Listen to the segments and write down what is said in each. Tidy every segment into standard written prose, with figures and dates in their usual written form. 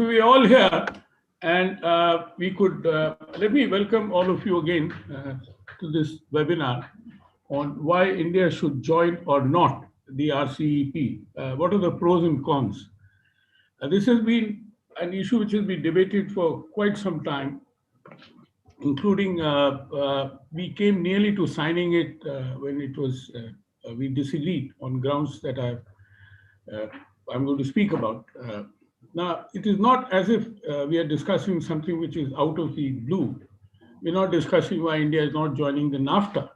We're all here, and we could let me welcome all of you again to this webinar on why India should join or not the RCEP. What are the pros and cons? This has been an issue which has been debated for quite some time, including we came nearly to signing it when it was we disagreed on grounds that uh, I'm going to speak about. Now, it is not as if we are discussing something which is out of the blue. We're not discussing why India is not joining the NAFTA.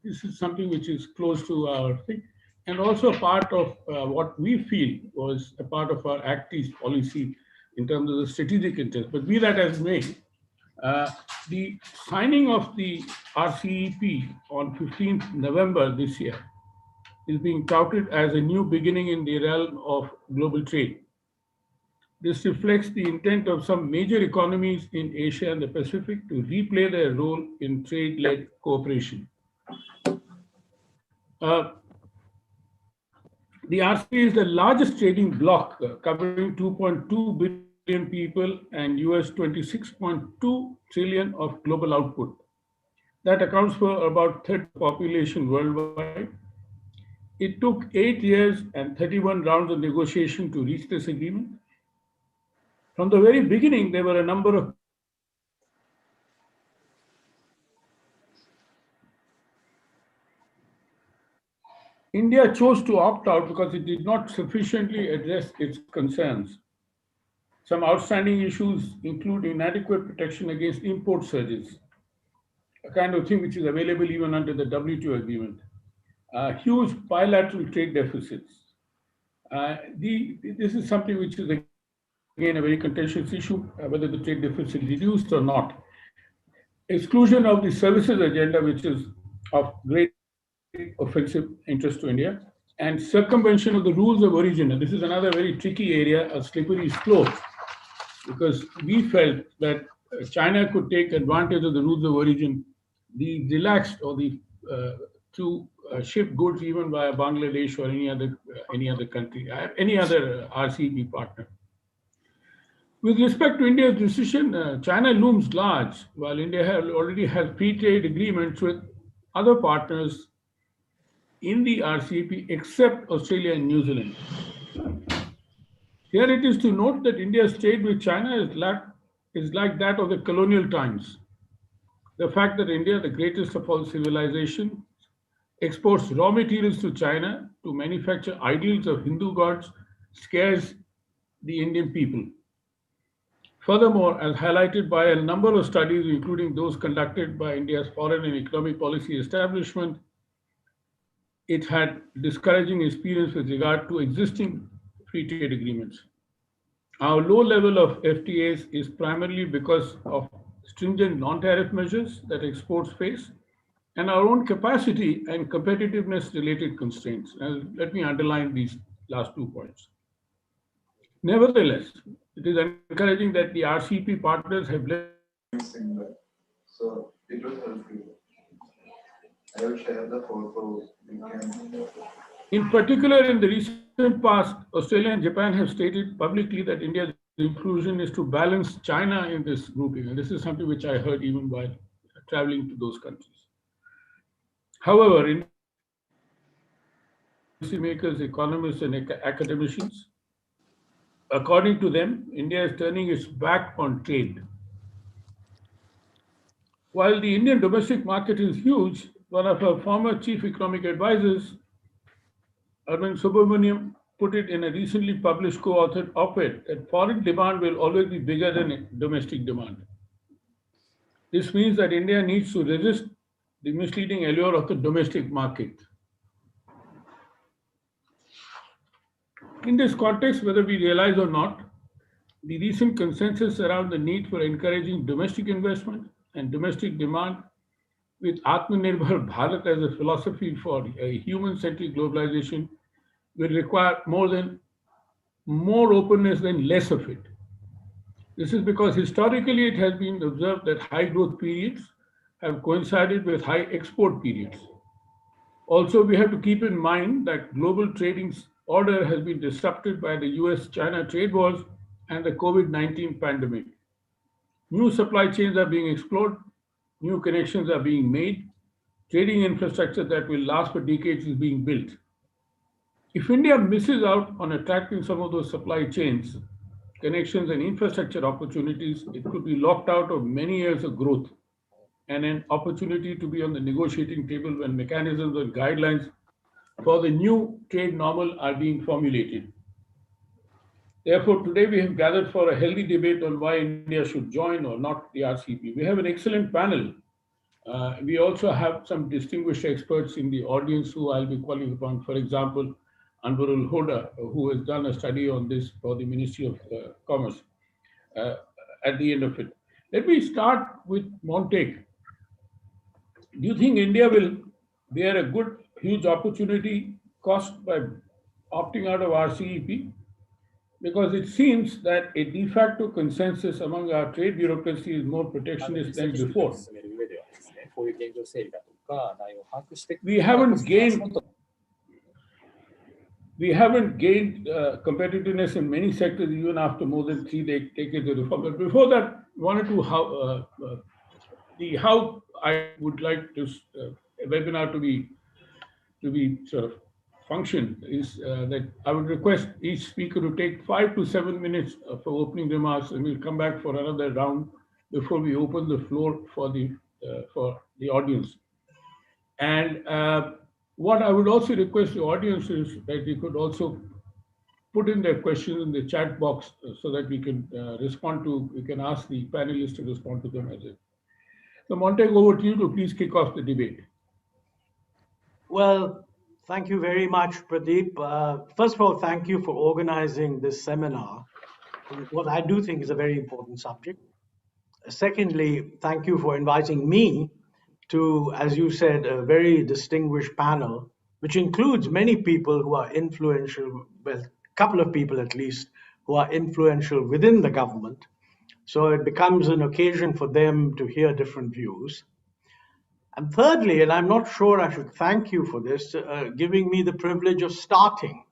This is something which is close to our thing, and also part of what we feel was a part of our Act East policy in terms of the strategic interest. But be that as may, uh, the signing of the RCEP on 15th November this year is being touted as a new beginning in the realm of global trade. This reflects the intent of some major economies in Asia and the Pacific to replay their role in trade-led cooperation. Uh, the RCEP is the largest trading bloc covering 2.2 billion people and US 26.2 trillion of global output. That accounts for about third population worldwide. It took 8 years and 31 rounds of negotiation to reach this agreement. From the very beginning, there were a number of India chose to opt out because it did not sufficiently address its concerns. Some outstanding issues include inadequate protection against import surges, a kind of thing which is available even under the WTO agreement, huge bilateral trade deficits. This is something which is again a very contentious issue, whether the trade deficit reduced or not. Exclusion of the services agenda, which is of great offensive interest to India, and circumvention of the rules of origin. And this is another very tricky area, a slippery slope, because we felt that China could take advantage of the rules of origin, the relaxed or the to ship goods even via Bangladesh or any other country, any other RCEP partner. With respect to India's decision, China looms large, while India already has free trade agreements with other partners in the RCEP except Australia and New Zealand. Here it is to note that India's trade with China is like that of the colonial times. The fact that India, the greatest of all civilizations, exports raw materials to China to manufacture idols of Hindu gods scares the Indian people. Furthermore, as highlighted by a number of studies, including those conducted by India's Foreign and Economic Policy Establishment, it had discouraging experience with regard to existing free trade agreements. Our low level of FTAs is primarily because of stringent non-tariff measures that exports face and our own capacity and competitiveness related constraints. Let me underline these last 2 points. Nevertheless, it is encouraging that the RCEP partners have led. So it will help you. I will share the photo. In particular, in the recent past, Australia and Japan have stated publicly that India's inclusion is to balance China in this grouping. And this is something which I heard even while traveling to those countries. However, India's policymakers, economists, and academicians, according to them, India is turning its back on trade. While the Indian domestic market is huge, one of our former chief economic advisors, Arvind Subramaniam, put it in a recently published co-authored op-ed that foreign demand will always be bigger than domestic demand. This means that India needs to resist the misleading allure of the domestic market. In this context, whether we realize or not, the recent consensus around the need for encouraging domestic investment and domestic demand with Atmanirbhar Bharat as a philosophy for a human-centric globalization will require more openness than less of it. This is because historically it has been observed that high growth periods have coincided with high export periods. Also, we have to keep in mind that global trading order has been disrupted by the US-China trade wars and the COVID-19 pandemic. New supply chains are being explored, new connections are being made, trading infrastructure that will last for decades is being built. If India misses out on attracting some of those supply chains, connections, and infrastructure opportunities, it could be locked out of many years of growth and an opportunity to be on the negotiating table when mechanisms and guidelines for the new trade normal are being formulated. Therefore, today we have gathered for a healthy debate on why India should join or not the RCEP. We have an excellent panel. We also have some distinguished experts in the audience who I'll be calling upon. For example, Anvarul Hoda, who has done a study on this for the Ministry of Commerce uh, at the end of it. Let me start with Montek. Do you think India will bear a good, huge opportunity cost by opting out of RCEP? Because it seems that a de facto consensus among our trade bureaucracy is more 実 protectionist 際 than に取引を before. 進める上ではですね、こういう現状整理だとか、内容を把握していく We のがコ haven't ストパーセン gained ト we haven't gained competitiveness in many sectors even after more than three decades of reform. But before that, wanted to how I would like to a webinar to be sort of function is that I would request each speaker to take 5 to 7 minutes for opening remarks, and we'll come back for another round before we open the floor for the audience. And what I would also request the audience is that you could also put in their questions in the chat box so that we can we can ask the panelists to respond to them as it. So Montek, over to you to please kick off the debate. Well, thank you very much, Pradeep. First of all, thank you for organizing this seminar on what I do think is a very important subject. Secondly, thank you for inviting me to, as you said, a very distinguished panel, which includes many people who are influential, well, a couple of people at least, who are influential within the government. So it becomes an occasion for them to hear different views. And thirdly, and I'm not sure I should thank you for this, giving me the privilege of starting,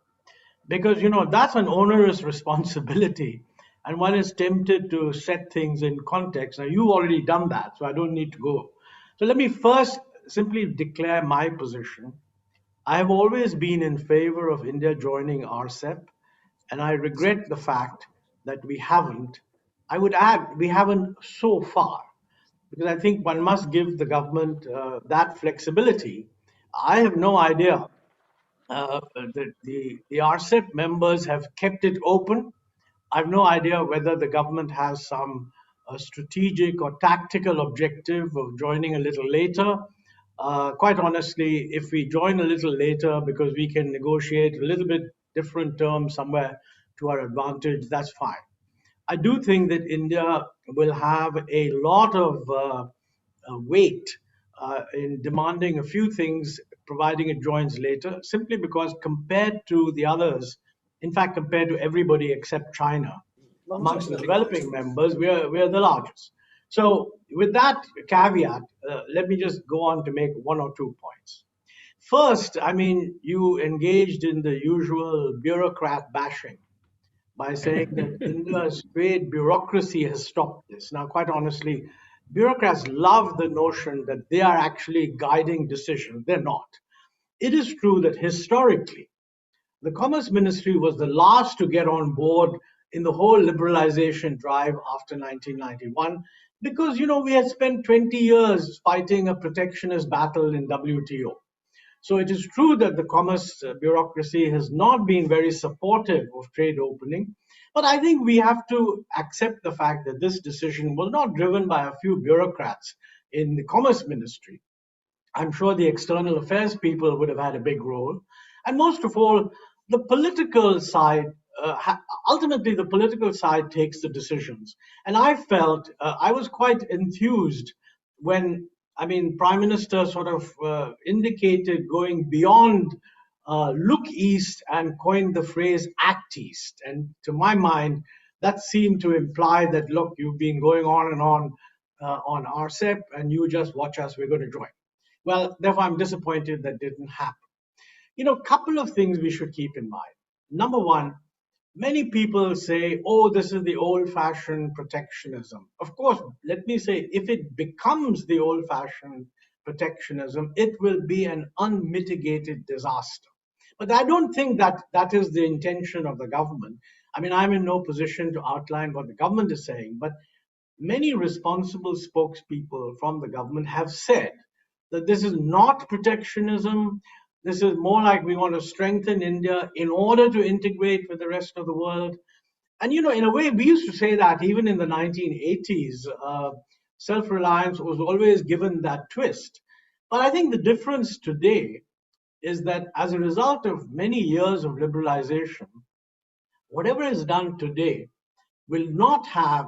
because that's an onerous responsibility, and one is tempted to set things in context. Now you've already done that, so I don't need to go. So let me first simply declare my position. I have always been in favor of India joining RCEP, and I regret the fact that we haven't. I would add, we haven't so far, because I think one must give the government that flexibility. I have no idea. The RCEP members have kept it open. I have no idea whether the government has some strategic or tactical objective of joining a little later. Quite honestly, if we join a little later because we can negotiate a little bit different terms somewhere to our advantage, that's fine. I do think that India will have a lot of weight in demanding a few things, providing it joins later, simply because compared to the others, in fact, compared to everybody except China, まあ、もちろん amongst それ the は結構です developing members, we're the largest. So, with that caveat, let me just go on to make one or two points. First, I mean, you engaged in the usual bureaucrat bashing by saying that India's trade bureaucracy has stopped this. Now, quite honestly, bureaucrats love the notion that they are actually guiding decisions. They're not. It is true that historically, the Commerce Ministry was the last to get on board in the whole liberalization drive after 1991 because, we had spent 20 years fighting a protectionist battle in WTO. So it is true that the commerce bureaucracy has not been very supportive of trade opening, but I think we have to accept the fact that this decision was not driven by a few bureaucrats in the commerce ministry. I'm sure the external affairs people would have had a big role. And most of all, the political side, ultimately the political side takes the decisions. And I felt, I was quite enthused when, Prime Minister sort of indicated going beyond look east and coined the phrase act east. And to my mind, that seemed to imply that, look, you've been going on and on RCEP, and you just watch us, we're going to join. Well, therefore, I'm disappointed that didn't happen. Couple of things we should keep in mind. Number one, many people say, oh, this is the old-fashioned protectionism. Of course, let me say, if it becomes the old-fashioned protectionism, it will be an unmitigated disaster. But I don't think that that is the intention of the government. I mean, I'm in no position to outline what the government is saying, but many responsible spokespeople from the government have said that this is not protectionism. This is more like we want to strengthen India in order to integrate with the rest of the world. And, in a way, we used to say that even in the 1980s, self-reliance was always given that twist. But I think the difference today is that as a result of many years of liberalization, whatever is done today will not have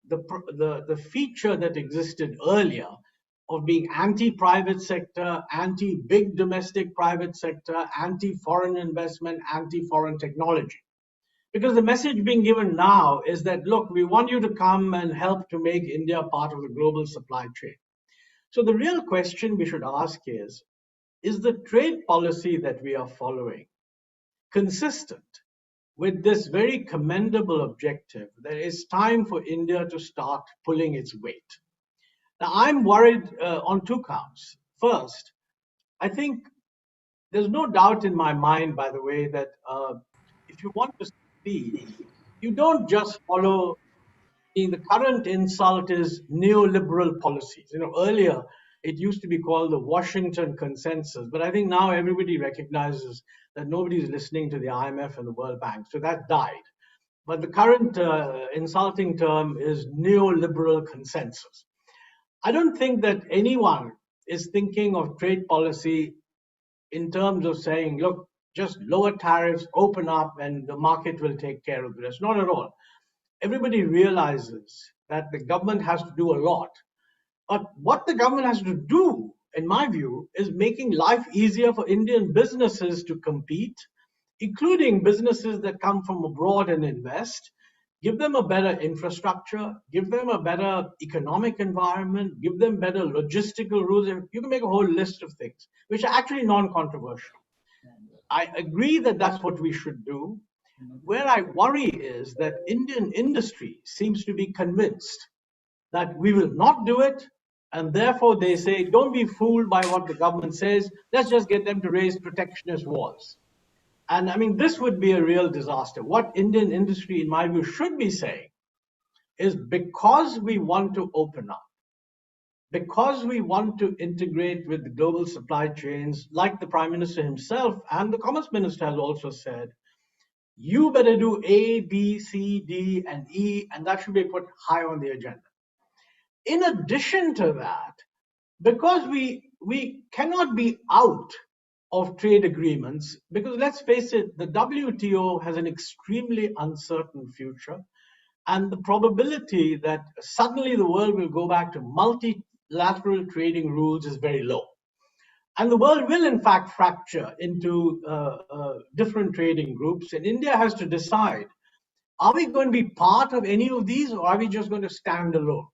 the feature that existed earlier of being anti-private sector, anti-big domestic private sector, anti-foreign investment, anti-foreign technology. Because the message being given now is that, look, we want you to come and help to make India part of the global supply chain. So the real question we should ask is the trade policy that we are following consistent with this very commendable objective that it's time for India to start pulling its weight? Now, I'm worried on two counts. First, I think there's no doubt in my mind, by the way, that if you want to succeed, you don't just follow. The current insult is neoliberal policies. Earlier it used to be called the Washington Consensus, but I think now everybody recognizes that nobody's listening to the IMF and the World Bank, so that died. But the current insulting term is neoliberal consensus. I don't think that anyone is thinking of trade policy in terms of saying, look, just lower tariffs, open up, and the market will take care of the rest. Not at all. Everybody realizes that the government has to do a lot. But what the government has to do, in my view, is making life easier for Indian businesses to compete, including businesses that come from abroad and invest. Give them a better infrastructure, give them a better economic environment, give them better logistical rules. You can make a whole list of things, which are actually non-controversial. I agree that that's what we should do. Where I worry is that Indian industry seems to be convinced that we will not do it, and therefore they say, don't be fooled by what the government says, let's just get them to raise protectionist walls. And I mean, this would be a real disaster. What Indian industry, in my view, should be saying is, because we want to open up, because we want to integrate with the global supply chains, like the Prime Minister himself and the Commerce Minister has also said, you better do A, B, C, D, and E, and that should be put high on the agenda. In addition to that, because we cannot be out of trade agreements, because let's face it, the WTO has an extremely uncertain future, and the probability that suddenly the world will go back to multilateral trading rules is very low. And the world will, in fact, fracture into different trading groups. And India has to decide, are we going to be part of any of these, or are we just going to stand alone?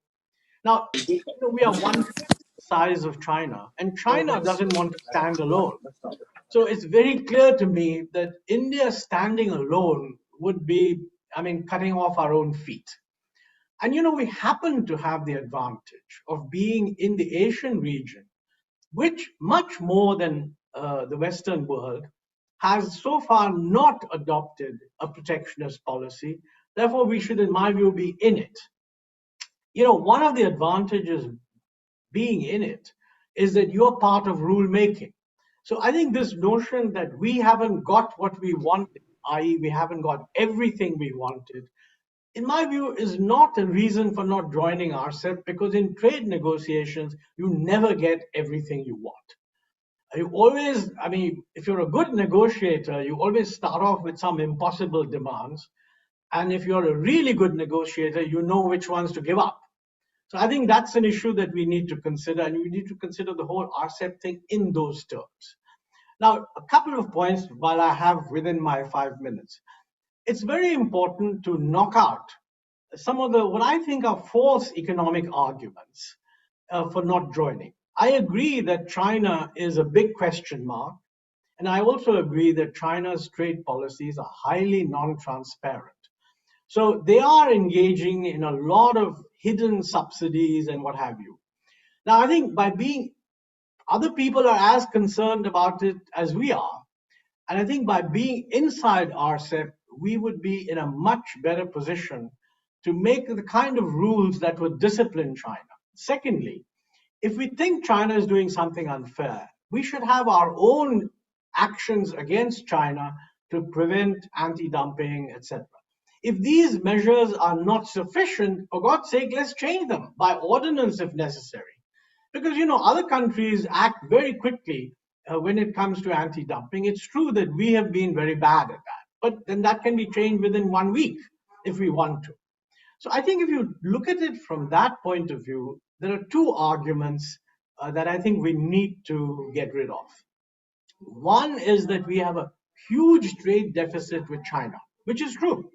Now, we are one-fifth the size of China, and China doesn't want to stand alone. So it's very clear to me that India standing alone would be, cutting off our own feet. And, we happen to have the advantage of being in the Asian region, which much more than the Western world has so far not adopted a protectionist policy. Therefore, we should, in my view, be in it. One of the advantages being in it is that you're part of rule making. So I think this notion that we haven't got what we wanted, i.e., we haven't got everything we wanted, in my view, is not a reason for not joining RCEP, because in trade negotiations, you never get everything you want. You always, if you're a good negotiator, you always start off with some impossible demands. And if you're a really good negotiator, you know which ones to give up. So I think that's an issue that we need to consider, and we need to consider the whole RCEP thing in those terms. Now, a couple of points while I have within my 5 minutes. It's very important to knock out some of what I think are false economic arguments for not joining. I agree that China is a big question mark, And I also agree that China's trade policies are highly non-transparent. So they are engaging in a lot of hidden subsidies and what have you. Now, I think by being, other people are as concerned about it as we are. And I think by being inside RCEP, we would be in a much better position to make the kind of rules that would discipline China. Secondly, if we think China is doing something unfair, we should have our own actions against China to prevent anti-dumping, etc. If these measures are not sufficient, for God's sake, let's change them by ordinance if necessary. Because, other countries act very quickly when it comes to anti-dumping. It's true that we have been very bad at that, but then that can be changed within 1 week if we want to. So I think if you look at it from that point of view, there are two arguments that I think we need to get rid of. One is that we have a huge trade deficit with China, which is true.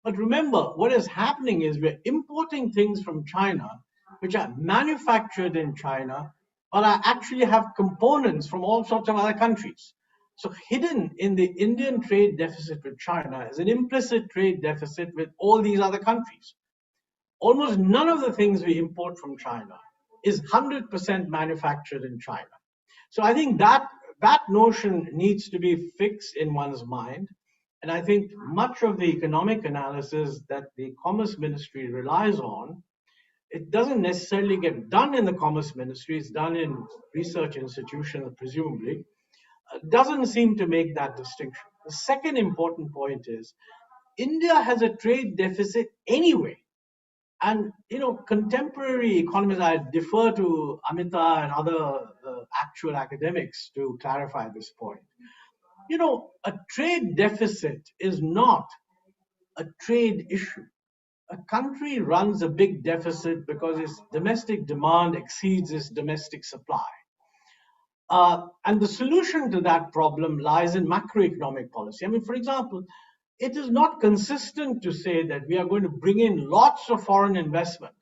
But remember, what is happening is we're importing things from China which are manufactured in China, but actually have components from all sorts of other countries. So hidden in the Indian trade deficit with China is an implicit trade deficit with all these other countries. Almost none of the things we import from China is 100% manufactured in China. So I think that notion needs to be fixed in one's mind. And I think much of the economic analysis that the Commerce Ministry relies on, it doesn't necessarily get done in the Commerce Ministry, it's done in research institutions, presumably, doesn't seem to make that distinction. The second important point is India has a trade deficit anyway. And, contemporary economists, I defer to Amita and other actual academics to clarify this point. A trade deficit is not a trade issue. A country runs a big deficit because its domestic demand exceeds its domestic supply. And the solution to that problem lies in macroeconomic policy. I mean, for example, it is not consistent to say that we are going to bring in lots of foreign investment.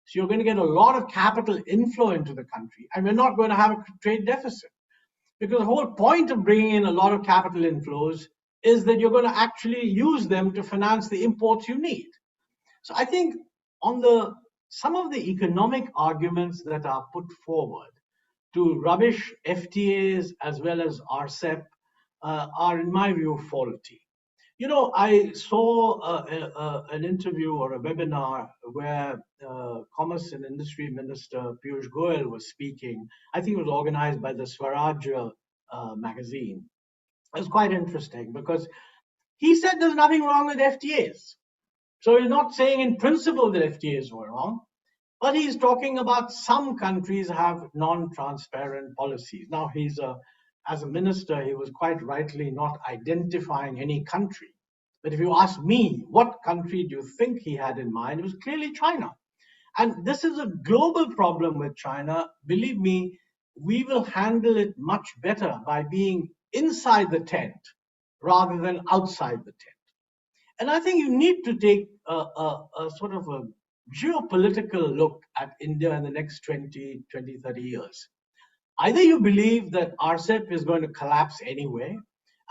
So you're going to get a lot of capital inflow into the country, and we're not going to have a trade deficit. Because the whole point of bringing in a lot of capital inflows is that you're going to actually use them to finance the imports you need. So I think on some of the economic arguments that are put forward to rubbish FTAs as well as RCEP are, in my view, faulty. I saw an interview or a webinar where Commerce and Industry Minister Piyush Goyal was speaking. I think it was organized by the Swaraj magazine. It was quite interesting because he said there's nothing wrong with FTAs. So he's not saying in principle that FTAs were wrong, but he's talking about some countries have non-transparent policies. Now, as a minister, he was quite rightly not identifying any country. But if you ask me, what country do you think he had in mind? It was clearly China. And this is a global problem with China. Believe me, we will handle it much better by being inside the tent rather than outside the tent. And I think you need to take a sort of a geopolitical look at India in the next 20, 30 years. Either you believe that RCEP is going to collapse anyway,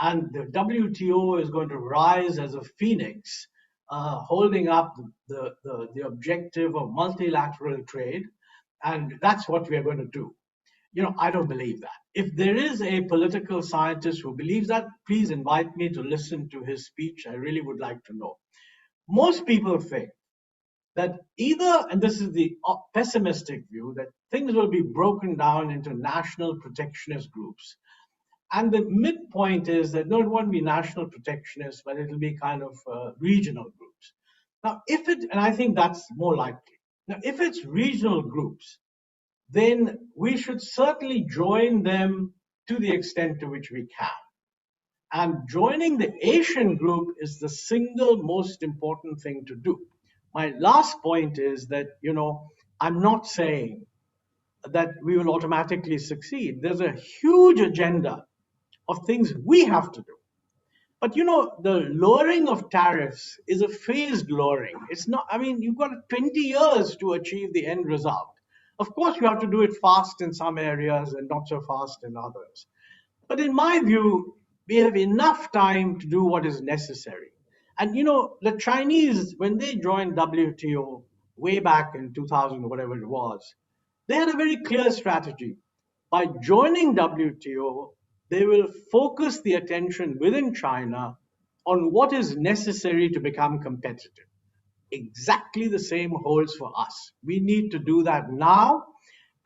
and the WTO is going to rise as a phoenix, holding up the objective of multilateral trade, and that's what we are going to do. I don't believe that. If there is a political scientist who believes that, please invite me to listen to his speech. I really would like to know. Most people think that either, and this is the pessimistic view, that things will be broken down into national protectionist groups. And the midpoint is that no, it won't be national protectionist, but it'll be kind of regional groups. Now, and I think that's more likely. Now, if it's regional groups, then we should certainly join them to the extent to which we can. And joining the Asian group is the single most important thing to do. My last point is that, I'm not saying that we will automatically succeed. There's a huge agenda of things we have to do. But, the lowering of tariffs is a phased lowering. It's not, you've got 20 years to achieve the end result. Of course, you have to do it fast in some areas and not so fast in others. But in my view, we have enough time to do what is necessary. And the Chinese, when they joined WTO way back in 2000, whatever it was, they had a very clear strategy. By joining WTO, they will focus the attention within China on what is necessary to become competitive. Exactly the same holds for us. We need to do that now.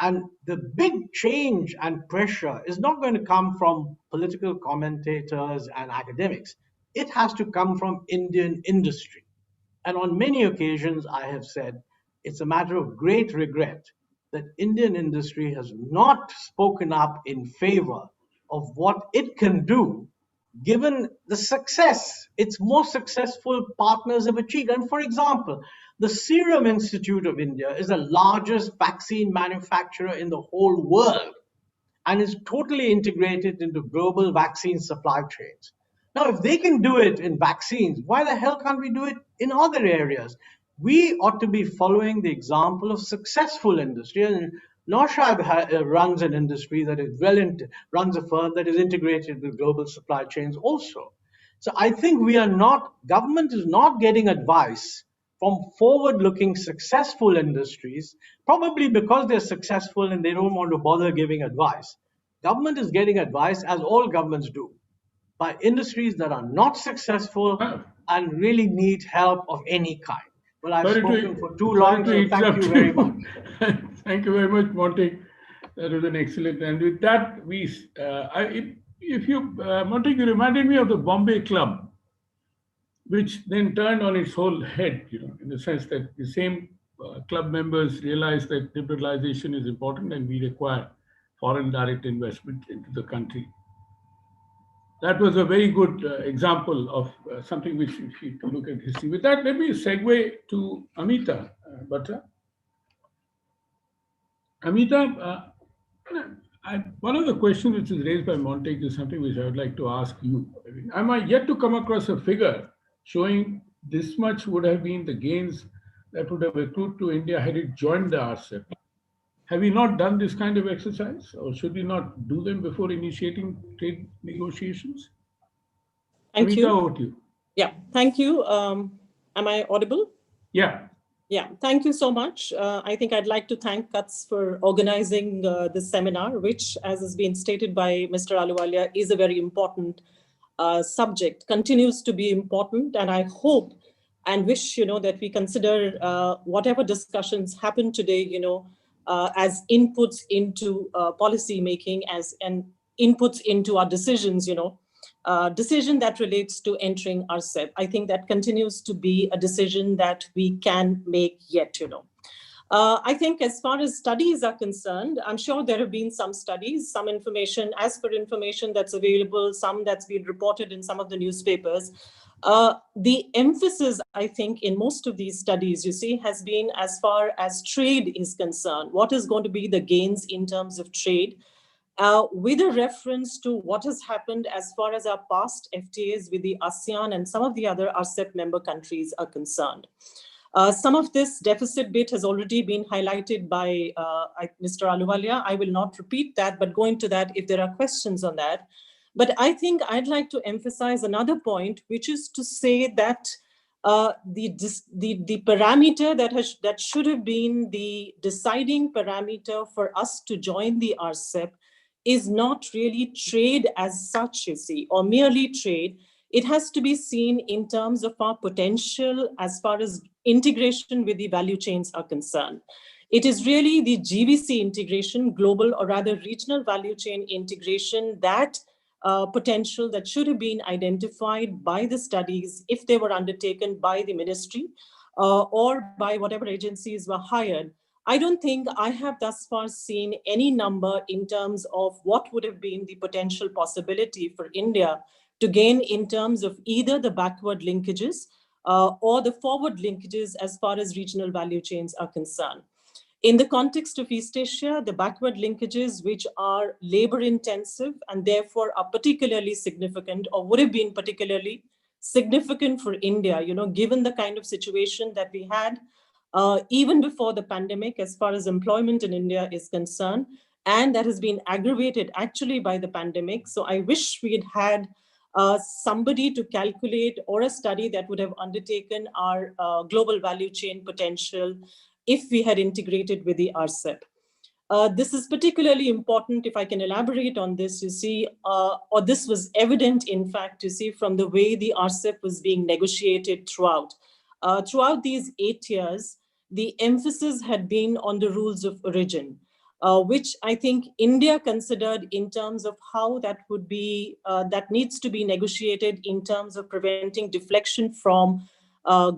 And the big change and pressure is not going to come from political commentators and academics. It has to come from Indian industry. And on many occasions, I have said it's a matter of great regret that Indian industry has not spoken up in favor of what it can do given the success its most successful partners have achieved. And for example, the Serum Institute of India is the largest vaccine manufacturer in the whole world and is totally integrated into global vaccine supply chains. Now, if they can do it in vaccines, why the hell can't we do it in other areas? We ought to be following the example of successful industry. And Naushad runs an industry that is runs a firm that is integrated with global supply chains also. So I think government is not getting advice from forward-looking successful industries, probably because they're successful and they don't want to bother giving advice. Government is getting advice, as all governments do, by industries that are not successful Uh, and really need help of any kind. Well, I've Sorry spoken for too sorry long, to so thank interrupt you very much. Thank you very much, Monty. That was an excellent. And with that, if you, Monty, you reminded me of the Bombay Club, which then turned on its whole head, in the sense that the same club members realized that liberalization is important and we require foreign direct investment into the country. That was a very good example of something which, if you look at history. With that, let me segue to Amita Bhatta. Amita, one of the questions which is raised by Montague is something which I would like to ask you. I mean, am I yet to come across a figure showing this much would have been the gains that would have accrued to India had it joined the RCEP? Have we not done this kind of exercise, or should we not do them before initiating trade negotiations? Thank Amita, you. over to you. Yeah, thank you. Am I audible? Yeah. Yeah, thank you so much. I think I'd like to thank CUTS for organizing this seminar, which, as has been stated by Mr. Ahluwalia, is a very important subject, continues to be important. And I hope and wish, that we consider whatever discussions happen today, as inputs into policy making, and inputs into our decisions, decision that relates to entering RCEP. I think that continues to be a decision that we can make yet, I think as far as studies are concerned, I'm sure there have been some studies, some information, as per information that's available, some that's been reported in some of the newspapers. The emphasis, I think, in most of these studies, you see, has been as far as trade is concerned. What is going to be the gains in terms of trade? With a reference to what has happened as far as our past FTAs with the ASEAN and some of the other RCEP member countries are concerned. Some of this deficit bit has already been highlighted by Mr. Ahluwalia. I will not repeat that, but go into that if there are questions on that. But I think I'd like to emphasize another point, which is to say that the parameter that should have been the deciding parameter for us to join the RCEP is not really trade as such, you see, or merely trade. It has to be seen in terms of our potential as far as integration with the value chains are concerned. It is really the GVC integration, global or rather regional value chain integration, that potential that should have been identified by the studies if they were undertaken by the ministry or by whatever agencies were hired. I don't think I have thus far seen any number in terms of what would have been the potential possibility for India to gain in terms of either the backward linkages or the forward linkages as far as regional value chains are concerned. In the context of East Asia, the backward linkages, which are labor intensive and therefore are particularly significant, or would have been particularly significant for India, given the kind of situation that we had even before the pandemic, as far as employment in India is concerned, And that has been aggravated actually by the pandemic. So I wish we had had somebody to calculate, or a study that would have undertaken our global value chain potential if we had integrated with the RCEP. This is particularly important, if I can elaborate on this, you see, or this was evident, in fact, you see, from the way the RCEP was being negotiated throughout. Throughout these 8 years, the emphasis had been on the rules of origin, which I think India considered in terms of how that would be, that needs to be negotiated in terms of preventing deflection from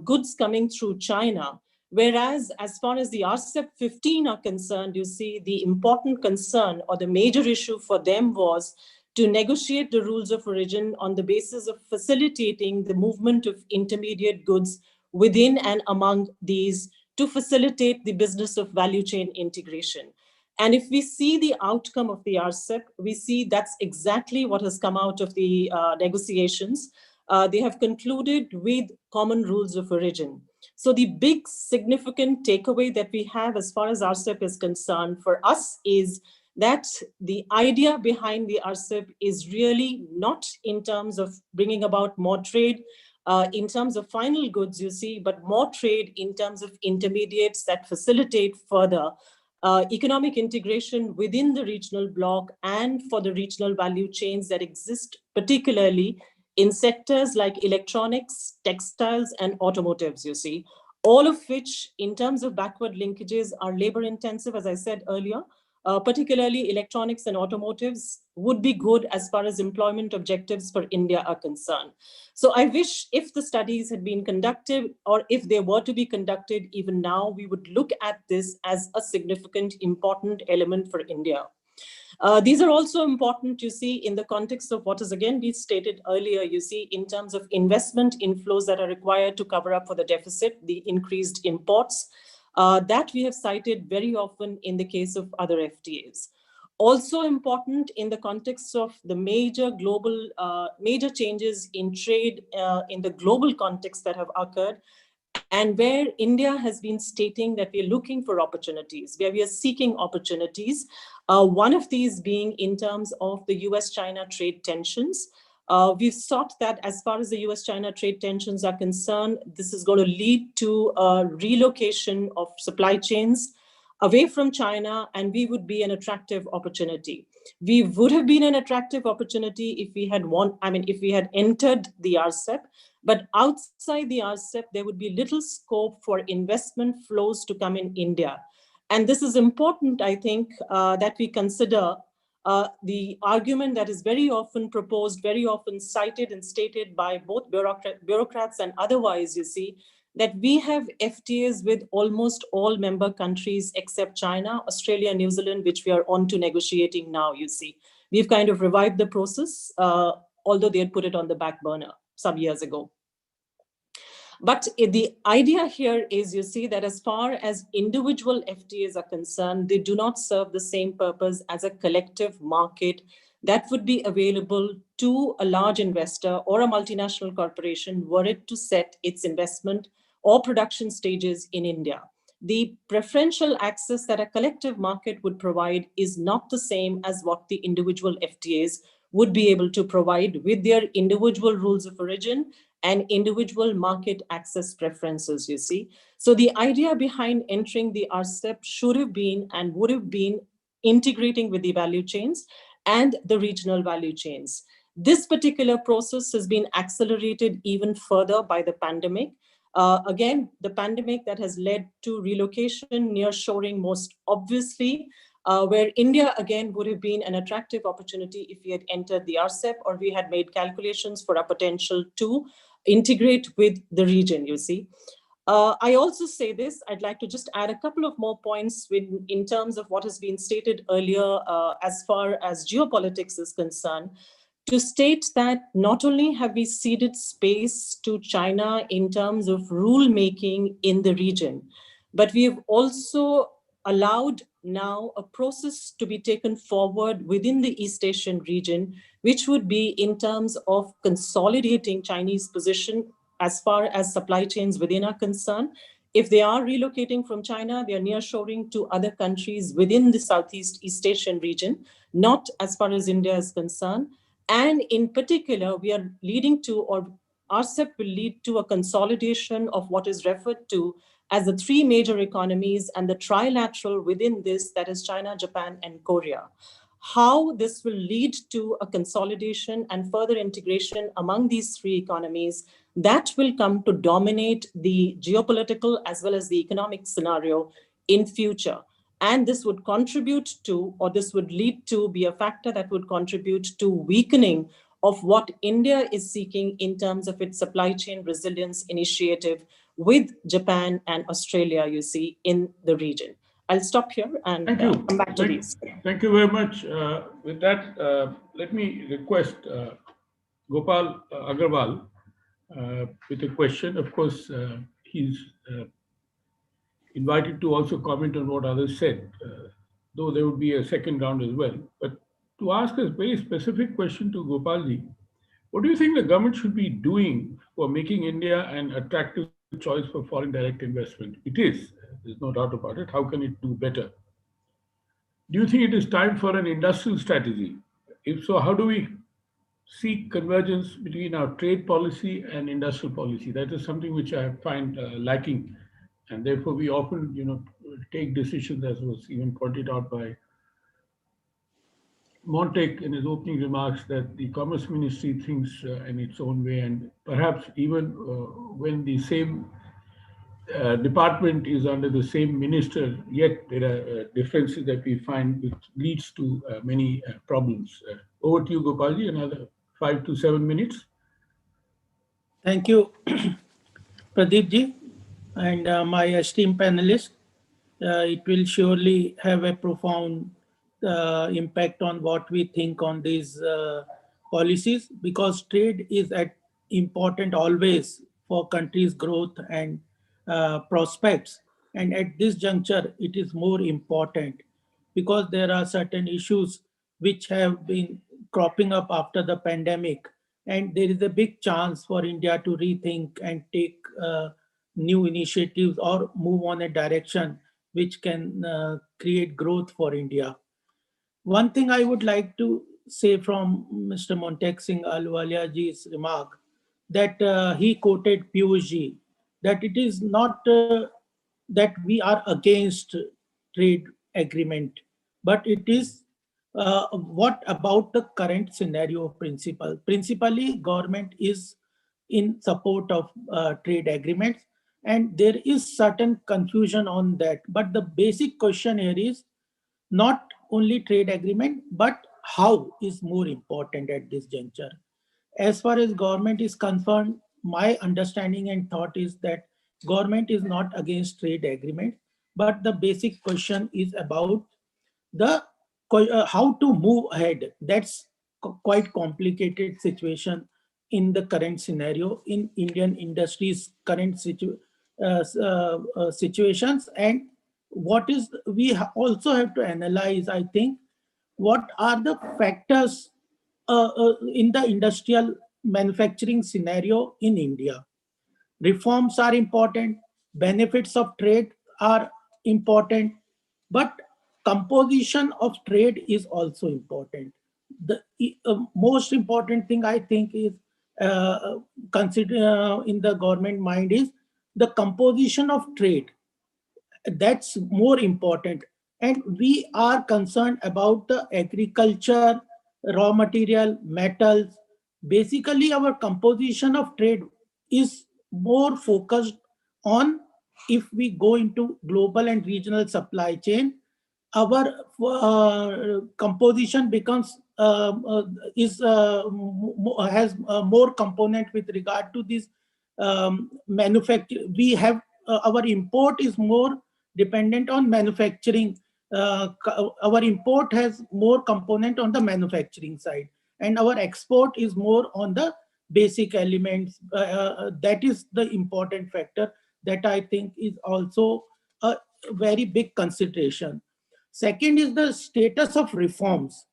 goods coming through China. Whereas as far as the RCEP 15 are concerned, you see, the important concern or the major issue for them was to negotiate the rules of origin on the basis of facilitating the movement of intermediate goods within and among these, to facilitate the business of value chain integration. And if we see the outcome of the RCEP, we see that's exactly what has come out of the negotiations. They have concluded with common rules of origin. So the big significant takeaway that we have as far as RCEP is concerned for us is that the idea behind the RCEP is really not in terms of bringing about more trade in terms of final goods, you see, but more trade in terms of intermediates that facilitate further economic integration within the regional bloc and for the regional value chains that exist, particularly in sectors like electronics, textiles, and automotives, you see, all of which in terms of backward linkages are labor intensive, as I said earlier, particularly electronics and automotives would be good as far as employment objectives for India are concerned. So I wish if the studies had been conducted, or if they were to be conducted even now, we would look at this as a significant, important element for India. These are also important, you see, in the context of what has again been stated earlier, you see, in terms of investment inflows that are required to cover up for the deficit, the increased imports, that we have cited very often in the case of other FTAs. Also important in the context of the major global, major changes in trade in the global context that have occurred, and where India has been stating that we are looking for opportunities, where we are seeking opportunities. One of these being in terms of the US-China trade tensions. We've sought that as far as the US-China trade tensions are concerned, this is going to lead to a relocation of supply chains away from China, and we would be an attractive opportunity. We would have been an attractive opportunity if we had if we had entered the RCEP, but outside the RCEP, there would be little scope for investment flows to come in India. And this is important, I think, that we consider the argument that is very often proposed, very often cited and stated by both bureaucrats and otherwise, you see, that we have FTAs with almost all member countries except China, Australia, New Zealand, which we are on to negotiating now, you see. We've kind of revived the process, although they had put it on the back burner some years ago. But the idea here is, you see, that as far as individual FTAs are concerned, they do not serve the same purpose as a collective market that would be available to a large investor or a multinational corporation were it to set its investment or production stages in India. The preferential access that a collective market would provide is not the same as what the individual FTAs would be able to provide with their individual rules of origin and individual market access preferences, you see. So the idea behind entering the RCEP should have been and would have been integrating with the value chains and the regional value chains. This particular process has been accelerated even further by the pandemic. Again, the pandemic that has led to relocation, nearshoring most obviously, where India again would have been an attractive opportunity if we had entered the RCEP or we had made calculations for our potential to integrate with the region, you see. I also say this, I'd like to just add a couple of more points in terms of what has been stated earlier as far as geopolitics is concerned, to state that not only have we ceded space to China in terms of rule making in the region, but we have also allowed now a process to be taken forward within the East Asian region, which would be in terms of consolidating Chinese position as far as supply chains within are concerned, If they are relocating from China, they are nearshoring to other countries within the Southeast East Asian region, not as far as India is concerned. And in particular, we are leading to, or RCEP will lead to a consolidation of what is referred to as the three major economies and the trilateral within this, that is China, Japan, and Korea. How this will lead to a consolidation and further integration among these three economies, that will come to dominate the geopolitical as well as the economic scenario in future. And this would contribute to, or this would lead to be a factor that would contribute to weakening of what India is seeking in terms of its supply chain resilience initiative with Japan and Australia, you see, in the region. I'll stop here and Thank you. come back to these. Thank you very much. With that, let me request Gopal Agarwal with a question. Of course, he's invited to also comment on what others said, though there would be a second round as well. But to ask a very specific question to Gopalji, what do you think the government should be doing for making India an attractive choice for foreign direct investment? It is, there's no doubt about it. How can it do better? Do you think it is time for an industrial strategy? If so, how do we seek convergence between our trade policy and industrial policy? That is something which I find lacking, and therefore we often, take decisions, as was even pointed out by Montek in his opening remarks, that the Commerce Ministry thinks in its own way, and perhaps even when the same department is under the same minister, yet there are differences that we find which leads to many problems. Over to you, Gopalji, another 5 to 7 minutes. Thank you, Pradeep ji, and my esteemed panelists. It will surely have a profound impact on what we think on these policies, because trade is important always for countries' growth and prospects. And at this juncture, it is more important because there are certain issues which have been cropping up after the pandemic. And there is a big chance for India to rethink and take new initiatives or move on a direction which can create growth for India. One thing I would like to say from Mr. Montek Singh Ahluwalia ji's remark, that he quoted Piyush ji, that it is not that we are against trade agreement, but it is what about the current scenario principle. Principally, government is in support of trade agreements, and there is certain confusion on that. But the basic question here is not only trade agreement, but how is more important at this juncture. As far as government is concerned, my understanding and thought is that government is not against trade agreement, but the basic question is about the how to move ahead. That's quite complicated situation in the current scenario in Indian industries current situations. And what is we also have to analyze, I think, what are the factors in the industrial manufacturing scenario in India. Reforms are important, benefits of trade are important, but composition of trade is also important. The most important thing I think is consider in the government mind is the composition of trade. That's more important. And we are concerned about the agriculture, raw material, metals. Basically, our composition of trade is more focused on, if we go into global and regional supply chain, our composition becomes has more component with regard to this manufacture. We have our import is more dependent on manufacturing. Our import has more component on the manufacturing side, and our export is more on the basic elements. That is the important factor that I think is also a very big consideration. Second is the status of reforms.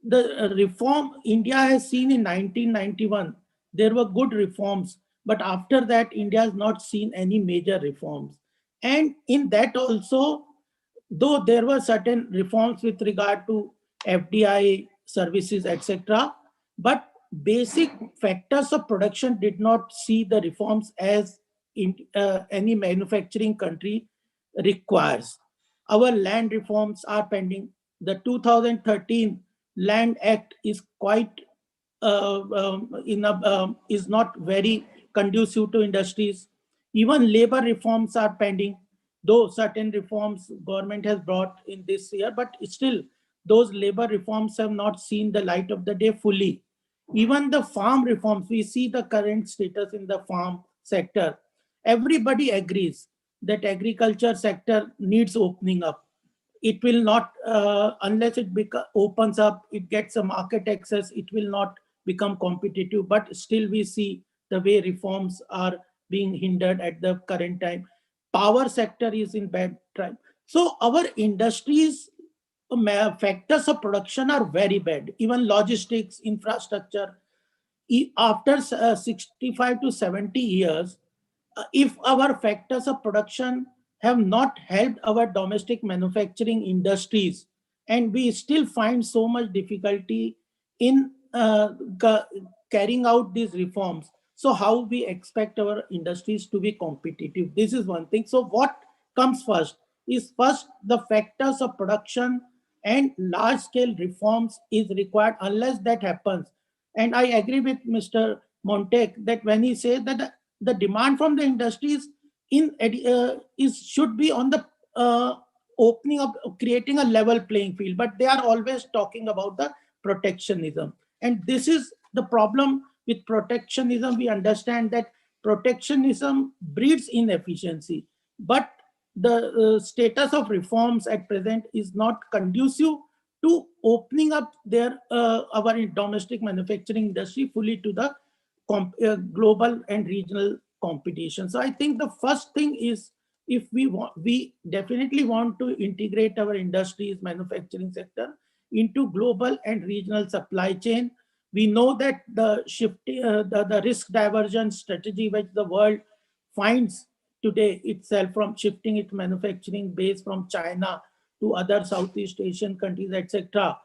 The reform India has seen in 1991, there were good reforms, But after that, India has not seen any major reforms. And in that also, though there were certain reforms with regard to FDI services, etc., but basic factors of production did not see the reforms as any manufacturing country requires. Our land reforms are pending. The 2013 Land Act is quite is not very conducive to industries. Even labor reforms are pending, though certain reforms government has brought in this year, but still those labor reforms have not seen the light of the day fully. Even the farm reforms, we see the current status in the farm sector. Everybody agrees that agriculture sector needs opening up. It will not, unless it opens up, it gets a market access, it will not become competitive. But still we see the way reforms are being hindered at the current time. Power sector is in bad time. So our industries, factors of production are very bad. Even logistics, infrastructure, after 65 to 70 years, if our factors of production have not helped our domestic manufacturing industries, and we still find so much difficulty in carrying out these reforms, so how we expect our industries to be competitive? This is one thing. So what comes first is, first the factors of production and large scale reforms is required. Unless that happens, and I agree with Mr. Montek that when he says that the demand from the industries is should be on the opening up, creating a level playing field, but they are always talking about the protectionism. And this is the problem with protectionism. We understand that protectionism breeds inefficiency, but the status of reforms at present is not conducive to opening up their our domestic manufacturing industry fully to the global and regional competition. So I think the first thing is, if we definitely want to integrate our industries, manufacturing sector into global and regional supply chain. We know that the shift, the risk diversion strategy which the world finds today itself, from shifting its manufacturing base from China to other Southeast Asian countries, etc.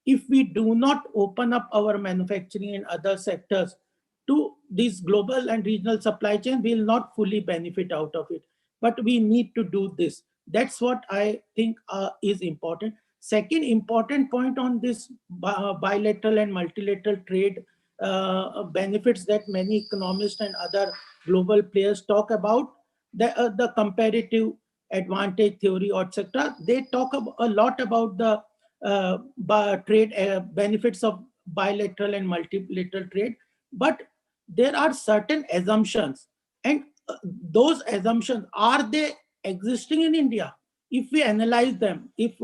If we do not open up our manufacturing in other sectors to these global and regional supply chain, we will not fully benefit out of it. But we need to do this. That's what I think is important. Second important point on this bilateral and multilateral trade benefits that many economists and other global players talk about, the comparative advantage theory, etc. They talk a lot about the trade benefits of bilateral and multilateral trade, but there are certain assumptions, and those assumptions, are they existing in India? If we analyze them, if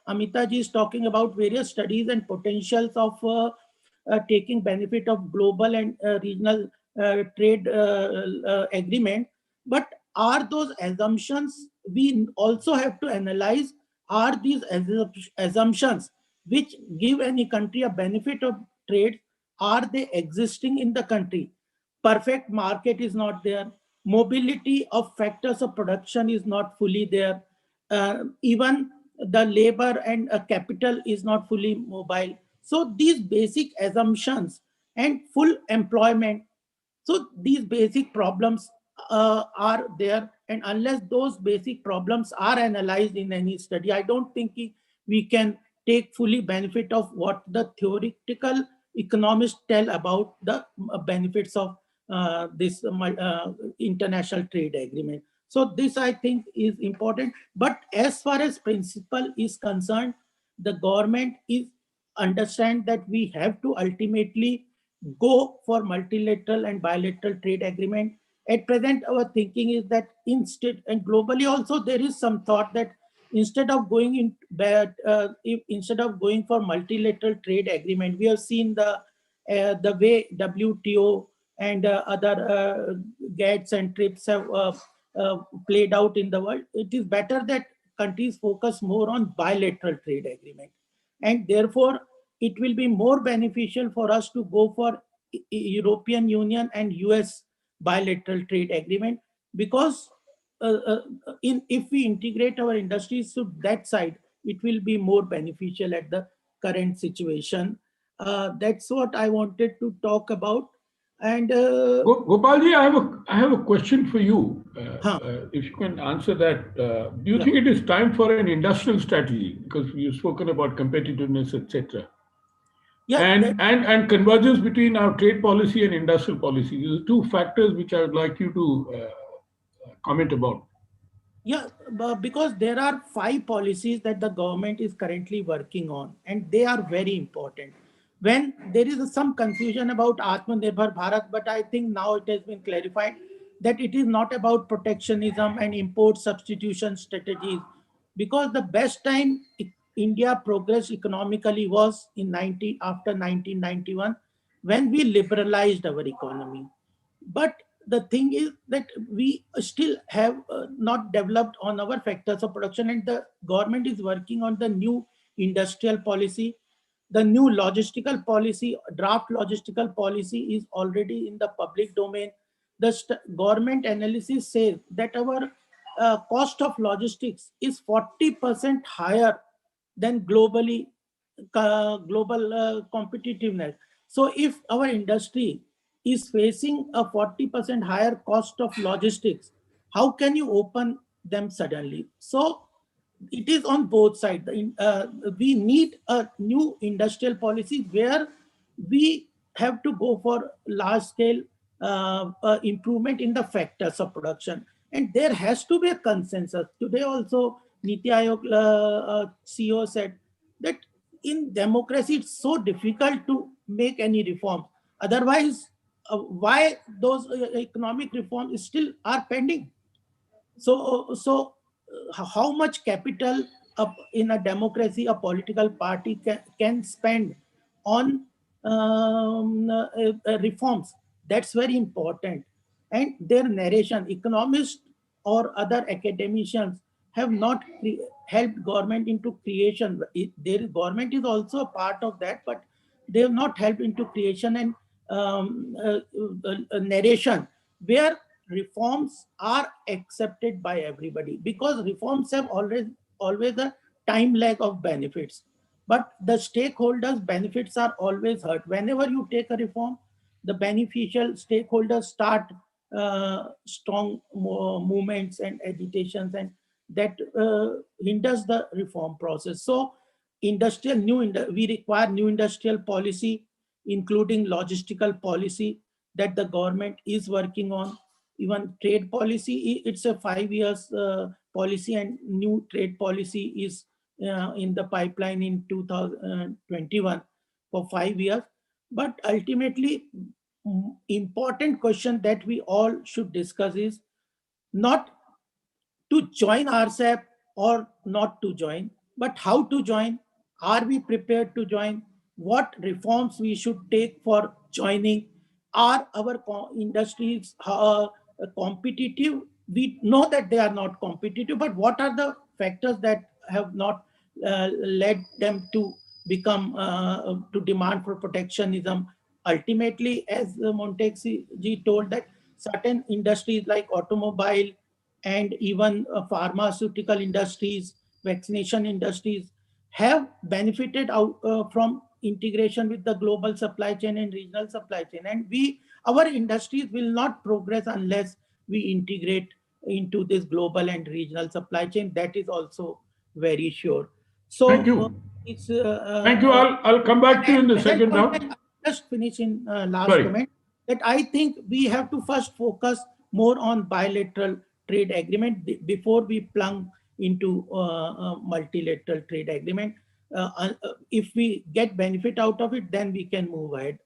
Amitaji is talking about various studies and potentials of taking benefit of global and regional trade agreement, but are those assumptions, we also have to analyze, are these assumptions which give any country a benefit of trade, are they existing in the country? Perfect market is not there. Mobility of factors of production is not fully there. Even the labor and capital is not fully mobile. So these basic assumptions and full employment, so these basic problems are there, and unless those basic problems are analyzed in any study, I don't think we can take fully benefit of what the theoretical economists tell about the benefits of this international trade agreement. So this, I think, is important. But as far as principle is concerned, the government is understand that we have to ultimately go for multilateral and bilateral trade agreement. At present, our thinking is that instead, and globally also, there is some thought that instead of going in instead of going for multilateral trade agreement, we have seen the way WTO and other GATS and TRIPS have played out in the world. It is better that countries focus more on bilateral trade agreement, and therefore it will be more beneficial for us to go for European Union and US bilateral trade agreement, because if we integrate our industries to that side, it will be more beneficial at the current situation. That's what I wanted to talk about. And Gopalji, I have a question for you. huh, If you can answer that, do you yeah, think it is time for an industrial strategy? Because you've spoken about competitiveness, etc., yeah, that, and convergence between our trade policy and industrial policy. These are two factors which I would like you to comment about. yeah, because there are 5 policies that the government is currently working on, and they are very important. When there is some confusion about Atmanirbhar Bharat, but I think now it has been clarified that it is not about protectionism and import substitution strategies, because the best time India progressed economically was in 90 after 1991, when we liberalized our economy. But the thing is that we still have not developed on our factors of production, and the government is working on the new industrial policy. The new logistical policy, draft logistical policy, is already in the public domain. The government analysis says that our cost of logistics is 40% higher than global competitiveness. So if our industry is facing a 40% higher cost of logistics, how can you open them suddenly? So it is on both sides. We need a new industrial policy where we have to go for large scale improvement in the factors of production. And there has to be a consensus. Today also, Niti Aayog CEO said that in democracy, it's so difficult to make any reform. Otherwise, why those economic reforms still are pending? So how much capital in a democracy a political party can spend on reforms? That's very important. And their narration, economists or other academicians have not helped government into creation. Their government is also a part of that, but they have not helped into creation and narration where reforms are accepted by everybody, because reforms have always a time lag of benefits, but the stakeholders benefits are always hurt. Whenever you take a reform, the beneficial stakeholders start strong movements and agitations, and that hinders the reform process. So we require new industrial policy, including logistical policy, that the government is working on. Even trade policy, it's a 5 years policy, and new trade policy is in the pipeline in 2021 for 5 years. But ultimately, important question that we all should discuss is not to join RCEP or not to join, but how to join. Are we prepared to join? What reforms we should take for joining? Are our industries competitive? We know that they are not competitive, but what are the factors that have not led them to become to demand for protectionism? Ultimately, as Montexi ji told, that certain industries like automobile and even pharmaceutical industries, vaccination industries have benefited out from integration with the global supply chain and regional supply chain. And our industries will not progress unless we integrate into this global and regional supply chain. That is also very sure. Thank So you. it's Thank you. I'll come back to you in the second round. just finish in last Sorry. comment that I think we have to first focus more on bilateral trade agreement before we plunge into multilateral trade agreement. If we get benefit out of it, then we can move ahead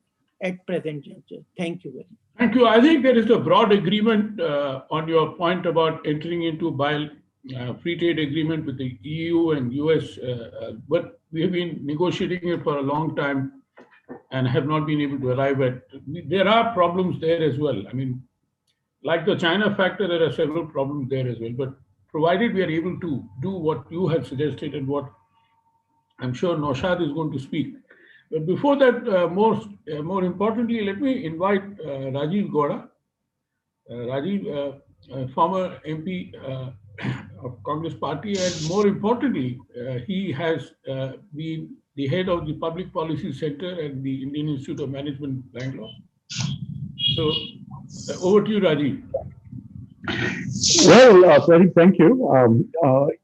at present juncture. Thank you very much. Thank you. I think there is a broad agreement on your point about entering into free trade agreement with the EU and US, but we have been negotiating it for a long time and have not been able to arrive at. There are problems there as well. I mean, like the China factor, there are several problems there as well. But provided we are able to do what you have suggested and what I'm sure Naushad is going to speak. But before that, more importantly, let me invite Rajiv Gowda, Rajiv, former MP of Congress Party, and more importantly, he has been the head of the Public Policy Center at the Indian Institute of Management, Bangalore. So, over to you, Rajiv. Well, Pradeep, thank you.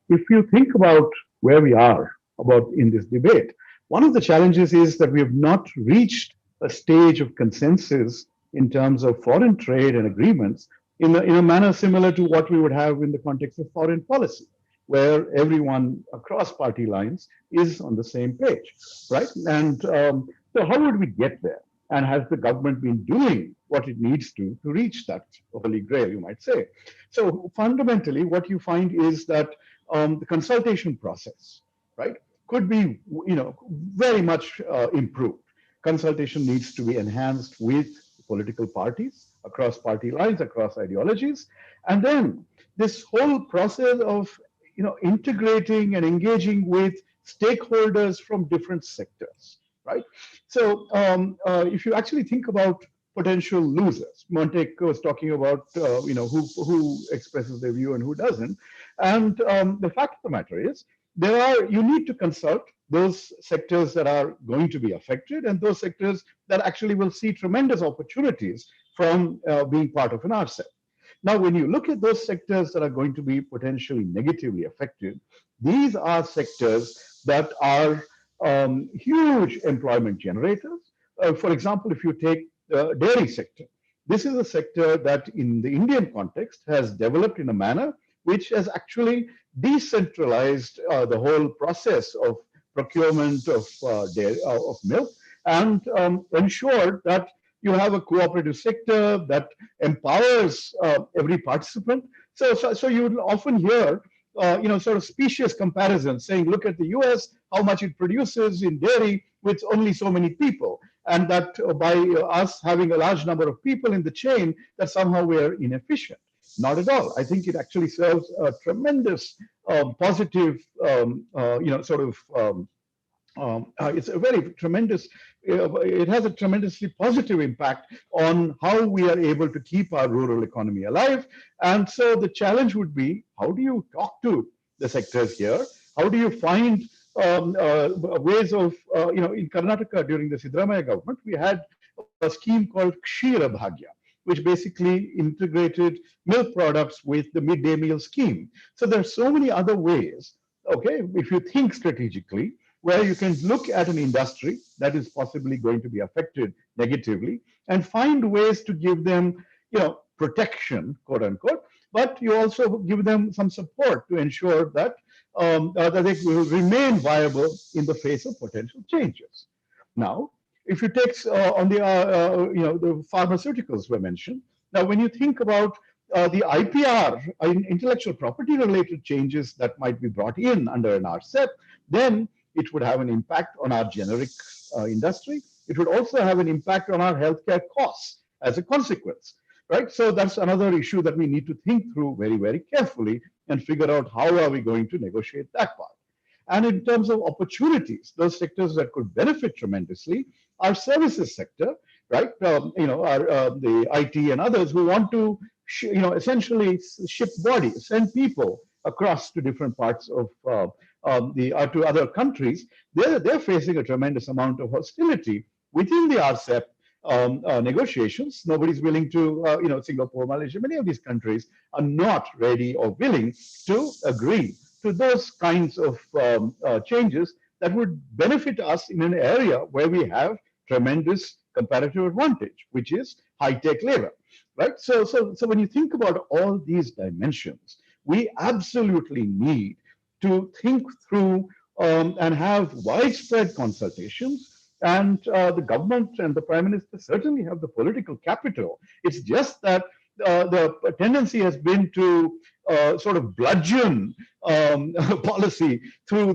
If you think about where we are about in this debate, one of the challenges is that we have not reached a stage of consensus in terms of foreign trade and agreements in a manner similar to what we would have in the context of foreign policy, where everyone across party lines is on the same page, right? And so, how would we get there? And has the government been doing what it needs to reach that holy grail, you might say? So fundamentally, what you find is that the consultation process, right, could be, very much improved. Consultation needs to be enhanced with political parties across party lines, across ideologies, and then this whole process of, integrating and engaging with stakeholders from different sectors, right? So if you actually think about potential losers, Montek was talking about, who expresses their view and who doesn't. And the fact of the matter is, you need to consult those sectors that are going to be affected and those sectors that actually will see tremendous opportunities from being part of an RCEP. Now, when you look at those sectors that are going to be potentially negatively affected, these are sectors that are huge employment generators. For example, if you take the dairy sector, this is a sector that in the Indian context has developed in a manner which has actually decentralized the whole process of procurement of dairy, of milk, and ensured that you have a cooperative sector that empowers every participant. So you will often hear, sort of specious comparisons saying, look at the US, how much it produces in dairy with only so many people. And that by us having a large number of people in the chain, that somehow we're inefficient. Not at all. I think it actually serves a tremendous positive, it's a very tremendous, it has a tremendously positive impact on how we are able to keep our rural economy alive. And so the challenge would be, how do you talk to the sectors here? How do you find ways of, in Karnataka during the Siddaramaiah government, we had a scheme called Kshira Bhagya, which basically integrated milk products with the midday meal scheme. So there are so many other ways, okay, if you think strategically, where you can look at an industry that is possibly going to be affected negatively and find ways to give them, protection, quote unquote, but you also give them some support to ensure that that they will remain viable in the face of potential changes. Now, if you take on the pharmaceuticals were mentioned. Now, when you think about the IPR, intellectual property related changes that might be brought in under an RCEP, then it would have an impact on our generic industry. It would also have an impact on our healthcare costs as a consequence, right? So that's another issue that we need to think through very, very carefully and figure out how are we going to negotiate that part. And in terms of opportunities, those sectors that could benefit tremendously are services sector, right? The IT and others who want to, essentially ship bodies, send people across to different parts of to other countries. They're facing a tremendous amount of hostility within the RCEP negotiations. Nobody's willing to, Singapore, Malaysia, many of these countries are not ready or willing to agree to those kinds of changes that would benefit us in an area where we have tremendous comparative advantage, which is high-tech labor, right? So when you think about all these dimensions, we absolutely need to think through and have widespread consultations. And the government and the Prime Minister certainly have the political capital. It's just that the tendency has been to sort of bludgeon policy through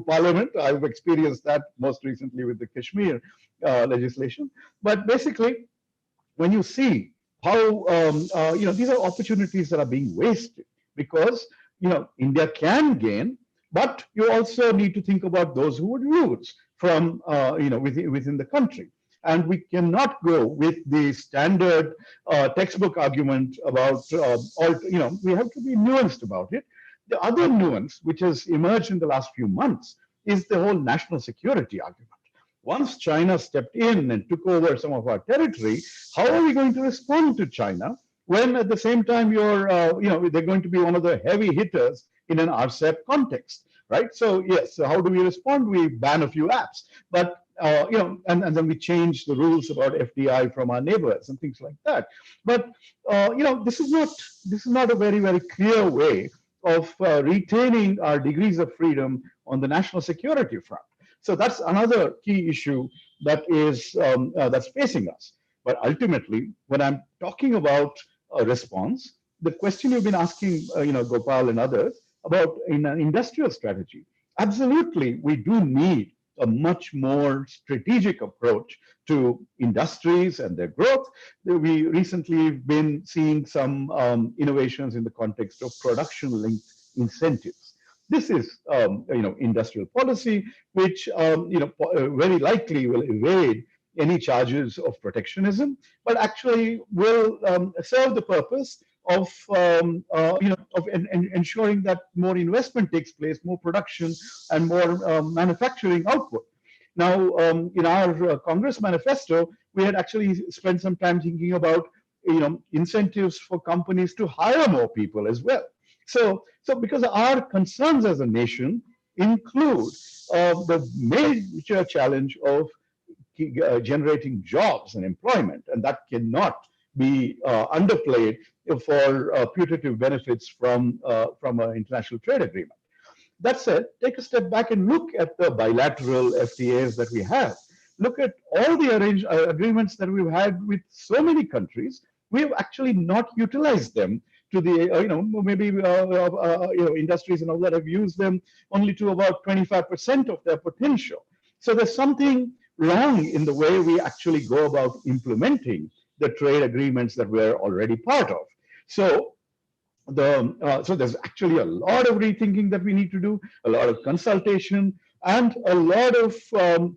Parliament. I've experienced that most recently with the Kashmir legislation. But basically, when you see how these are opportunities that are being wasted because India can gain, but you also need to think about those who would lose from within the country. And we cannot go with the standard textbook argument about we have to be nuanced about it. The other nuance which has emerged in the last few months is the whole national security argument. Once China stepped in and took over some of our territory, how are we going to respond to China when at the same time they're going to be one of the heavy hitters in an RCEP context, right? So yes, so how do we respond? We ban a few apps, but and then we change the rules about FDI from our neighbors and things like that. But this is not a very, very clear way of retaining our degrees of freedom on the national security front. So that's another key issue that is that's facing us. But ultimately, when I'm talking about a response, the question you've been asking, Gopal and others about in an industrial strategy, absolutely, we do need a much more strategic approach to industries and their growth. We recently been seeing some innovations in the context of production-linked incentives. This is, industrial policy, which, very likely will evade any charges of protectionism, but actually will serve the purpose of, ensuring that more investment takes place, more production, and more manufacturing output. Now, in our Congress manifesto, we had actually spent some time thinking about, incentives for companies to hire more people as well. So because our concerns as a nation include the major challenge of generating jobs and employment, and that cannot be underplayed for putative benefits from an international trade agreement. That said, take a step back and look at the bilateral FTAs that we have. Look at all the agreements that we've had with so many countries. We have actually not utilized them to the, industries and all that have used them only to about 25% of their potential. So there's something wrong in the way we actually go about implementing the trade agreements that we're already part of. So there's actually a lot of rethinking that we need to do, a lot of consultation, and a lot of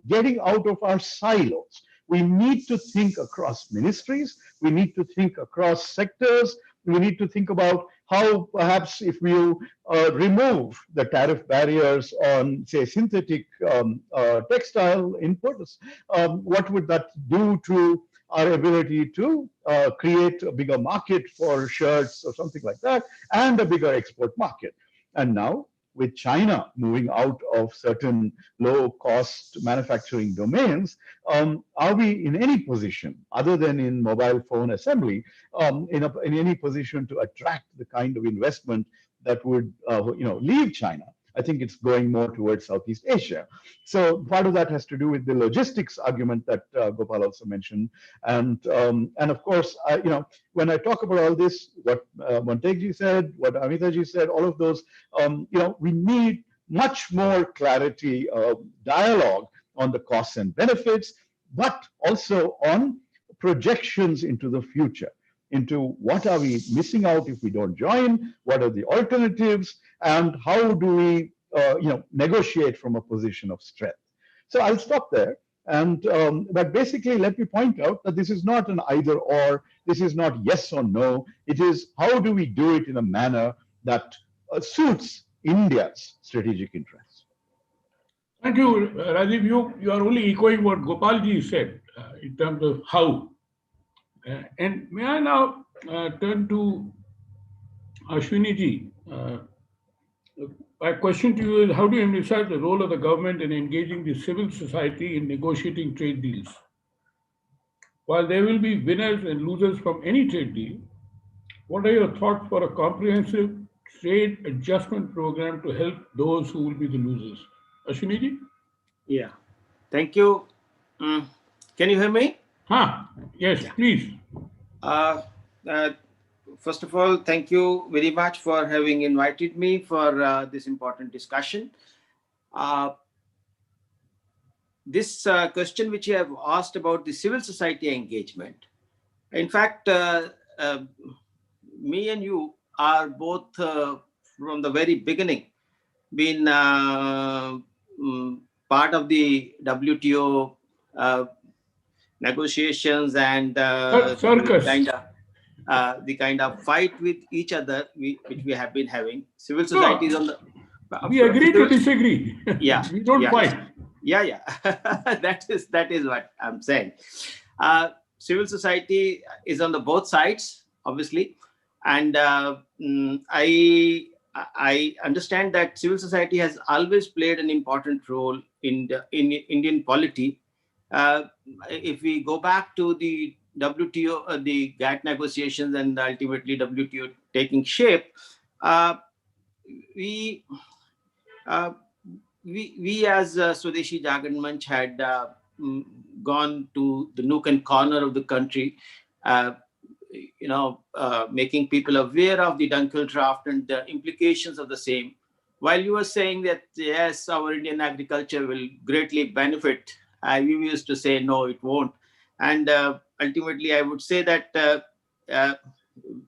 getting out of our silos. We need to think across ministries. We need to think across sectors. We need to think about how perhaps if we remove the tariff barriers on, say, synthetic textile inputs, what would that do to our ability to create a bigger market for shirts or something like that, and a bigger export market. And now, with China moving out of certain low-cost manufacturing domains, are we in any position, other than in mobile phone assembly, in any position to attract the kind of investment that would, leave China? I think it's going more towards Southeast Asia. So part of that has to do with the logistics argument that Gopal also mentioned, and of course, when I talk about all this, what Montegji said, what Amitaji said, all of those, we need much more clarity, dialogue on the costs and benefits, but also on projections into the future, into what are we missing out if we don't join, what are the alternatives, and how do we negotiate from a position of strength. So I'll stop there. And but basically, let me point out that this is not an either or, this is not yes or no, it is how do we do it in a manner that suits India's strategic interests. Thank you, Rajiv. You are only echoing what Gopalji said in terms of how. And may I now turn to Ashwiniji. My question to you is, how do you envisage the role of the government in engaging the civil society in negotiating trade deals? While there will be winners and losers from any trade deal, what are your thoughts for a comprehensive trade adjustment program to help those who will be the losers? Ashwiniji? Yeah, thank you. Can you hear me? Yes, yeah. Please. First of all, thank you very much for having invited me for this important discussion. This question which you have asked about the civil society engagement, in fact, me and you are both from the very beginning been part of the WTO negotiations and Circus. the kind of fight with each other which we have been having. Civil No, society is on the. we agree to disagree. Yeah, We don't yeah, fight. yeah. that is what I'm saying. Civil society is on the both sides, obviously, and I understand that civil society has always played an important role in Indian polity. If we go back to the WTO, the GATT negotiations, and ultimately WTO taking shape, uh, we uh, we as Swadeshi Jagan Manch had gone to the nook and corner of the country, uh, making people aware of the Dunkel draft and the implications of the same. While you were saying that, yes, our Indian agriculture will greatly benefit, we used to say, no, it won't. And ultimately, I would say that uh,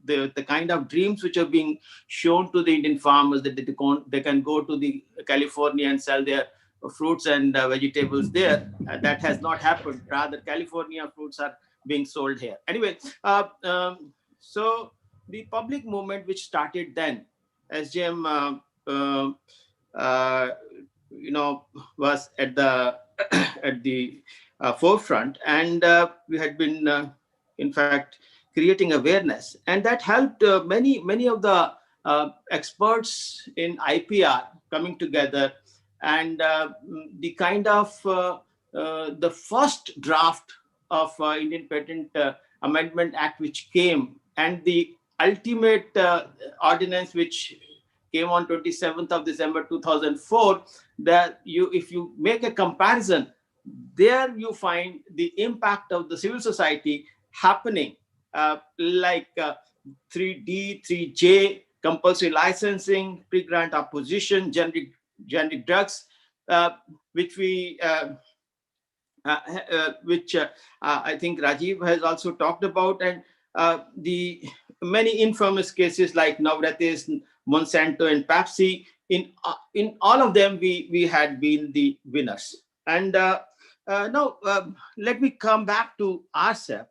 the kind of dreams which are being shown to the Indian farmers, that they can go to the California and sell their fruits and vegetables there, that has not happened. Rather, California fruits are being sold here. Anyway, so the public movement which started then, SJM, uh, was at the at the forefront, and we had been, in fact, creating awareness, and that helped many of the experts in IPR coming together, and the kind of the first draft of Indian Patent Amendment Act which came, and the ultimate ordinance which came on 27th of December 2004, that if you make a comparison, there you find the impact of the civil society happening, like 3D, 3J, compulsory licensing, pre-grant opposition, generic drugs, which we which I think Rajiv has also talked about, and the many infamous cases like Navratis, Monsanto, and Pepsi. In all of them, we had been the winners. And now let me come back to RCEP,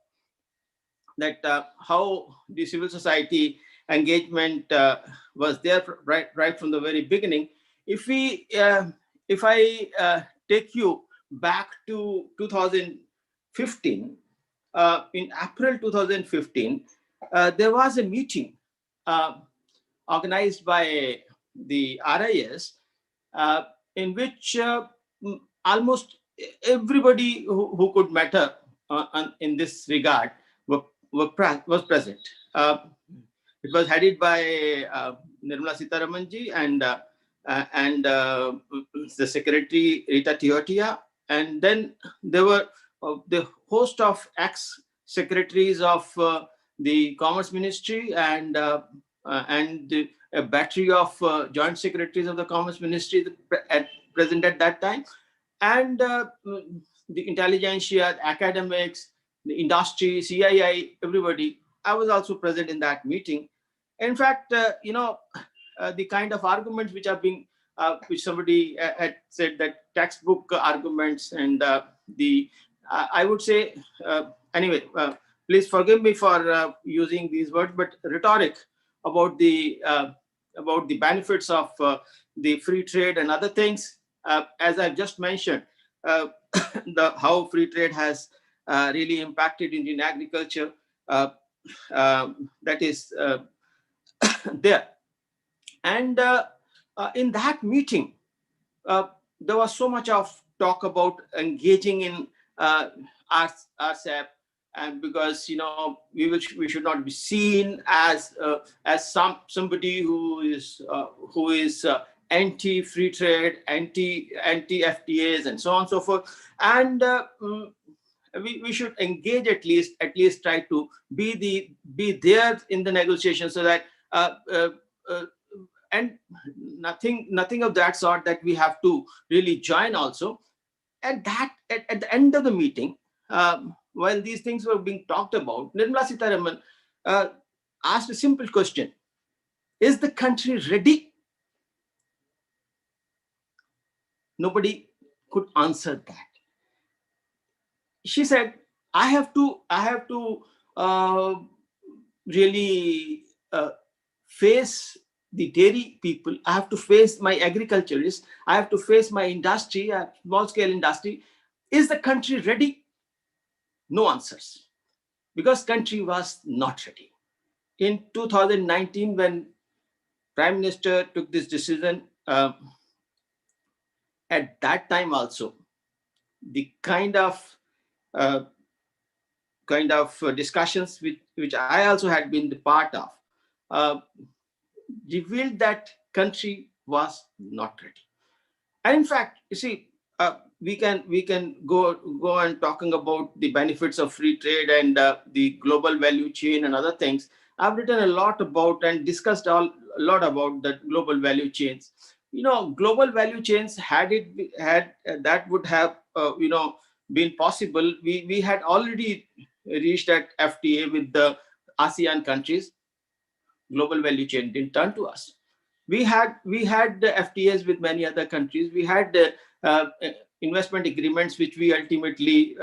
that how the civil society engagement was there right from the very beginning. If I take you back to 2015, in April 2015, there was a meeting organized by the RIS, in which almost everybody who could matter in this regard was present. It was headed by Nirmala Sitharamanji and the secretary Rita Tiotia, and then there were the host of ex-secretaries of the Commerce Ministry and a battery of joint secretaries of the Commerce Ministry present at that time, and the intelligentsia, the academics, the industry, CII, everybody. I was also present in that meeting. In fact, the kind of arguments which are being, which somebody had said, that textbook arguments, and I would say, anyway, please forgive me for using these words, but rhetoric about the benefits of the free trade and other things. As I've just mentioned, how free trade has really impacted Indian agriculture. That is there. And in that meeting, there was so much of talk about engaging in RCEP, and because we should not be seen as somebody who is anti free trade, anti FTAs, and so on and so forth, and we should engage, at least try to be there in the negotiation, so that and nothing of that sort, that we have to really join also. At the end of the meeting, while these things were being talked about, Nirmala Sitharaman asked a simple question: is the country ready? Nobody could answer that. She said, I have to really face the dairy people. I have to face my agriculturists. I have to face my industry, small scale industry. Is the country ready? No answers, because country was not ready. In 2019, when Prime Minister took this decision, at that time also, the kind of discussions which I also had been the part of, uh, revealed that country was not ready. And in fact, you see, we can go on talking about the benefits of free trade and the global value chain and other things. I've written a lot about and discussed a lot about the global value chains. Global value chains, had that would have been possible. We had already reached at FTA with the ASEAN countries. Global value chain didn't turn to us. We had the FTAs with many other countries. We had investment agreements, which we ultimately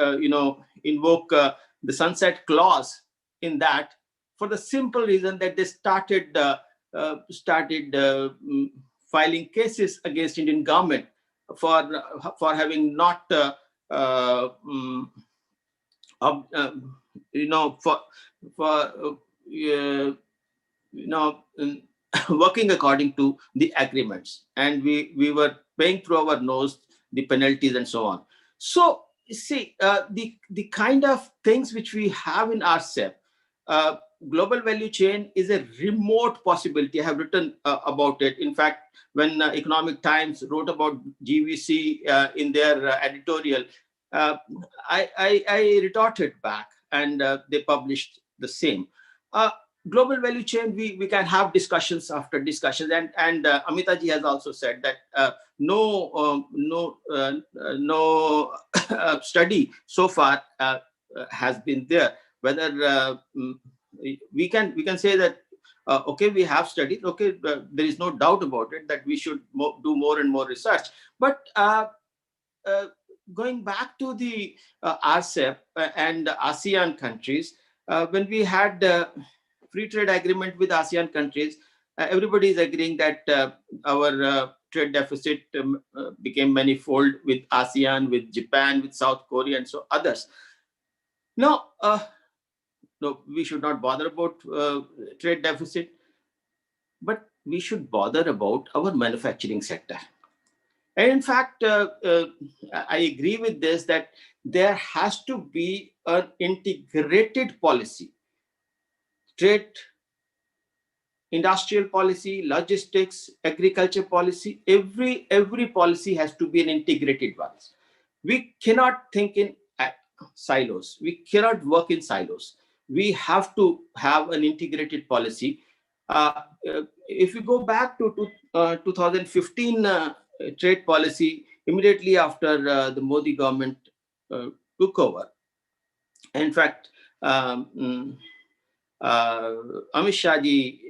invoke the sunset clause in that, for the simple reason that they started filing cases against Indian government for having not working according to the agreements, and we were paying through our nose the penalties and so on. So you see, the kind of things which we have in RCEP, global value chain is a remote possibility. I have written about it. In fact, when Economic Times wrote about GVC in their editorial, I retorted back, and they published the same. Global value chain, we can have discussions after discussions, and Amitaji has also said that no study so far has been there. Whether we can say that okay, we have studied, okay, there is no doubt about it that we should do more and more research. But going back to the RCEP and ASEAN countries, when we had free trade agreement with ASEAN countries, everybody is agreeing that our trade deficit became manifold with ASEAN, with Japan, with South Korea, and so others. Now, no, we should not bother about trade deficit, but we should bother about our manufacturing sector. And in fact, I agree with this, that there has to be an integrated policy. Trade, industrial policy, logistics, agriculture policy, every policy has to be an integrated one. We cannot think in silos. We cannot work in silos. We have to have an integrated policy. If you go back to 2015 trade policy, immediately after the Modi government took over, in fact, Amit Shah ji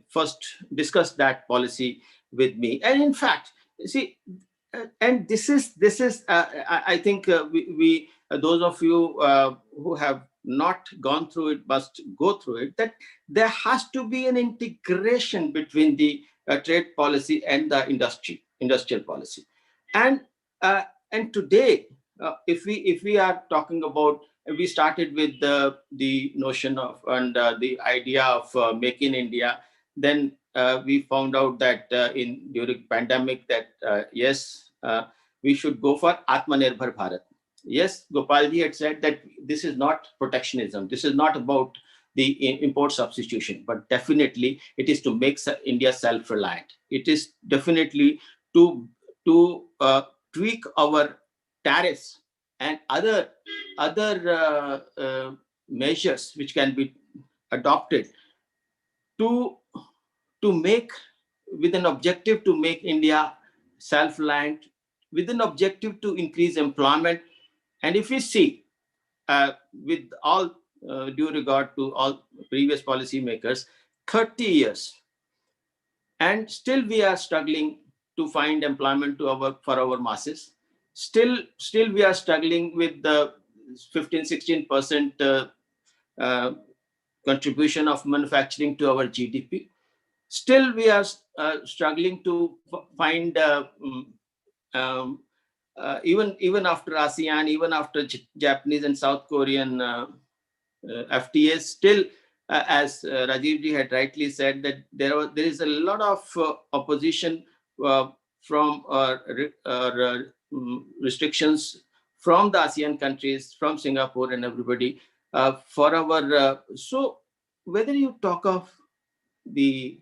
first discussed that policy with me. And in fact, see, and this is I think we those of you who have not gone through it must go through it, that there has to be an integration between the trade policy and the industrial policy. And today, if we are talking about, we started with the notion of and the idea of Make in India. Then we found out that during pandemic that yes, we should go for Atmanirbhar Bharat. Yes, Gopalji had said that this is not protectionism. This is not about the import substitution, but definitely it is to make India self-reliant. It is definitely to tweak our tariffs and other measures which can be adopted to make, with an objective to make India self-reliant, with an objective to increase employment. And if we see, with all due regard to all previous policymakers, 30 years, and still we are struggling to find employment for our masses. Still we are struggling with 15-16% contribution of manufacturing to our GDP. Still, we are struggling to find even after ASEAN, even after Japanese and South Korean FTAs, still, as Rajivji had rightly said, that there is a lot of opposition from restrictions from the ASEAN countries, from Singapore and everybody for our. So whether you talk of the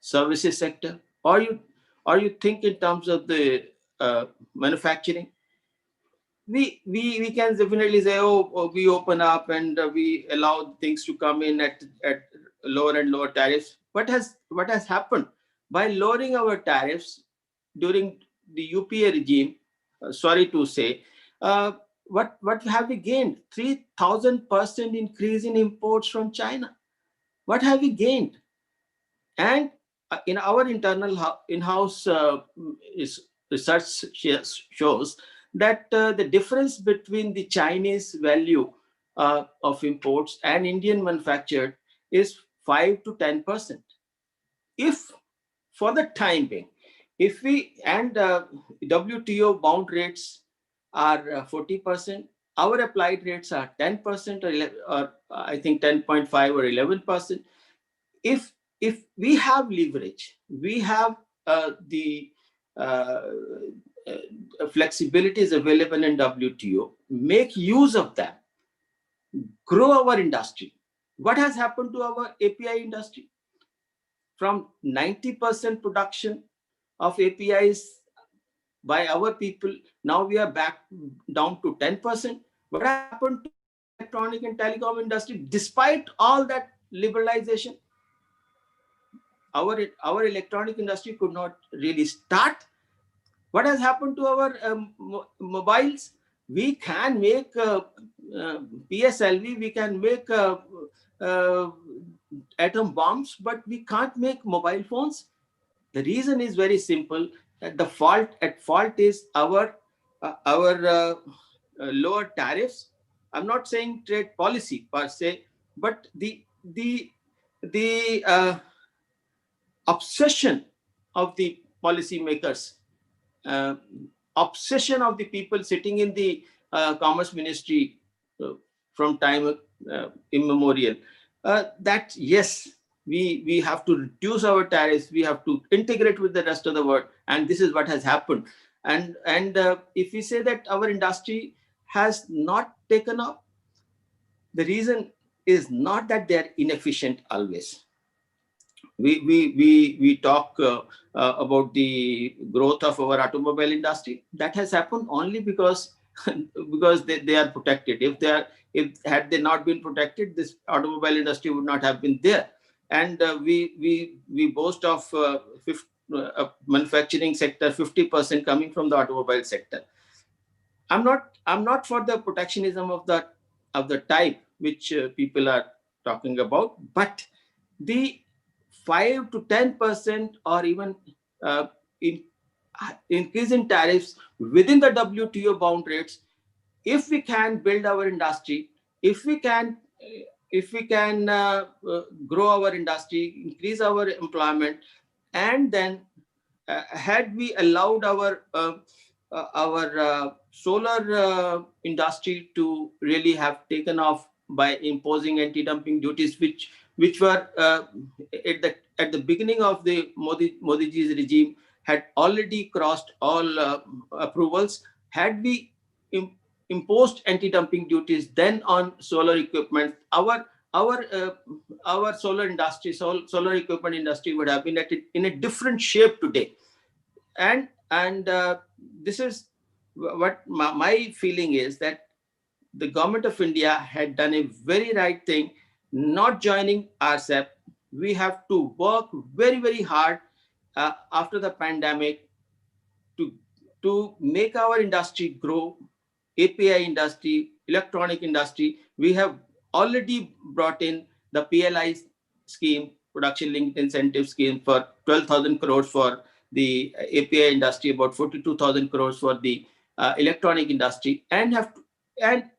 services sector, or you think in terms of the manufacturing, we can definitely say, oh, we open up and we allow things to come in at lower and lower tariffs. What has happened by lowering our tariffs during the UPA regime? Sorry to say, what have we gained? 3,000% increase in imports from China. What have we gained? And in our internal in-house research shows that the difference between the Chinese value of imports and Indian manufactured is 5 to 10%. If for the time being, if we and WTO bound rates are 40%, our applied rates are 10% or I think 10.5 or 11%. If we have leverage, we have the flexibilities available in WTO, make use of them, grow our industry. What has happened to our API industry? From 90% production of APIs by our people, now we are back down to 10%. What happened to electronic and telecom industry despite all that liberalization? Our electronic industry could not really start. What has happened to our mobiles? We can make PSLV, we can make atom bombs, but we can't make mobile phones. The reason is very simple. At fault is our lower tariffs. I'm not saying trade policy per se, but the obsession of the policymakers, obsession of the people sitting in the Commerce Ministry from time immemorial, that yes, we have to reduce our tariffs, we have to integrate with the rest of the world, and this is what has happened. And if we say that our industry has not taken up, the reason is not that they are inefficient always. We talk about the growth of our automobile industry. That has happened only because they are protected. If had they not been protected, this automobile industry would not have been there. And we boast of manufacturing sector 50% coming from the automobile sector. I'm not for the protectionism of the type which people are talking about, but the 5 to 10% or even increase in tariffs within the WTO bound rates. If we can build our industry, if we can grow our industry, increase our employment, and then had we allowed our solar industry to really have taken off by imposing anti-dumping duties, which were at the beginning of the Modi ji's regime had already crossed all approvals. Had we imposed anti-dumping duties then on solar equipment, our solar equipment industry would have been in a different shape today. And this is what my feeling is, that the government of India had done a very right thing, not joining RCEP. We have to work very, very hard after the pandemic to make our industry grow, API industry, electronic industry. We have already brought in the PLI scheme, production linked incentive scheme, for 12,000 crores for the API industry, about 42,000 crores for the electronic industry, and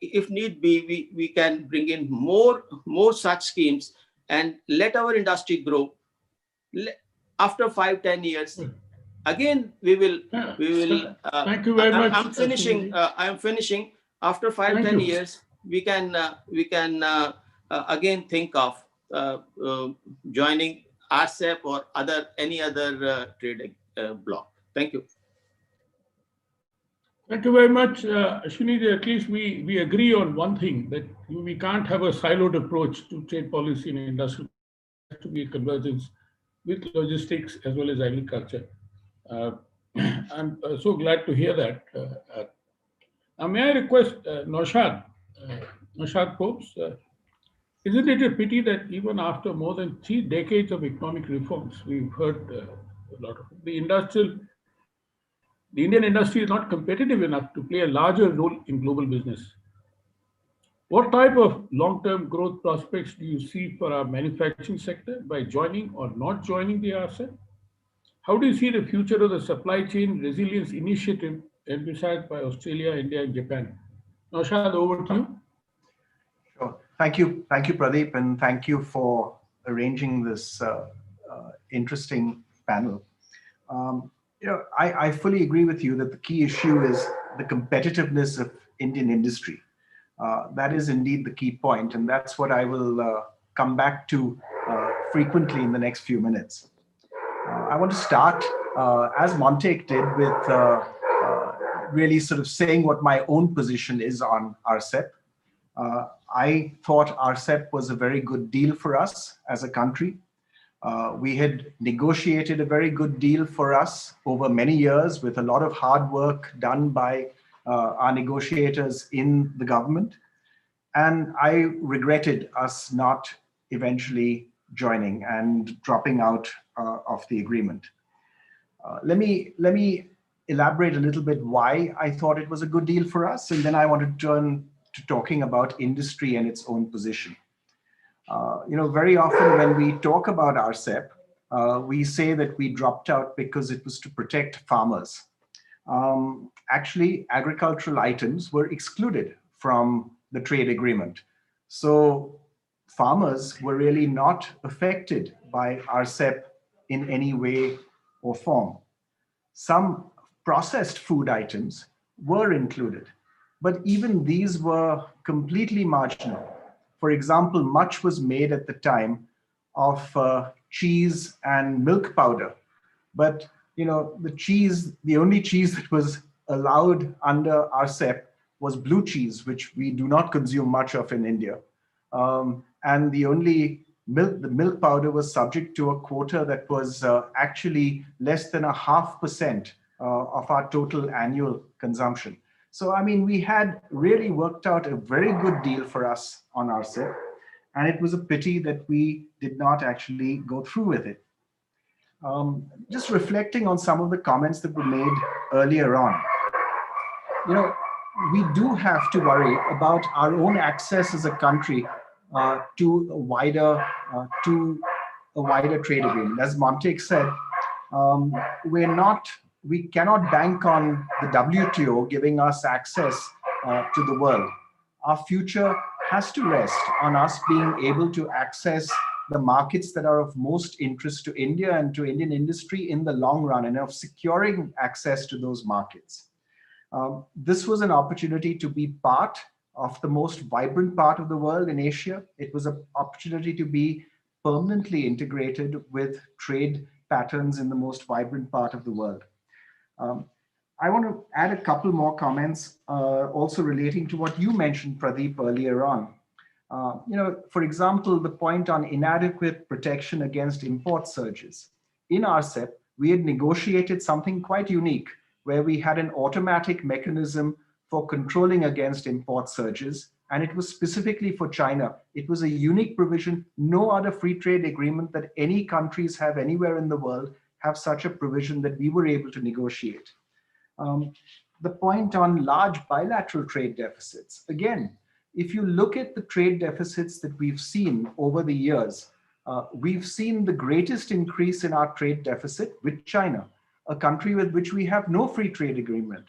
if need be, we can bring in more such schemes and let our industry grow. After 5-10 years, again we will. Thank you very much. I'm finishing. I am finishing. After 5-10 years, we can again think of joining RCEP or any other trade bloc. Thank you. Thank you very much, Ashwini. At least we agree on one thing, that we can't have a siloed approach to trade policy in industrial. There has to be a convergence with logistics as well as agriculture. I'm so glad to hear that. Now, may I request Naushad Popes, isn't it a pity that even after more than 3 decades of economic reforms, we've heard a lot of the Indian industry is not competitive enough to play a larger role in global business? What type of long-term growth prospects do you see for our manufacturing sector by joining or not joining the RCEP? How do you see the future of the supply chain resilience initiative emphasized by Australia, India, and Japan? Naushad, over to you. Sure. Thank you, Pradeep, and thank you for arranging this interesting panel. I fully agree with you that the key issue is the competitiveness of Indian industry. That is indeed the key point, and that's what I will come back to frequently in the next few minutes. I want to start, as Montek did, with really sort of saying what my own position is on RCEP. I thought RCEP was a very good deal for us as a country. We had negotiated a very good deal for us over many years with a lot of hard work done by our negotiators in the government. And I regretted us not eventually joining and dropping out of the agreement. Let me elaborate a little bit why I thought it was a good deal for us, and then I want to turn to talking about industry and its own position. Very often when we talk about RCEP, we say that we dropped out because it was to protect farmers. Actually, agricultural items were excluded from the trade agreement. So farmers were really not affected by RCEP in any way or form. Some processed food items were included, but even these were completely marginal. For example, much was made at the time of cheese and milk powder, but the only cheese that was allowed under RCEP was blue cheese, which we do not consume much of in India. And the milk powder was subject to a quota that was actually less than 0.5% of our total annual consumption. So, I mean, we had really worked out a very good deal for us on RCEP, and it was a pity that we did not actually go through with it. Just reflecting on some of the comments that were made earlier on, we do have to worry about our own access as a country to a wider trade agreement. As Montek said, we cannot bank on the WTO giving us access to the world. Our future has to rest on us being able to access the markets that are of most interest to India and to Indian industry in the long run, and of securing access to those markets. This was an opportunity to be part of the most vibrant part of the world in Asia. It was an opportunity to be permanently integrated with trade patterns in the most vibrant part of the world. I want to add a couple more comments also relating to what you mentioned, Pradeep, earlier on. For example, the point on inadequate protection against import surges. In RCEP, we had negotiated something quite unique, where we had an automatic mechanism for controlling against import surges, and it was specifically for China. It was a unique provision. No other free trade agreement that any countries have anywhere in the world have such a provision that we were able to negotiate. The point on large bilateral trade deficits. Again, if you look at the trade deficits that we've seen over the years, we've seen the greatest increase in our trade deficit with China, a country with which we have no free trade agreement.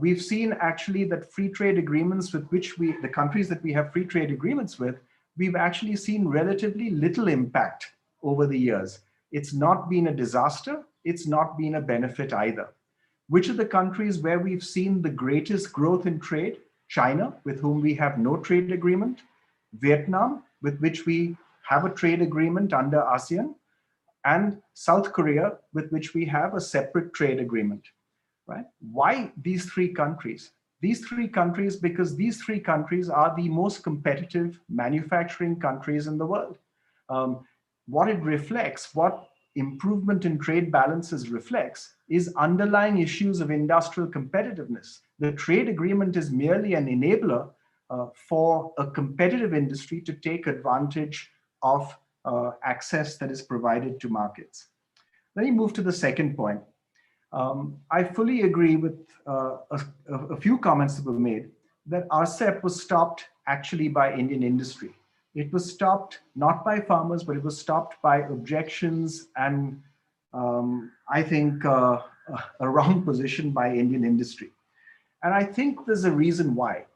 we've seen actually that free trade agreements with which the countries that we have free trade agreements with, we've actually seen relatively little impact over the years. It's not been a disaster. It's not been a benefit either. Which are the countries where we've seen the greatest growth in trade? China, with whom we have no trade agreement. Vietnam, with which we have a trade agreement under ASEAN. And South Korea, with which we have a separate trade agreement. Right? Why these three countries? These three countries, because these three countries are the most competitive manufacturing countries in the world. What it reflects, what improvement in trade balances reflects, is underlying issues of industrial competitiveness. The trade agreement is merely an enabler for a competitive industry to take advantage of access that is provided to markets. Let me move to the second point. I fully agree with a few comments that were made that RCEP was stopped actually by Indian industry. It was stopped not by farmers, but it was stopped by objections and I think a wrong position by Indian industry. And I think there's a reason why.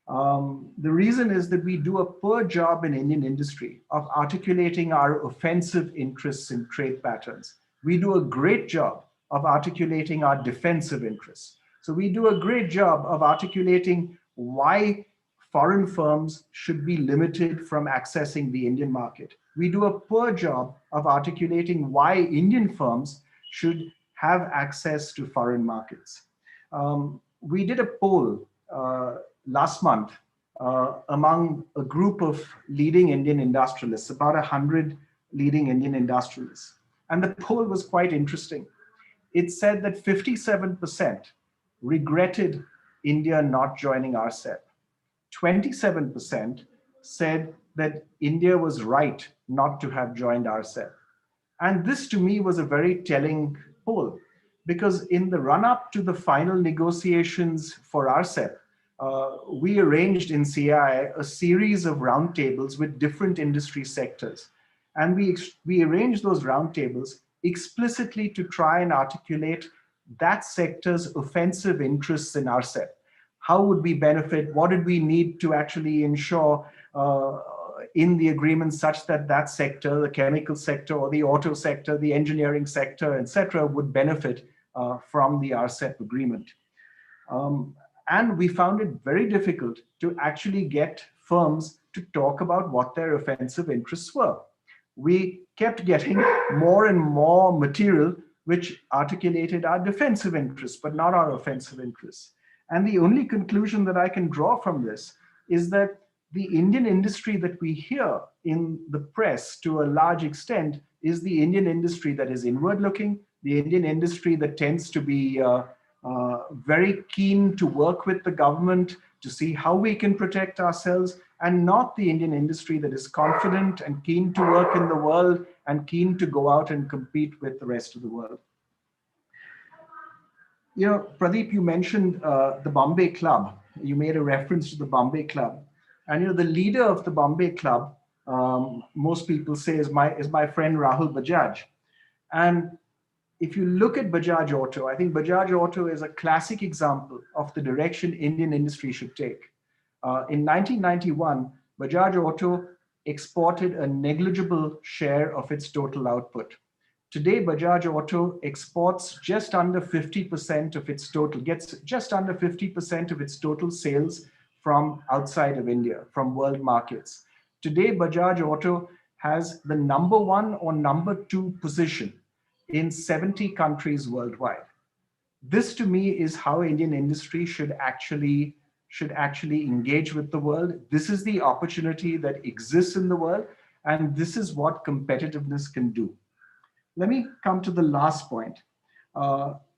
The reason is that we do a poor job in Indian industry of articulating our offensive interests in trade patterns. We do a great job of articulating our defensive interests. So we do a great job of articulating why foreign firms should be limited from accessing the Indian market. We do a poor job of articulating why Indian firms should have access to foreign markets. We did a poll last month among a group of leading Indian industrialists, about 100 leading Indian industrialists. And the poll was quite interesting. It said that 57% regretted India not joining RCEP. 27% said that India was right not to have joined RCEP. And this to me was a very telling poll, because in the run-up to the final negotiations for RCEP, we arranged in CI a series of roundtables with different industry sectors. And we arranged those roundtables explicitly to try and articulate that sector's offensive interests in RCEP. How would we benefit? What did we need to actually ensure in the agreement such that that sector, the chemical sector or the auto sector, the engineering sector, etc., would benefit from the RCEP agreement. And we found it very difficult to actually get firms to talk about what their offensive interests were. We kept getting more and more material which articulated our defensive interests, but not our offensive interests. And the only conclusion that I can draw from this is that the Indian industry that we hear in the press to a large extent is the Indian industry that is inward looking, the Indian industry that tends to be very keen to work with the government to see how we can protect ourselves, and not the Indian industry that is confident and keen to work in the world and keen to go out and compete with the rest of the world. You know, Pradeep, you mentioned the Bombay Club. You made a reference to the Bombay Club. And you know, the leader of the Bombay Club, most people say is my friend Rahul Bajaj. And if you look at Bajaj Auto, I think Bajaj Auto is a classic example of the direction Indian industry should take. In 1991, Bajaj Auto exported a negligible share of its total output. Today, Bajaj Auto exports just under 50% of its total, gets just under 50% of its total sales from outside of India, from world markets. Today, Bajaj Auto has the #1 or #2 position in 70 countries worldwide. This to me is how Indian industry should actually engage with the world. This is the opportunity that exists in the world, and this is what competitiveness can do. Let me come to the last point,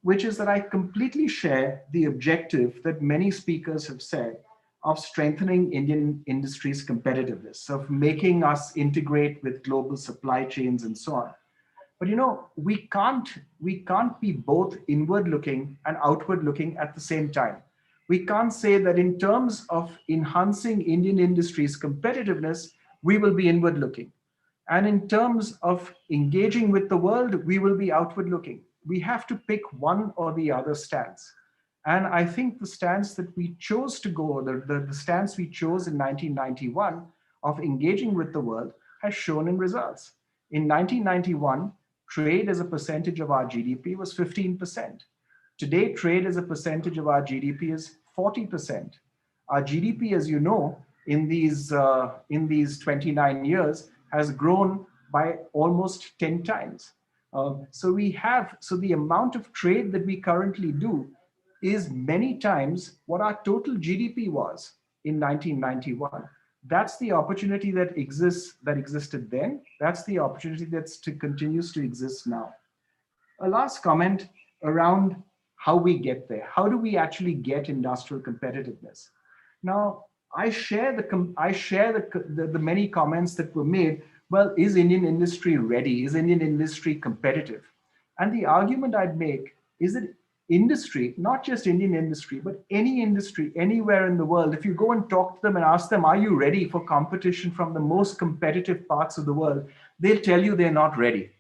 which is that I completely share the objective that many speakers have said of strengthening Indian industry's competitiveness, of making us integrate with global supply chains and so on. But you know, we can't be both inward looking and outward looking at the same time. We can't say that in terms of enhancing Indian industry's competitiveness, we will be inward looking. And in terms of engaging with the world, we will be outward looking. We have to pick one or the other stance. And I think the stance that we chose to go, the stance we chose in 1991 of engaging with the world has shown in results. In 1991, trade as a percentage of our GDP was 15%. Today, trade as a percentage of our GDP is 40%. Our GDP, as you know, in these 29 years has grown by almost 10 times. So the amount of trade that we currently do is many times what our total GDP was in 1991. That's the opportunity that existed then. That's the opportunity continues to exist now. A last comment around how we get there. How do we actually get industrial competitiveness? Now, I share the many comments that were made. Well, is Indian industry ready? Is Indian industry competitive? And the argument I'd make is that industry, not just Indian industry, but any industry anywhere in the world, if you go and talk to them and ask them, are you ready for competition from the most competitive parts of the world? They'll tell you they're not ready.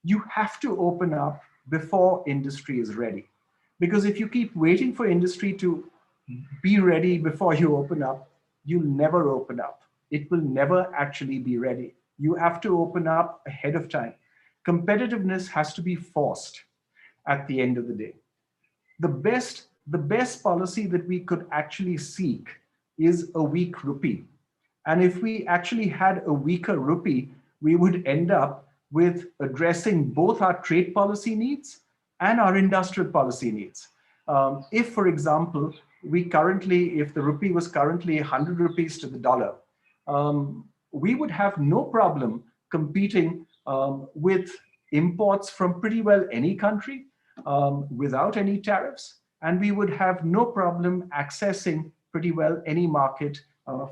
You have to open up before industry is ready. Because if you keep waiting for industry to be ready before you open up, you'll never open up. It will never actually be ready. You have to open up ahead of time. Competitiveness has to be forced at the end of the day. The best policy that we could actually seek is a weak rupee. And if we actually had a weaker rupee, we would end up with addressing both our trade policy needs and our industrial policy needs. If, for example, if the rupee was currently 100 rupees to the dollar, we would have no problem competing with imports from pretty well any country without any tariffs, and we would have no problem accessing pretty well any market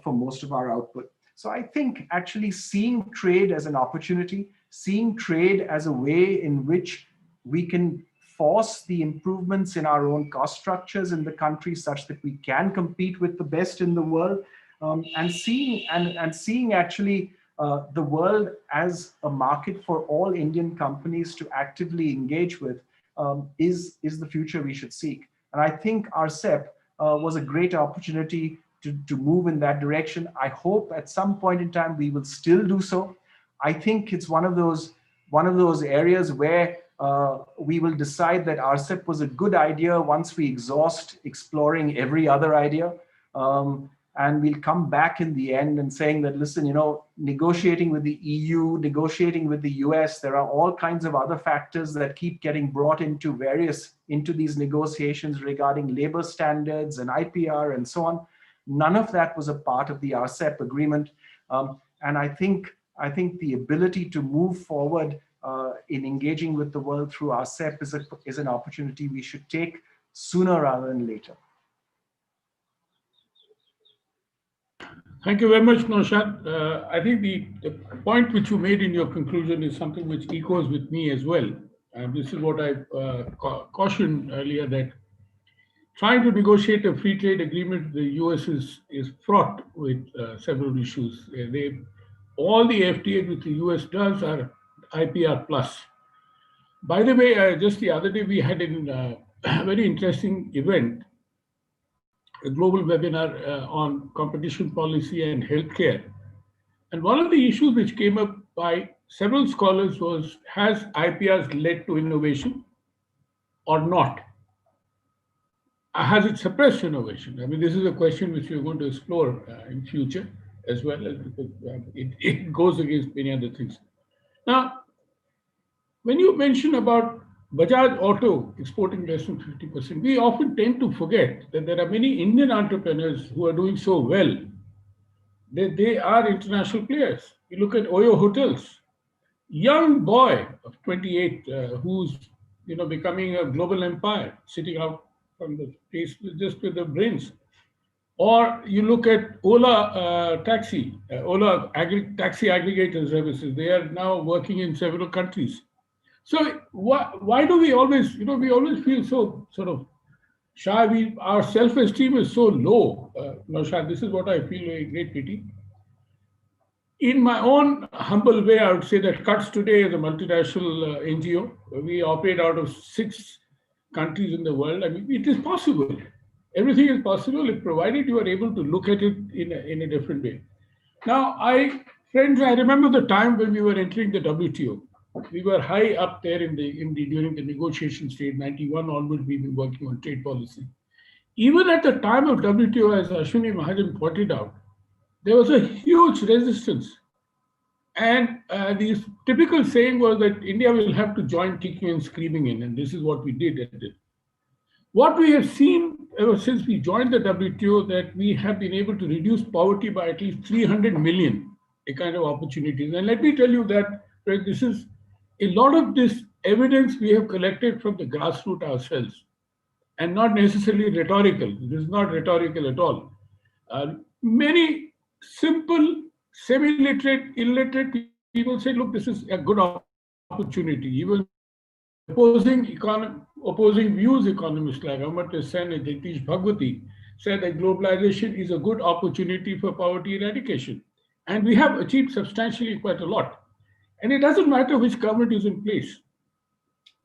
for most of our output. So I think actually seeing trade as an opportunity, seeing trade as a way in which we can force the improvements in our own cost structures in the country such that we can compete with the best in the world, and seeing actually the world as a market for all Indian companies to actively engage with is the future we should seek. And I think RCEP was a great opportunity to move in that direction. I hope at some point in time we will still do so. I think it's one of those areas where we will decide that RCEP was a good idea once we exhaust exploring every other idea. And we'll come back in the end and saying that, listen, negotiating with the EU, negotiating with the US, there are all kinds of other factors that keep getting brought into these negotiations regarding labor standards and IPR and so on. None of that was a part of the RCEP agreement. And I think the ability to move forward in engaging with the world through RCEP is an opportunity we should take sooner rather than later. Thank you very much, Naushad. I think the point which you made in your conclusion is something which echoes with me as well. And this is what I cautioned earlier, that trying to negotiate a free trade agreement with the US is fraught with several issues. All the FTA which the US does are IPR plus. By the way, just the other day we had a very interesting event, a global webinar on competition policy and healthcare. And one of the issues which came up by several scholars was, has IPRs led to innovation or not? Has it suppressed innovation? I mean, this is a question which we're going to explore in future as well, because it goes against many other things. Now, when you mention about Bajaj Auto exporting less than 50%, we often tend to forget that there are many Indian entrepreneurs who are doing so well. They are international players. You look at Oyo Hotels, young boy of 28 who's becoming a global empire, sitting out from the place just with the brains. Or you look at Ola taxi aggregator services. They are now working in several countries. So why do we always, we always feel so sort of shy? Our self-esteem is so low. Naushad, this is what I feel a great pity. In my own humble way, I would say that Cuts today is a multinational NGO. We operate out of 6 countries in the world. I mean, it is possible. Everything is possible if provided you are able to look at it in a different way. Now, friends, I remember the time when we were entering the WTO. We were high up there during the negotiation stage. 91 onward, we've been working on trade policy. Even at the time of WTO, as Ashwini Mahajan pointed out, there was a huge resistance. And the typical saying was that India will have to join kicking and screaming in, and this is what we did at it. What we have seen ever since we joined the WTO, that we have been able to reduce poverty by at least 300 million, a kind of opportunities. And let me tell you that this is a lot of this evidence we have collected from the grassroots ourselves, and not necessarily rhetorical. This is not rhetorical at all. Many simple, semi-literate, illiterate people say, look, this is a good opportunity. Even opposing views economists like Amartya Sen and Jagdish Bhagwati said that globalization is a good opportunity for poverty eradication. And we have achieved substantially quite a lot. And it doesn't matter which government is in place.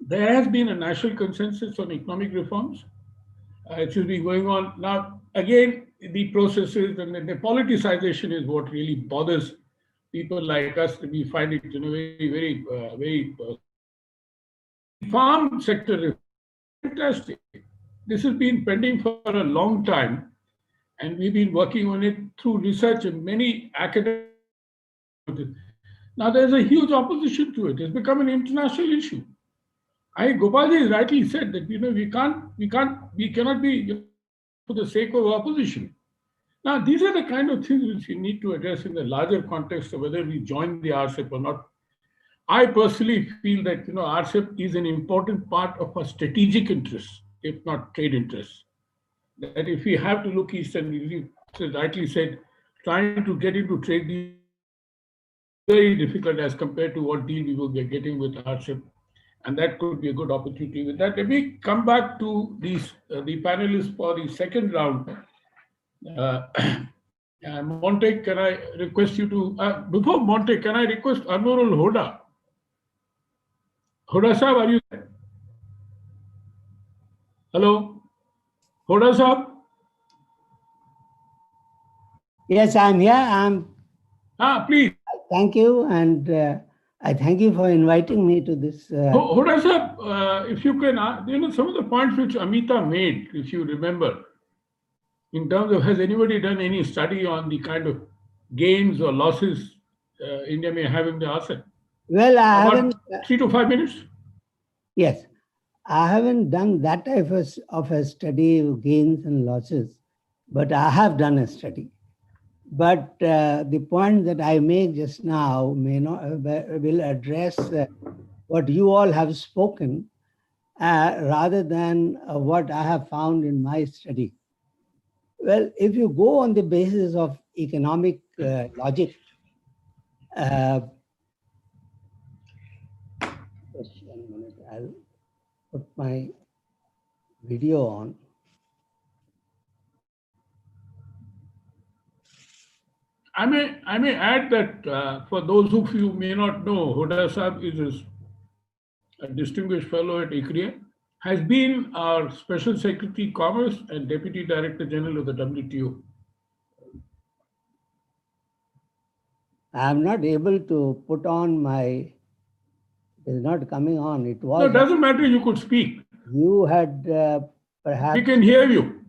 There has been a national consensus on economic reforms. It should be going on. Now, again, the processes and the politicization is what really bothers people like us. We find it, very farm sector is fantastic. This has been pending for a long time, and we've been working on it through research and many academic. Now, there's a huge opposition to it. It's become an international issue. Gopalji rightly said that we cannot be for the sake of opposition. Now, these are the kind of things which we need to address in the larger context of whether we join the RCEP or not. I personally feel that RCEP is an important part of our strategic interests, if not trade interests. That if we have to look east, and you rightly said, trying to get into trade deals very difficult as compared to what deal we will be getting with RCEP. And that could be a good opportunity. With that, let me come back to these the panelists for the second round. Monte, can I request you to, before Monte, can I request Anurul Hoda? Hoda Sahab, are you there? Hello? Hoda Sahab? Yes, I'm here. Please. Thank you, and I thank you for inviting me to this. Hoda Sahab, if you can, some of the points which Amita made, if you remember, in terms of has anybody done any study on the kind of gains or losses India may have in the RCEP? Well, I About haven't. 3 to 5 minutes? Yes, I haven't done that type of a study of gains and losses, but I have done a study. But the point that I make just now may not will address what you all have spoken rather than what I have found in my study. Well, if you go on the basis of economic logic, just 1 minute, I'll put my video on. I may add that for those of you who may not know, Hoda Sahab is a distinguished fellow at ICRIA, has been our Special Secretary Commerce and Deputy Director General of the WTO. I'm not able to put on my, it's not coming on. It was. No, it doesn't matter, you could speak. You had perhaps. We can hear you.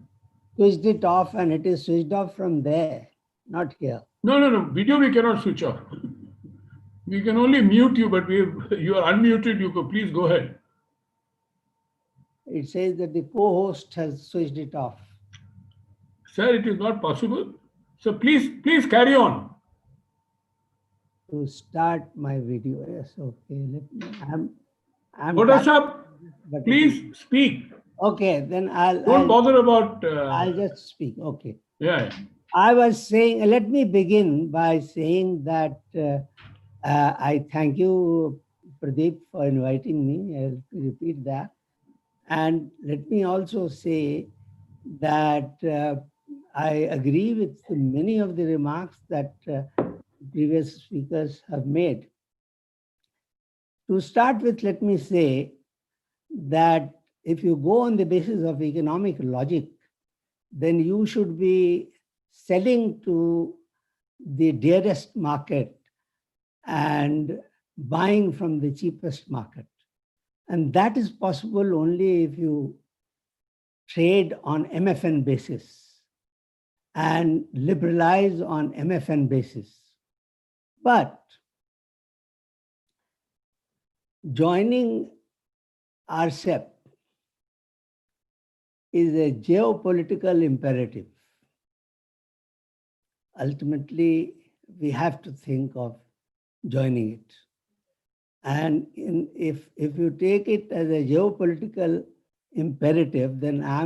Switched it off, and it is switched off from there, not here. No. Video we cannot switch off. We can only mute you, but you are unmuted. You could please go ahead. It says that the co-host has switched it off. Sir, it is not possible. So please carry on. To start my video, yes, okay. Let me. Hoda Sahab, please speak. Okay, then Don't bother about. I'll just speak. Okay. Yeah. I was saying. Let me begin by saying that I thank you, Pradeep, for inviting me. I'll repeat that. And let me also say that I agree with many of the remarks that previous speakers have made. To start with, let me say that if you go on the basis of economic logic, then you should be selling to the dearest market and buying from the cheapest market. And that is possible only if you trade on MFN basis and liberalize on MFN basis. But joining RCEP is a geopolitical imperative. Ultimately, we have to think of joining it. And if you take it as a geopolitical imperative, then I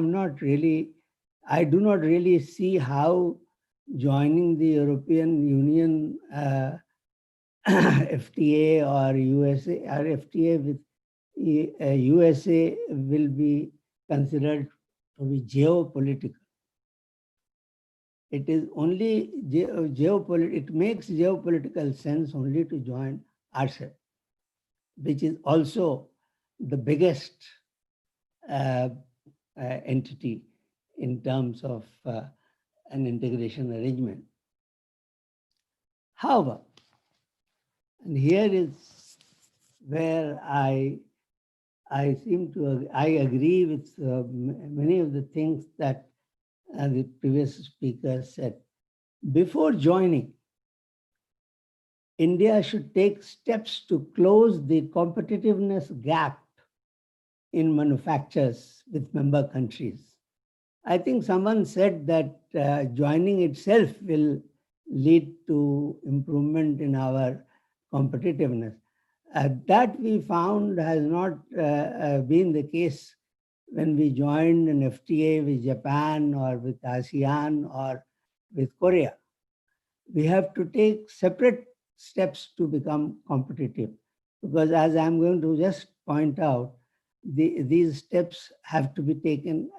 do not really see how joining the European Union FTA or FTA with USA will be considered to be geopolitical. It is only it makes geopolitical sense only to join RCEP, which is also the biggest entity in terms of an integration arrangement. However, and here is where I agree with many of the things that the previous speaker said. Before joining, India should take steps to close the competitiveness gap in manufacturers with member countries. I think someone said that joining itself will lead to improvement in our competitiveness. That we found has not been the case when we joined an FTA with Japan or with ASEAN or with Korea. We have to take separate steps to become competitive, because as I'm going to just point out, these steps have to be taken,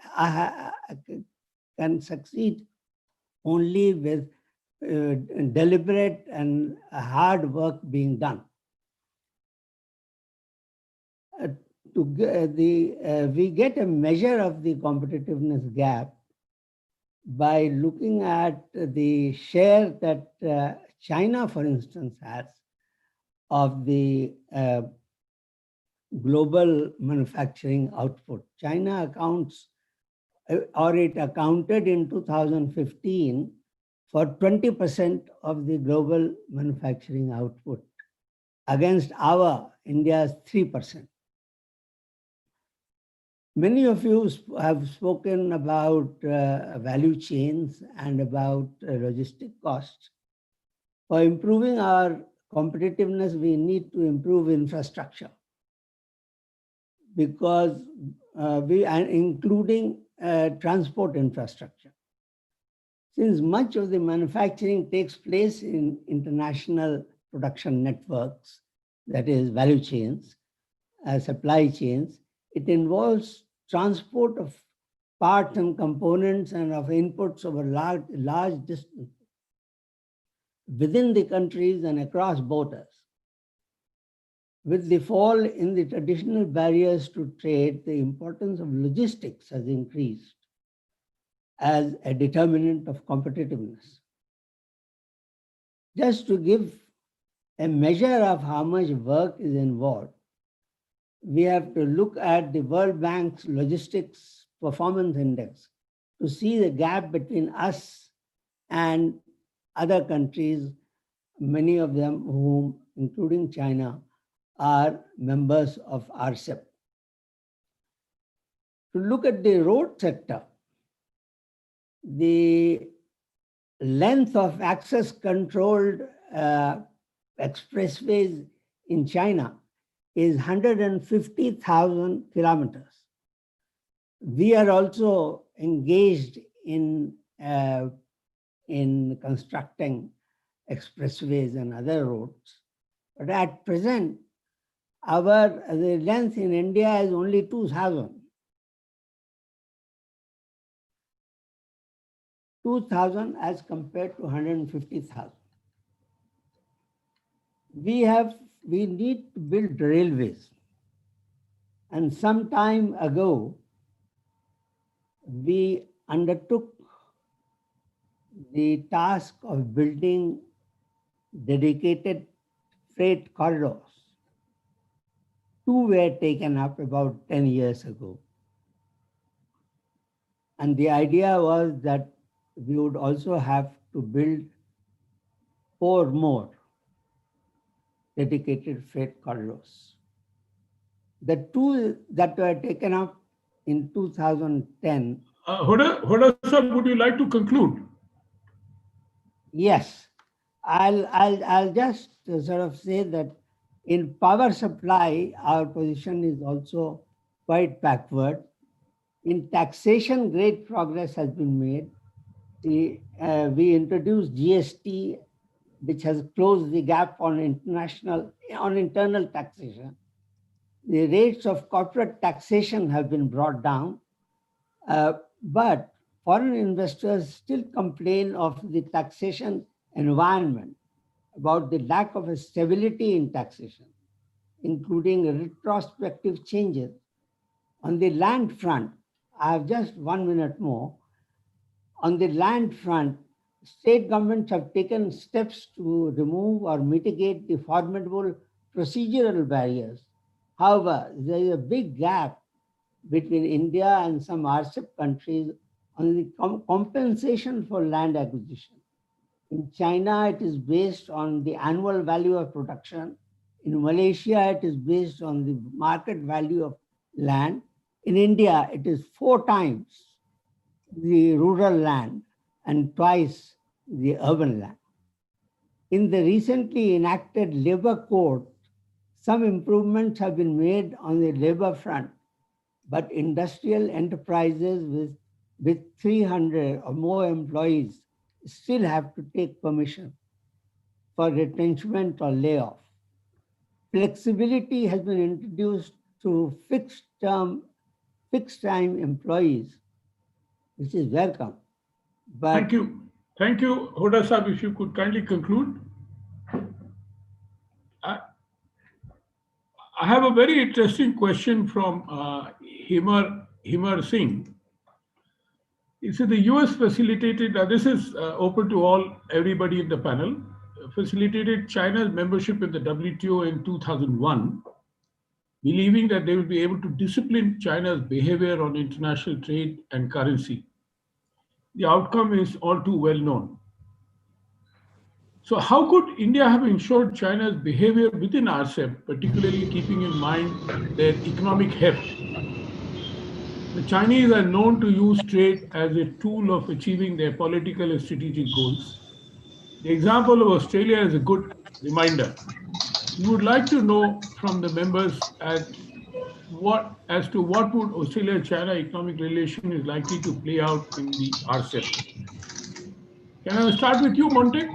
can succeed only with deliberate and hard work being done. We get a measure of the competitiveness gap by looking at the share that China, for instance, has of the global manufacturing output. China accounts, or it accounted in 2015 for 20% of the global manufacturing output against India's 3%. Many of you have spoken about value chains and about logistic costs. For improving our competitiveness, we need to improve infrastructure, because including transport infrastructure. Since much of the manufacturing takes place in international production networks, that is value chains, supply chains, it involves transport of parts and components and of inputs over large distances within the countries and across borders. With the fall in the traditional barriers to trade, the importance of logistics has increased as a determinant of competitiveness. Just to give a measure of how much work is involved, we have to look at the World Bank's Logistics Performance Index to see the gap between us and other countries, many of them whom, including China, are members of RCEP. To look at the road sector, the length of access-controlled expressways in China is 150,000 kilometers. We are also engaged in constructing expressways and other roads. But at present, the length in India is only 2,000. 2,000 as compared to 150,000. We need to build railways. And some time ago, we undertook the task of building dedicated freight corridors. Two were taken up about 10 years ago. And the idea was that we would also have to build 4 more dedicated freight corridors. The two that were taken up in 2010. Hoda sir, would you like to conclude? Yes, I'll just sort of say that in power supply, our position is also quite backward. In taxation, great progress has been made. We introduced GST, which has closed the gap on internal taxation. The rates of corporate taxation have been brought down, but foreign investors still complain of the taxation environment, about the lack of a stability in taxation, including retrospective changes. On the land front, I have just 1 minute more. On the land front, state governments have taken steps to remove or mitigate the formidable procedural barriers. However, there is a big gap between India and some RCEP countries on the compensation for land acquisition. In China, it is based on the annual value of production. In Malaysia, it is based on the market value of land. In India, it is 4 times the rural land and twice the urban land. In the recently enacted labor code, some improvements have been made on the labor front, but industrial enterprises with 300 or more employees still have to take permission for retrenchment or layoff. Flexibility has been introduced to fixed time employees, which is welcome. But Thank you, Hoda Sahib. If you could kindly conclude. I have a very interesting question from Himar Singh. He said the US facilitated, this is open to everybody in the panel, facilitated China's membership in the WTO in 2001, believing that they will be able to discipline China's behavior on international trade and currency. The outcome is all too well known. So how could India have ensured China's behavior within RCEP, particularly keeping in mind their economic heft? The Chinese are known to use trade as a tool of achieving their political and strategic goals. The example of Australia is a good reminder. We would like to know from the members as to what would Australia-China economic relation is likely to play out in the RCEP. Can I start with you, Montek?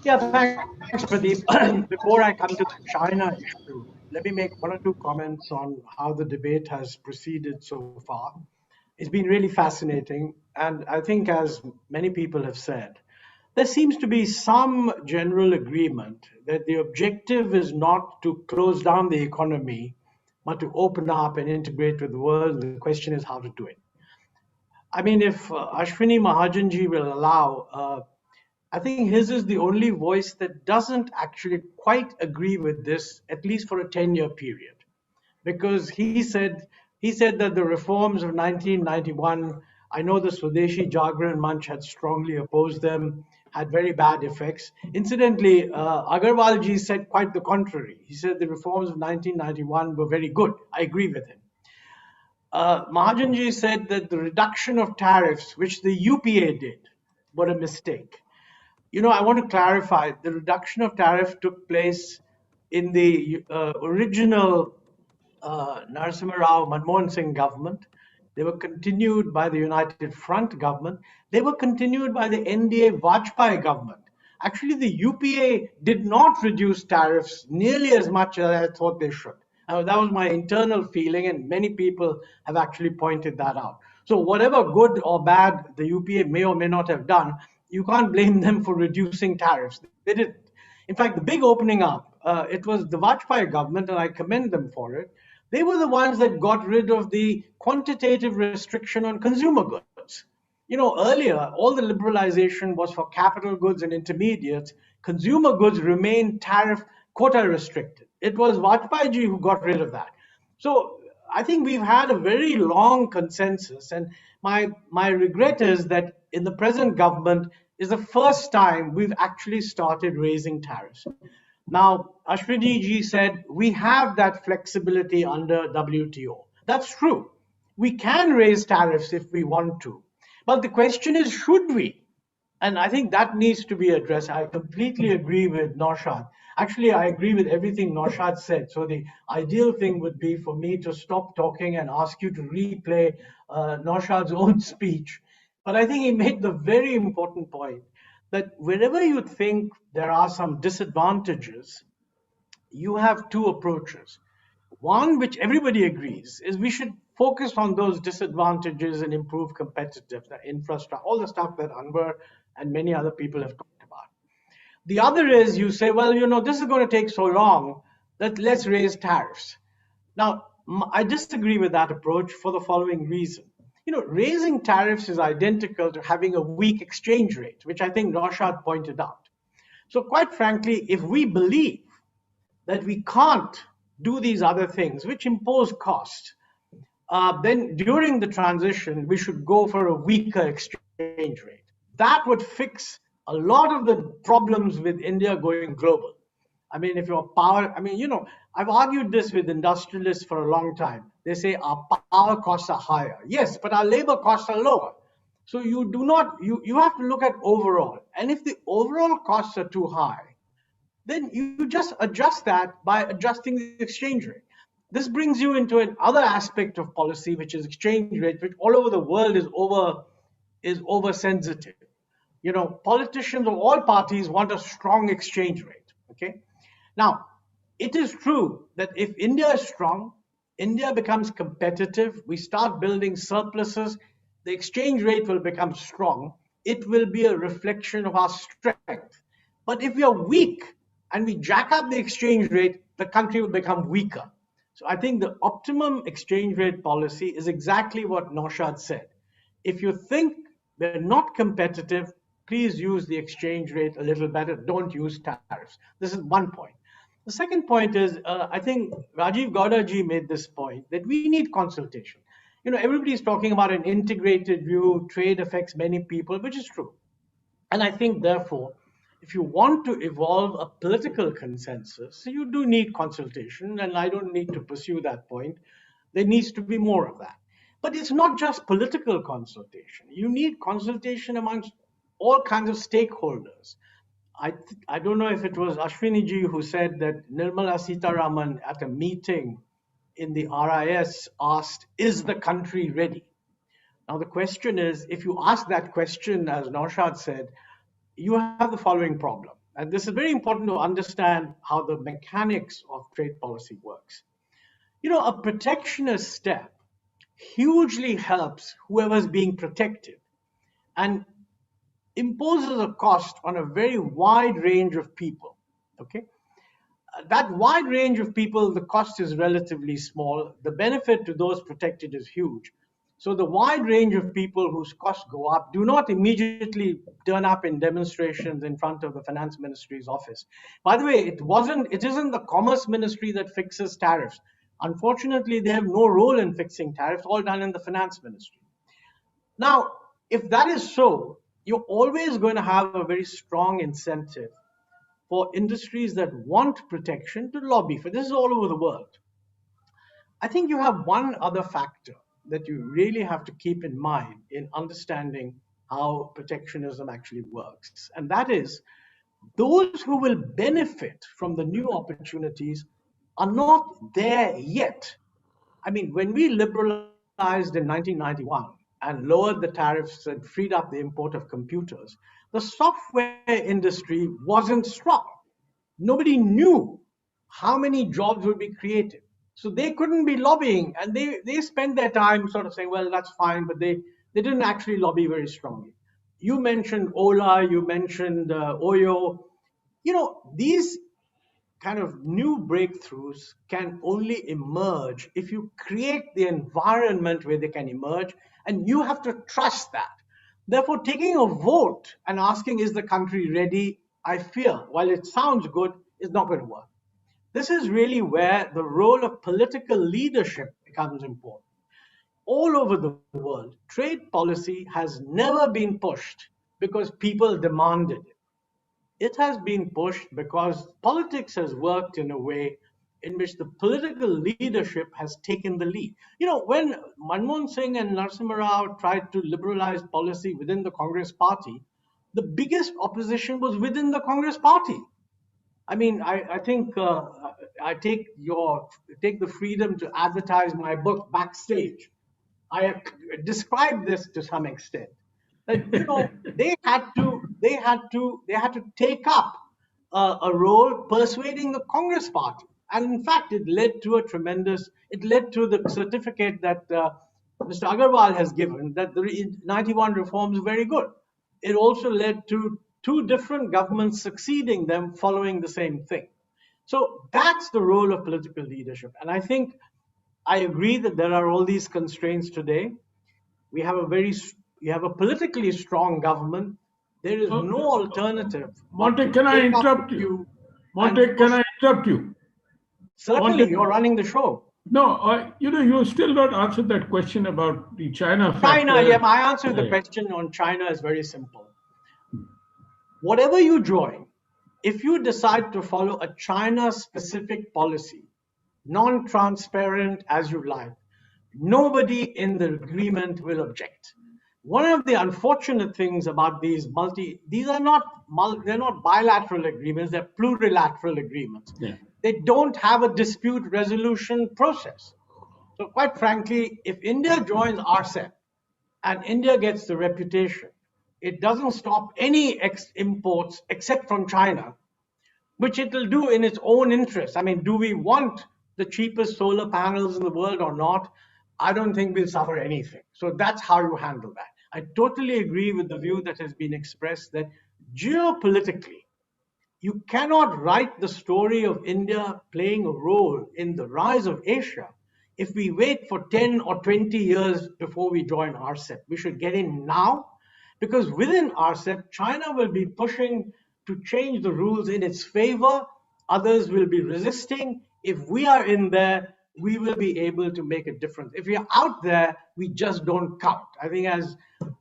Yeah, thanks, Pradeep. Before I come to the China issue, let me make 1 or 2 comments on how the debate has proceeded so far. It's been really fascinating. And I think, as many people have said, there seems to be some general agreement that the objective is not to close down the economy, but to open up and integrate with the world. The question is how to do it. I mean, if Ashwini Mahajanji will allow, I think his is the only voice that doesn't actually quite agree with this, at least for a 10-year period, because he said that the reforms of 1991, I know the Swadeshi Jagran Manch had strongly opposed them, had very bad effects. Incidentally, Agarwalji said quite the contrary. He said the reforms of 1991 were very good. I agree with him. Mahajanji said that the reduction of tariffs, which the UPA did, were a mistake. I want to clarify, the reduction of tariff took place in the original Narasimha Rao Manmohan Singh government. They were continued by the United Front government. They were continued by the NDA Vajpayee government. Actually, the UPA did not reduce tariffs nearly as much as I thought they should. That was my internal feeling, and many people have actually pointed that out. So whatever good or bad the UPA may or may not have done, you can't blame them for reducing tariffs. They didn't. In fact, the big opening up, it was the Vajpayee government, and I commend them for it, They were the ones that got rid of the quantitative restriction on consumer goods. Earlier, all the liberalization was for capital goods and intermediates. Consumer goods remained tariff quota restricted. It was Vajpayee who got rid of that. So I think we've had a very long consensus, and my regret is that in the present government is the first time we've actually started raising tariffs. Now, Ashwini ji said we have that flexibility under WTO. That's true. We can raise tariffs if we want to. But the question is, should we? And I think that needs to be addressed. I completely agree with Naushad. Actually, I agree with everything Naushad said. So the ideal thing would be for me to stop talking and ask you to replay Naushad's own speech. But I think he made the very important point that wherever you think there are some disadvantages, you have two approaches. One, which everybody agrees, is we should focus on those disadvantages and improve competitiveness, infrastructure, all the stuff that Anwar and many other people have talked about. The other is you say, well, this is going to take so long that let's raise tariffs. Now, I disagree with that approach for the following reason. Raising tariffs is identical to having a weak exchange rate, which I think Naushad pointed out. So quite frankly, if we believe that we can't do these other things which impose cost, then during the transition, we should go for a weaker exchange rate. That would fix a lot of the problems with India going global. I mean, if your power, I've argued this with industrialists for a long time. They say our power costs are higher. Yes, but our labor costs are lower. So you have to look at overall. And if the overall costs are too high, then you just adjust that by adjusting the exchange rate. This brings you into another aspect of policy, which is exchange rate, which all over the world is oversensitive. Politicians of all parties want a strong exchange rate. Okay, now it is true that if India is strong, India becomes competitive, we start building surpluses, the exchange rate will become strong. It will be a reflection of our strength. But if we are weak and we jack up the exchange rate, the country will become weaker. So I think the optimum exchange rate policy is exactly what Naushad said. If you think we're not competitive, please use the exchange rate a little better. Don't use tariffs. This is one point. The second point is, I think Rajiv Gowda ji made this point that we need consultation. Everybody's talking about an integrated view, trade affects many people, which is true. And I think, therefore, if you want to evolve a political consensus, you do need consultation, and I don't need to pursue that point. There needs to be more of that. But it's not just political consultation. You need consultation amongst all kinds of stakeholders. I don't know if it was Ashwini ji who said that Nirmala Sitaraman at a meeting in the RIS asked, is the country ready? Now the question is, if you ask that question, as Naushad said, you have the following problem. And this is very important to understand how the mechanics of trade policy works. A protectionist step hugely helps whoever's being protected and imposes a cost on a very wide range of people. Okay, that wide range of people, the cost is relatively small. The benefit to those protected is huge. So the wide range of people whose costs go up do not immediately turn up in demonstrations in front of the finance ministry's office. By the way, it isn't the commerce ministry that fixes tariffs. Unfortunately, they have no role in fixing tariffs, all done in the finance ministry. Now, if that is so, you're always going to have a very strong incentive for industries that want protection to lobby for. This is all over the world. I think you have one other factor that you really have to keep in mind in understanding how protectionism actually works. And that is, those who will benefit from the new opportunities are not there yet. I mean, when we liberalized in 1991 and lowered the tariffs and freed up the import of computers, the software industry wasn't strong. Nobody knew how many jobs would be created. So they couldn't be lobbying, and they spent their time sort of saying, well, that's fine, but they didn't actually lobby very strongly. You mentioned Ola, you mentioned Oyo. These kind of new breakthroughs can only emerge if you create the environment where they can emerge, and you have to trust that. Therefore, taking a vote and asking, is the country ready? I fear, while it sounds good, is not going to work. This is really where the role of political leadership becomes important. All over the world, trade policy has never been pushed because people demanded it. It has been pushed because politics has worked in a way in which the political leadership has taken the lead. You know, when Manmohan Singh and Narasimha Rao tried to liberalize policy within the Congress party, the biggest opposition was within the Congress party. I mean, I think I take the freedom to advertise my book backstage. I have described this to some extent. That they had to take up a role persuading the Congress party, and in fact, it led to the certificate that Mr. Agarwal has given that the 91 reforms are very good. It also led to two different governments succeeding them following the same thing. So that's the role of political leadership. And I think I agree that there are all these constraints today. We have a politically strong government. There is no alternative. Monte, can I interrupt you? Monte, can I interrupt you? Certainly, you're running the show. No, you still not answered that question about the China factor. China, yeah, my answer to the question on China is very simple. Whatever you join, if you decide to follow a China-specific policy, non-transparent as you like, nobody in the agreement will object. One of the unfortunate things about these are not they're not bilateral agreements, they're plurilateral agreements. Yeah. They don't have a dispute resolution process. So quite frankly, if India joins RCEP and India gets the reputation, it doesn't stop any imports except from China, which it will do in its own interest. I mean, do we want the cheapest solar panels in the world or not? I don't think we'll suffer anything. So that's how you handle that. I totally agree with the view that has been expressed that geopolitically, you cannot write the story of India playing a role in the rise of Asia if we wait for 10 or 20 years before we join RCEP. We should get in now, because within RCEP, China will be pushing to change the rules in its favor. Others will be resisting. If we are in there, we will be able to make a difference. If we are out there, we just don't count. I think, as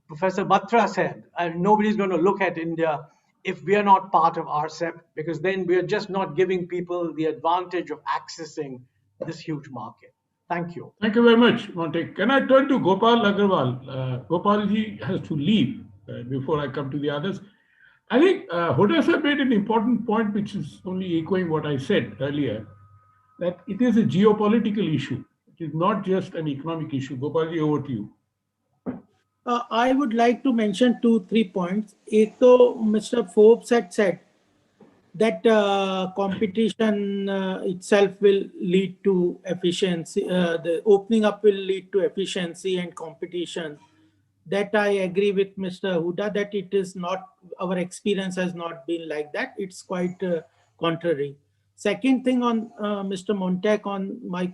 Professor Batra said, nobody's going to look at India if we are not part of RCEP, because then we are just not giving people the advantage of accessing this huge market. Thank you. Thank you very much, Monte. Can I turn to Gopal Agarwal? Gopalji has to leave before I come to the others. I think Hodasa made an important point, which is only echoing what I said earlier, that it is a geopolitical issue. It is not just an economic issue. Gopalji, over to you. I would like to mention 2-3 points. Though Mr. Forbes had said that competition itself will lead to efficiency, the opening up will lead to efficiency and competition. That I agree with Mr. Huda, that it is not, our experience has not been like that. It's quite contrary. Second thing on Mr. Montek, on my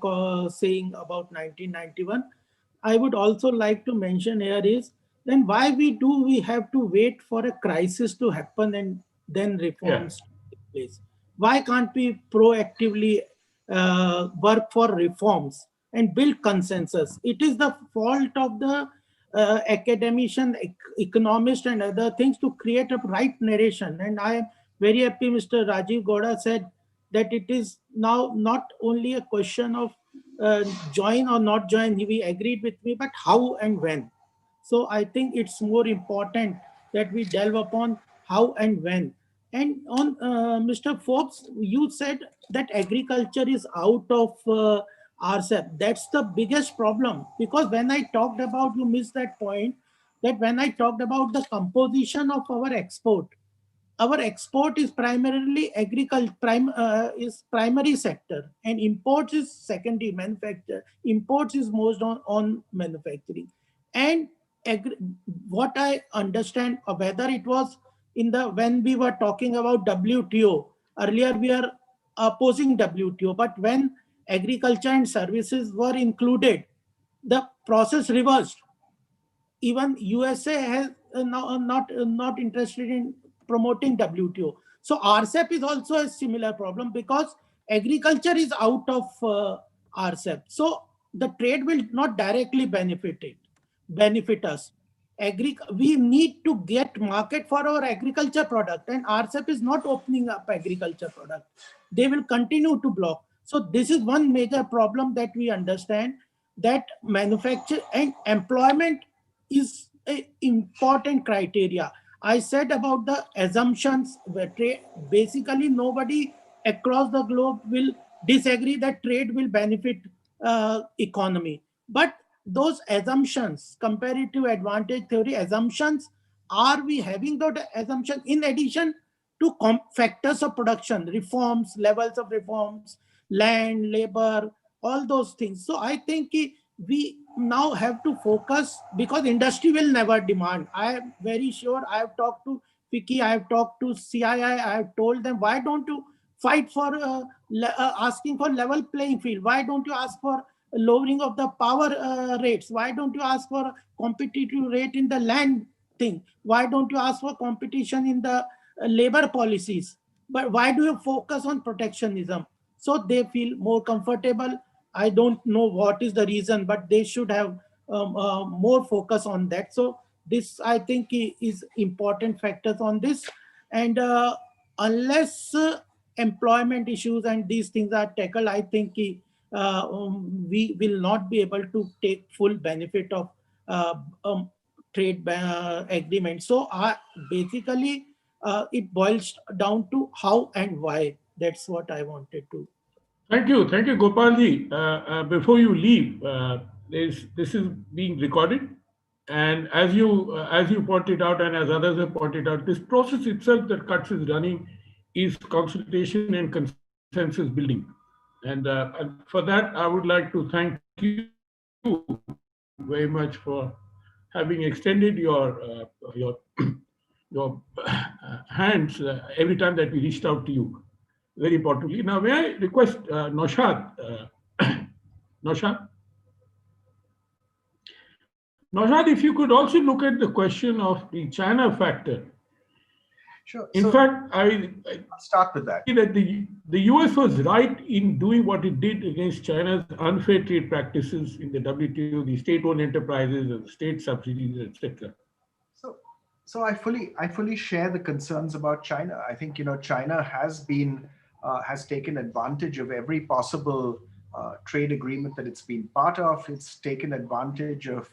saying about 1991, I would also like to mention here is, then why we have to wait for a crisis to happen and then reforms take place? Why can't we proactively work for reforms and build consensus? It is the fault of the academician, economist and other things to create a right narration. And I am very happy Mr. Rajiv Gowda said that it is now not only a question of join or not join, he agreed with me, but how and when. So I think it's more important that we delve upon how and when. And on Mr. Forbes, you said that agriculture is out of RCEP. That's the biggest problem, because when I talked about, you missed that point, that when I talked about the composition of our export is primarily agriculture, is primary sector, and imports is secondary manufacture. Imports is most on manufacturing. And what I understand, whether it was in the, when we were talking about WTO, earlier we are opposing WTO. But when agriculture and services were included, the process reversed. Even USA has not interested in promoting WTO. So RCEP is also a similar problem because agriculture is out of RCEP. So the trade will not directly benefit us. We need to get market for our agriculture product, and RCEP is not opening up agriculture product. They will continue to block. So this is one major problem that we understand, that manufacture and employment is an important criteria. I said about the assumptions where basically nobody across the globe will disagree that trade will benefit economy. But those assumptions, comparative advantage theory assumptions, are we having that assumption in addition to factors of production, reforms, levels of reforms, land, labor, all those things? So I think we now have to focus, because industry will never demand. I am very sure. I have talked to FICCI, I have talked to CII, I have told them, why don't you fight for asking for level playing field? Why don't you ask for lowering of the power rates? Why don't you ask for competitive rate in the land thing? Why don't you ask for competition in the labor policies? But why do you focus on protectionism? So they feel more comfortable. I don't know what is the reason, but they should have more focus on that. So this, I think, is important factors on this. And unless employment issues and these things are tackled, I think we will not be able to take full benefit of trade agreement. So basically, it boils down to how and why. That's what I wanted to. Thank you, Gopalji. Before you leave, this is being recorded, and as you pointed out, and as others have pointed out, this process itself that Cuts is running is consultation and consensus building, and for that I would like to thank you very much for having extended your your hands every time that we reached out to you. Very importantly. Now, may I request Naushad? Naushad? Naushad, if you could also look at the question of the China factor. Sure. In fact, I'll start with that. That the US was right in doing what it did against China's unfair trade practices in the WTO, the state-owned enterprises, and the state subsidies, etc. So I fully share the concerns about China. I think China has taken advantage of every possible trade agreement that it's been part of. It's taken advantage of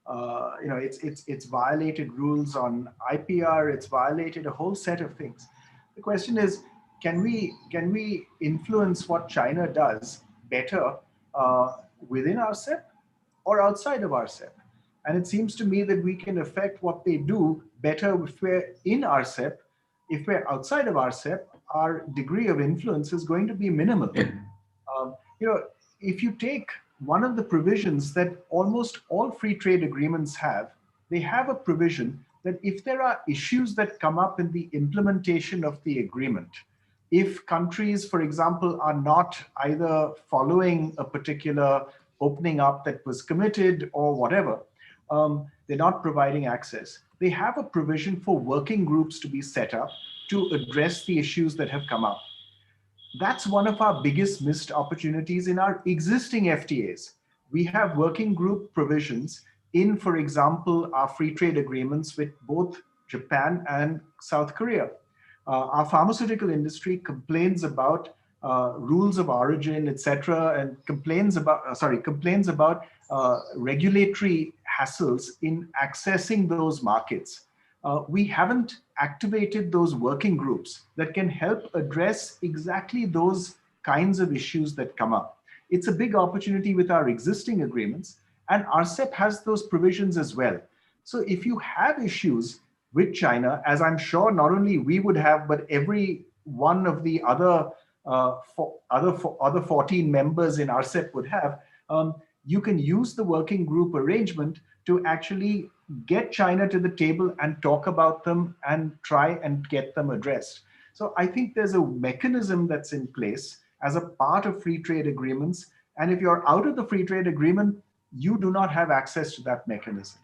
it's violated rules on IPR. It's violated a whole set of things. The question is, can we influence what China does better within RCEP or outside of RCEP? And it seems to me that we can affect what they do better if we're in RCEP. If we're outside of RCEP, our degree of influence is going to be minimal. If you take one of the provisions that almost all free trade agreements have, they have a provision that if there are issues that come up in the implementation of the agreement, if countries, for example, are not either following a particular opening up that was committed or whatever, they're not providing access, they have a provision for working groups to be set up to address the issues that have come up. That's one of our biggest missed opportunities in our existing FTAs. We have working group provisions in, for example, our free trade agreements with both Japan and South Korea. Our pharmaceutical industry complains about rules of origin, etc., and complains about regulatory hassles in accessing those markets. We haven't activated those working groups that can help address exactly those kinds of issues that come up. It's a big opportunity with our existing agreements, and RCEP has those provisions as well. So if you have issues with China, as I'm sure not only we would have, but every one of the other 14 members in RCEP would have, you can use the working group arrangement to actually get China to the table and talk about them and try and get them addressed. So I think there's a mechanism that's in place as a part of free trade agreements. And if you're out of the free trade agreement, you do not have access to that mechanism.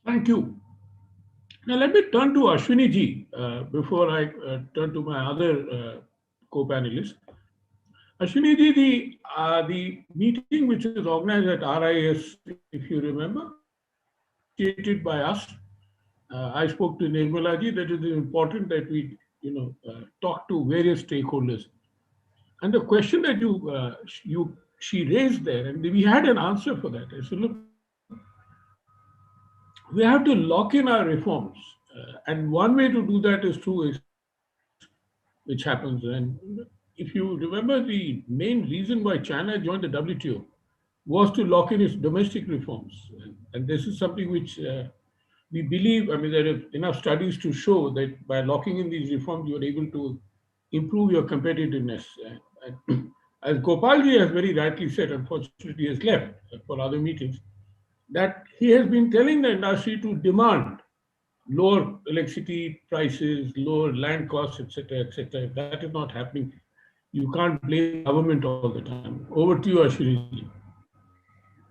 Thank you. Now let me turn to Ashwini ji before I turn to my other co-panelists. Ashwini ji, the meeting which is organized at RIS, if you remember, initiated by us. I spoke to Nirmala ji that it is important that we, talk to various stakeholders. And the question that she raised there, and we had an answer for that. I said, look, we have to lock in our reforms, and one way to do that is through, which happens. And if you remember, the main reason why China joined the WTO was to lock in its domestic reforms. And this is something which we believe, I mean, there are enough studies to show that by locking in these reforms, you are able to improve your competitiveness. And as Gopalji has very rightly said, unfortunately, he has left for other meetings, that he has been telling the industry to demand lower electricity prices, lower land costs, etc., etc. If that is not happening, you can't blame the government all the time. Over to you, Ashwini.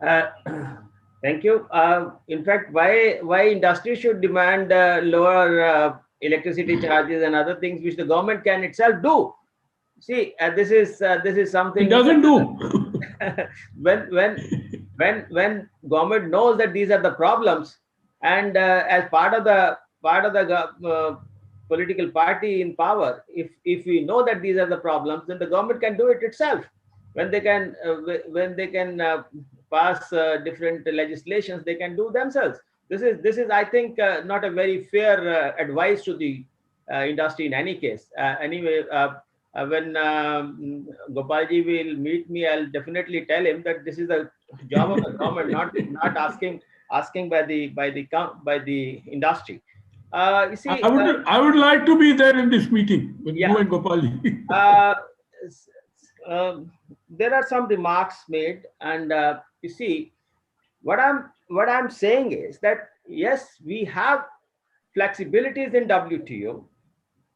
Uh, Thank you. In fact, why industry should demand lower electricity charges and other things which the government can itself do? See, this is something It doesn't do. when government knows that these are the problems, and as part of the political party in power, if we know that these are the problems, then the government can do it itself. When they can pass different legislations, they can do themselves. This is I think not a very fair advice to the industry in any case. Anyway, when Gopalji will meet me, I'll definitely tell him that this is a job of the government, not asking by the industry. You see, I would like to be there in this meeting with you and Gopalji. There are some remarks made, and you see, what I'm saying is that yes, we have flexibilities in WTO.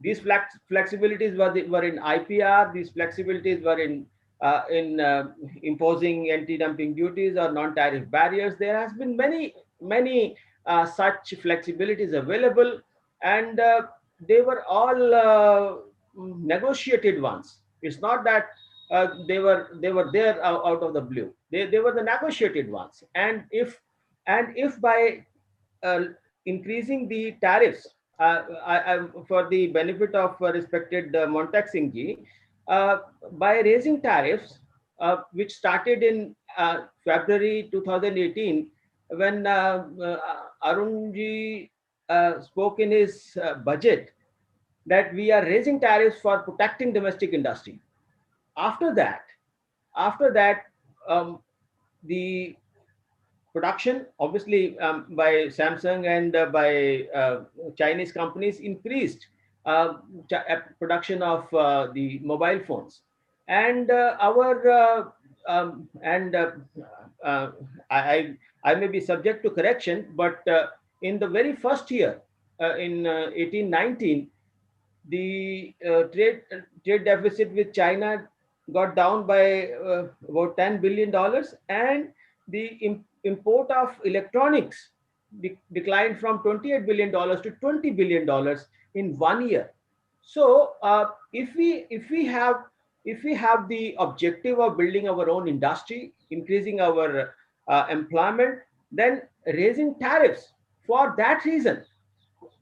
These flexibilities were in IPR. These flexibilities were in imposing anti-dumping duties or non-tariff barriers. There has been many such flexibilities available, and they were all negotiated ones. It's not that they were there out of the blue. They were the negotiated ones. And if by increasing the tariffs, for the benefit of respected Montek Singh ji, by raising tariffs, which started in February 2018, when Arun ji spoke in his budget that we are raising tariffs for protecting domestic industry. After that, the production, obviously by Samsung and by Chinese companies, increased production of the mobile phones, and I may be subject to correction, but in the very first year, in 1819, the trade deficit with China got down by about $10 billion, and the import of electronics declined from $28 billion to $20 billion in 1 year. So if we have the objective of building our own industry, increasing our employment, then raising tariffs for that reason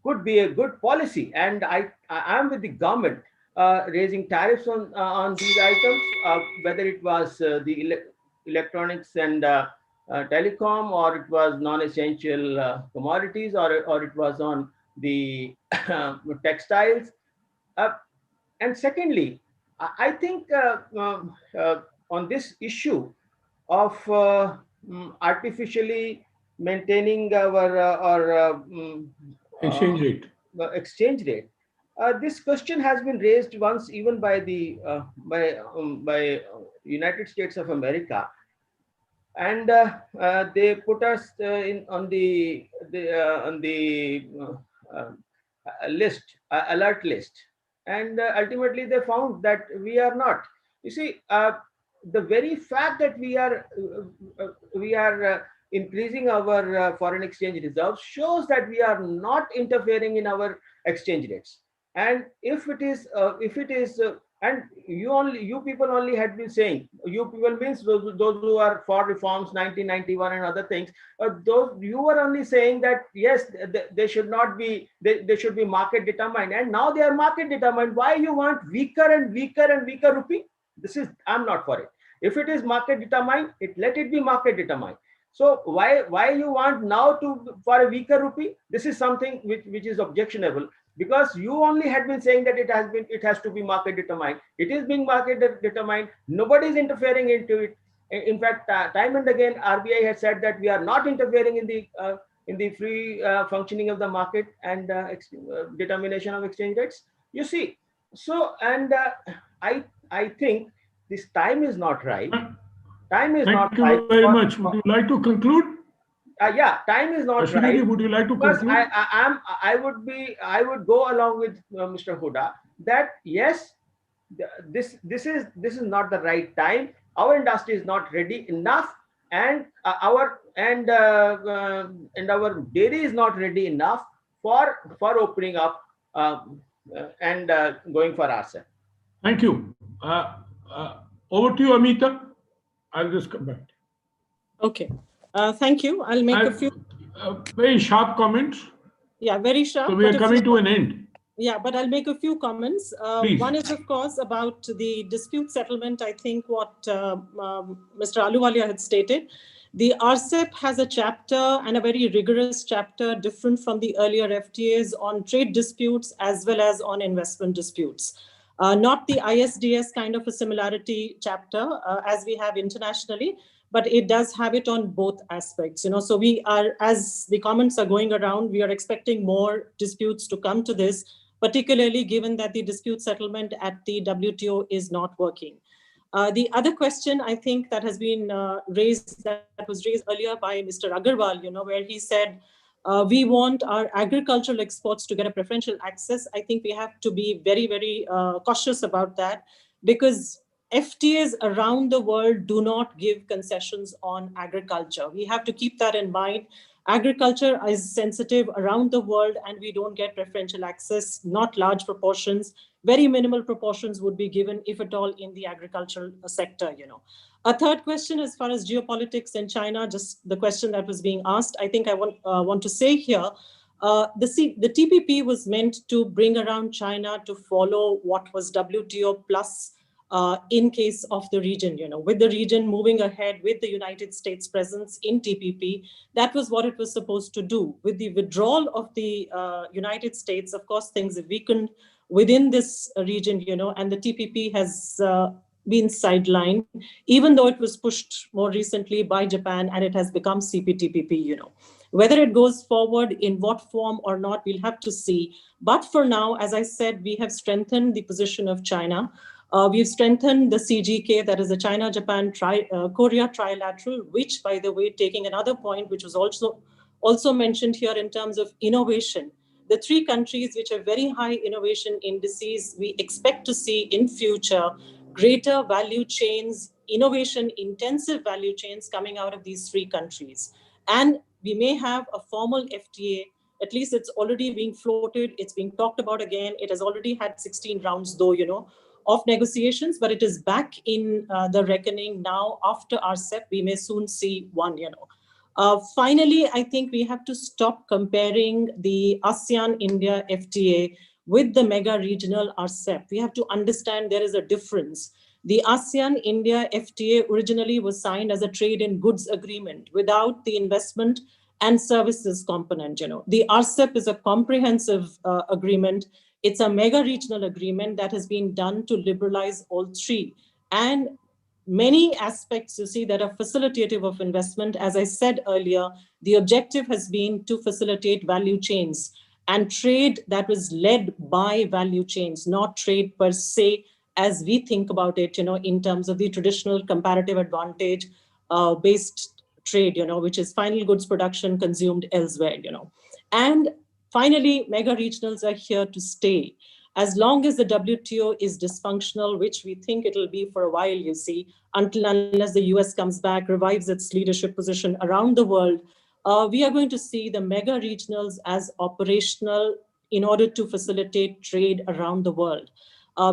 could be a good policy. And I am with the government raising tariffs on these items, whether it was the electronics and telecom, or it was non-essential commodities, or it was on the textiles. And secondly, I think on this issue of artificially maintaining our exchange rate, this question has been raised once even by the by United States of America, and they put us on the alert list, and ultimately they found that we are not. You see, the very fact that we are increasing our foreign exchange reserves shows that we are not interfering in our exchange rates. And if it is and you people only had been saying, you people means those who are for reforms 1991 and other things, those you were only saying that yes, they should not be, they should be market determined, and now they are market determined. Why you want weaker and weaker and weaker rupee? I'm not for it. If it is market determined, let it be market determined. So why you want now for a weaker rupee? This is something which is objectionable, because you only had been saying that it has to be market determined. It is being market determined. Nobody is interfering into it. In fact, time and again, RBI has said that we are not interfering in the free functioning of the market and determination of exchange rates. You see, so and I think this time is not right. Time is not right. Thank you very much. Would you like to conclude? Yeah, time is not right. Would you like to because conclude? I would go along with Mr. Huda that yes, this is not the right time. Our industry is not ready enough, and our dairy is not ready enough for opening up and going for RCEP. Thank you. Over to you, Amita. I'll just come back. Okay. Thank you. I'll make a few very sharp comments. Yeah, very sharp. So we are coming to an end. Yeah, but I'll make a few comments. One is, of course, about the dispute settlement. I think what Mr. Ahluwalia had stated. The RCEP has a chapter, and a very rigorous chapter, different from the earlier FTAs, on trade disputes as well as on investment disputes. Not the ISDS kind of a similarity chapter as we have internationally, but it does have it on both aspects. So we are, as the comments are going around, we are expecting more disputes to come to this, particularly given that the dispute settlement at the WTO is not working. The other question I think that has been raised, that was raised earlier by Mr. Agarwal, where he said, we want our agricultural exports to get a preferential access. I think we have to be very, very cautious about that, because FTAs around the world do not give concessions on agriculture. We have to keep that in mind. Agriculture is sensitive around the world, and we don't get preferential access, not large proportions. Very minimal proportions would be given, if at all, in the agricultural sector. A third question, as far as geopolitics in China, just the question that was being asked, I think I want to say here, the TPP was meant to bring around China to follow what was WTO plus in case of the region, with the region moving ahead with the United States presence in TPP. That was what it was supposed to do. With the withdrawal of the United States, of course, things have weakened within this region, and the TPP has been sidelined, even though it was pushed more recently by Japan, and it has become CPTPP, Whether it goes forward in what form or not, we'll have to see. But for now, as I said, we have strengthened the position of China. We've strengthened the CGK, that is the China-Japan Korea trilateral, which, by the way, taking another point, which was also mentioned here in terms of innovation. The three countries which have very high innovation indices, we expect to see in future greater value chains, innovation-intensive value chains coming out of these three countries. And we may have a formal FTA. At least it's already being floated. It's being talked about again. It has already had 16 rounds, though, of negotiations, but it is back in the reckoning now after RCEP. We may soon see one, Finally, I think we have to stop comparing the ASEAN-India FTA with the mega regional RCEP. We have to understand there is a difference. The ASEAN-India FTA originally was signed as a trade in goods agreement without the investment and services component. The RCEP is a comprehensive agreement. It's a mega regional agreement that has been done to liberalize all three. And many aspects, that are facilitative of investment. As I said earlier, the objective has been to facilitate value chains and trade that was led by value chains, not trade per se, as we think about it, in terms of the traditional comparative advantage based trade, which is final goods production consumed elsewhere, And Finally, mega regionals are here to stay. As long as the WTO is dysfunctional, which we think it'll be for a while, you see, until unless the US comes back, revives its leadership position around the world, we are going to see the mega regionals as operational in order to facilitate trade around the world.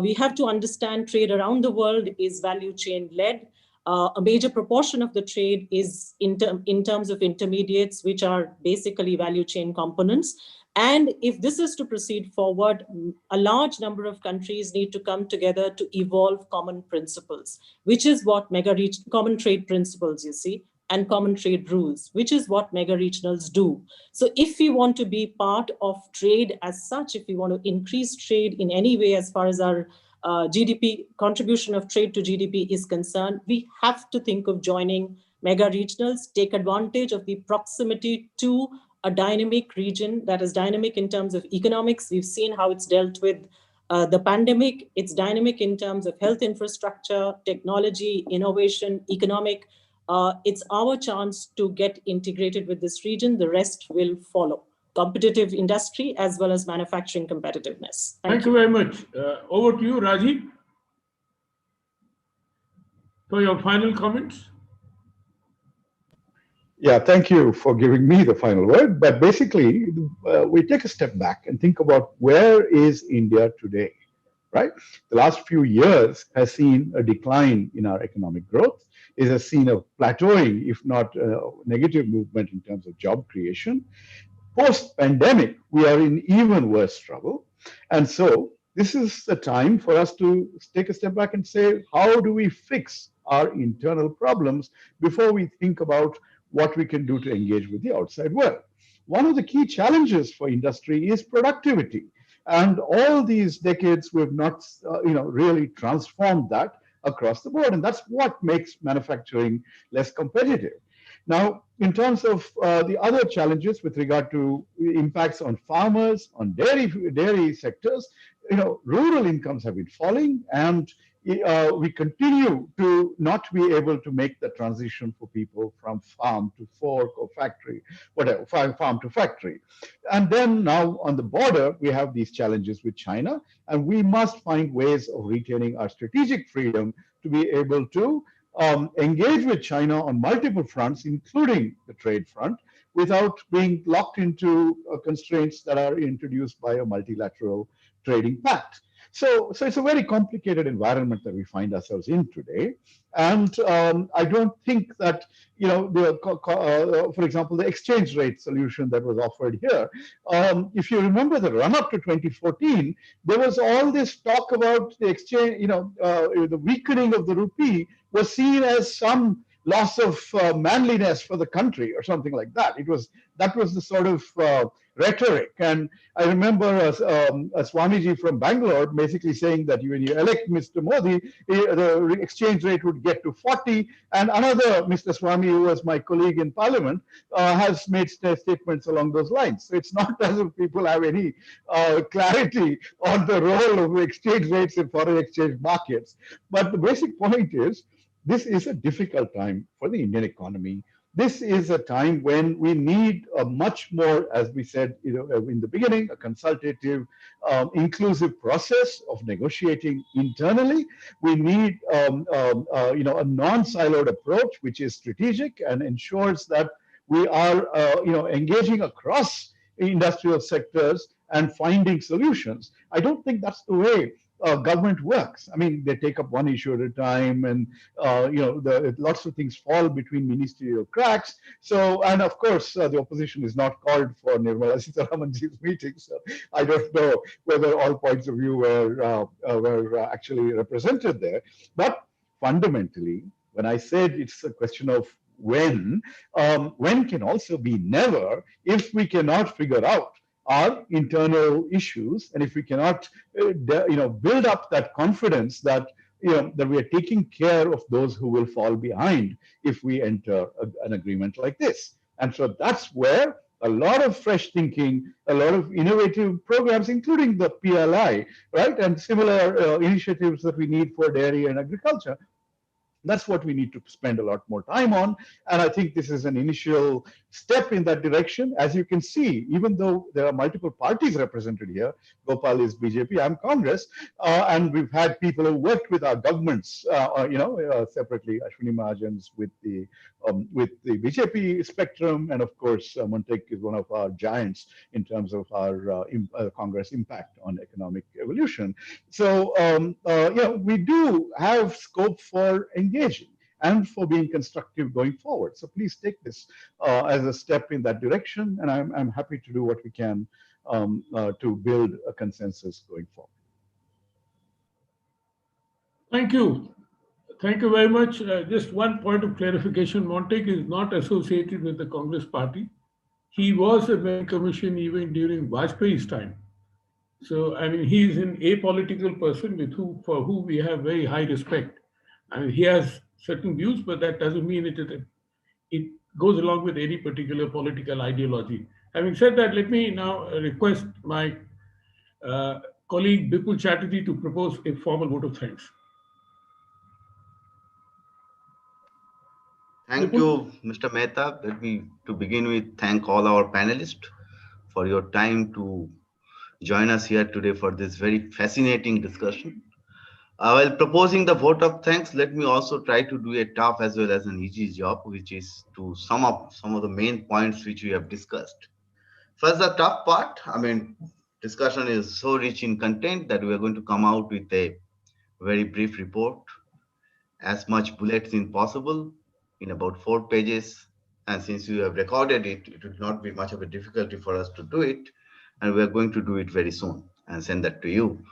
We have to understand trade around the world is value chain led. A major proportion of the trade is in terms of intermediates, which are basically value chain components. And if this is to proceed forward, a large number of countries need to come together to evolve common principles, which is what common trade principles, you see, and common trade rules, which is what mega regionals do. So if we want to be part of trade as such, if we want to increase trade in any way as far as our GDP, contribution of trade to GDP is concerned, we have to think of joining mega regionals, take advantage of the proximity to a dynamic region that is dynamic in terms of economics. We've seen how it's dealt with the pandemic. It's dynamic in terms of health infrastructure, technology, innovation, economic. It's our chance to get integrated with this region. The rest will follow. Competitive industry as well as manufacturing competitiveness. Thank you very much. Over to you, Rajiv, for your final comments. Yeah, thank you for giving me the final word. But basically, we take a step back and think about where is India today, right? The last few years has seen a decline in our economic growth. It has seen a plateauing, if not negative movement in terms of job creation. Post-pandemic, we are in even worse trouble. And so this is the time for us to take a step back and say, how do we fix our internal problems before we think about what we can do to engage with the outside world? One of the key challenges for industry is productivity. And all these decades, we've not really transformed that across the board. And that's what makes manufacturing less competitive. Now, in terms of the other challenges with regard to impacts on farmers, on dairy sectors, rural incomes have been falling, and we continue to not be able to make the transition for people from farm to fork or factory, whatever, farm to factory. And then now on the border, we have these challenges with China, and we must find ways of retaining our strategic freedom to be able to engage with China on multiple fronts, including the trade front, without being locked into constraints that are introduced by a multilateral trading pact. So it's a very complicated environment that we find ourselves in today. And I don't think that, for example, the exchange rate solution that was offered here, if you remember the run-up to 2014, there was all this talk about the exchange, the weakening of the rupee was seen as some loss of manliness for the country or something like that. That was the sort of rhetoric. And I remember a Swamiji from Bangalore basically saying that when you elect Mr. Modi, the exchange rate would get to 40. And another Mr. Swami, who was my colleague in Parliament, has made statements along those lines. So it's not as if people have any clarity on the role of exchange rates in foreign exchange markets. But the basic point is, this is a difficult time for the Indian economy. This is a time when we need a much more, as we said, in the beginning, a consultative, inclusive process of negotiating internally. We need, a non-siloed approach, which is strategic and ensures that we are, engaging across industrial sectors and finding solutions. I don't think that's the way government works. I mean, they take up one issue at a time, and lots of things fall between ministerial cracks. So, and of course, the opposition is not called for Nirmala Sitharamanji's meeting. So, I don't know whether all points of view were actually represented there. But fundamentally, when I said it's a question of when can also be never if we cannot figure out our internal issues, and if we cannot, build up that confidence that that we are taking care of those who will fall behind if we enter an agreement like this. And so that's where a lot of fresh thinking, a lot of innovative programs, including the PLI, right, and similar initiatives that we need for dairy and agriculture, That's what we need to spend a lot more time on. And I think this is an initial step in that direction. As you can see, even though there are multiple parties represented here, Gopal is BJP, I'm Congress, and we've had people who worked with our governments, separately, Ashwini Mahajan's with the BJP spectrum, and of course, Montek is one of our giants in terms of our Congress impact on economic evolution. So, we do have scope for engaging and for being constructive going forward. So please take this as a step in that direction, and I'm happy to do what we can to build a consensus going forward. Thank you. Thank you very much. Just one point of clarification, Montek is not associated with the Congress party. He was a main commission even during Vajpayee's time. So, I mean, he is an apolitical person for whom we have very high respect. I mean, he has certain views, but that doesn't mean it goes along with any particular political ideology. Having said that, let me now request my colleague Bipul Chatterjee to propose a formal vote of thanks. Thank you, Mr. Mehta. Let me, to begin with, thank all our panelists for your time to join us here today for this very fascinating discussion. While proposing the vote of thanks, let me also try to do a tough as well as an easy job, which is to sum up some of the main points which we have discussed. First, the tough part, discussion is so rich in content that we are going to come out with a very brief report, as much bullets in possible, in about 4 pages. And since you have recorded it, it will not be much of a difficulty for us to do it. And we are going to do it very soon and send that to you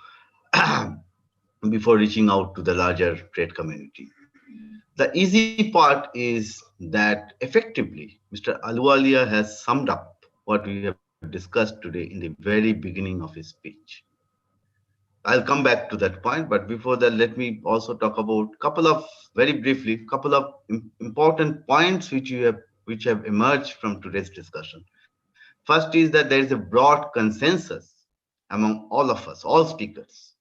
before reaching out to the larger trade community. The easy part is that effectively, Mr. Ahluwalia has summed up what we have discussed today in the very beginning of his speech. I'll come back to that point, but before that, let me also talk about very briefly, couple of important points which have emerged from today's discussion. First is that there is a broad consensus among all of us, all speakers,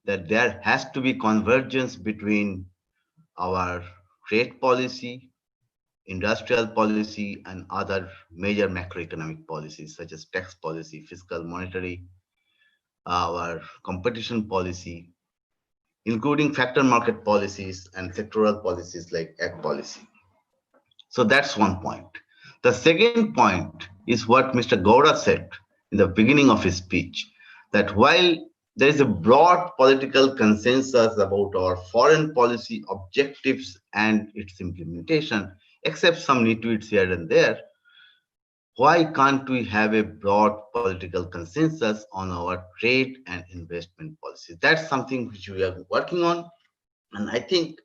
that there has to be convergence between our trade policy, industrial policy, and other major macroeconomic policies such as tax policy, fiscal, monetary, our competition policy, including factor market policies and sectoral policies like ag policy. So that's one point. The second point is what Mr. Gowda said in the beginning of his speech, that while there is a broad political consensus about our foreign policy objectives and its implementation, except some nitwits here and there, why can't we have a broad political consensus on our trade and investment policies? That's something which we are working on. And I think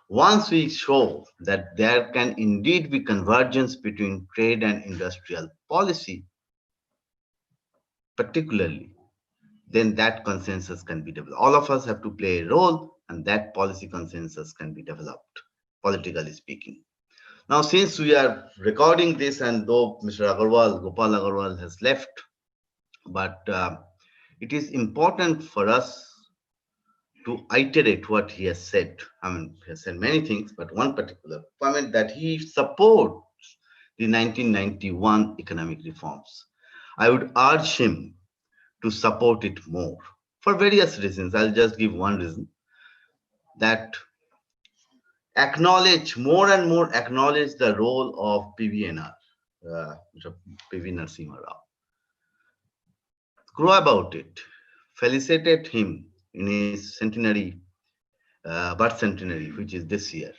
once we show that there can indeed be convergence between trade and industrial policy, particularly, then that consensus can be developed. All of us have to play a role, and that policy consensus can be developed, politically speaking. Now, since we are recording this, and though Mr. Gopal Agarwal has left, but it is important for us to iterate what he has said. He has said many things, but one particular comment that he supports the 1991 economic reforms. I would urge him to support it more for various reasons. I'll just give one reason, that more and more acknowledge the role of PVNR, PV Narasimha Rao. Crow about it, felicitate him in his centenary, birth centenary, which is this year.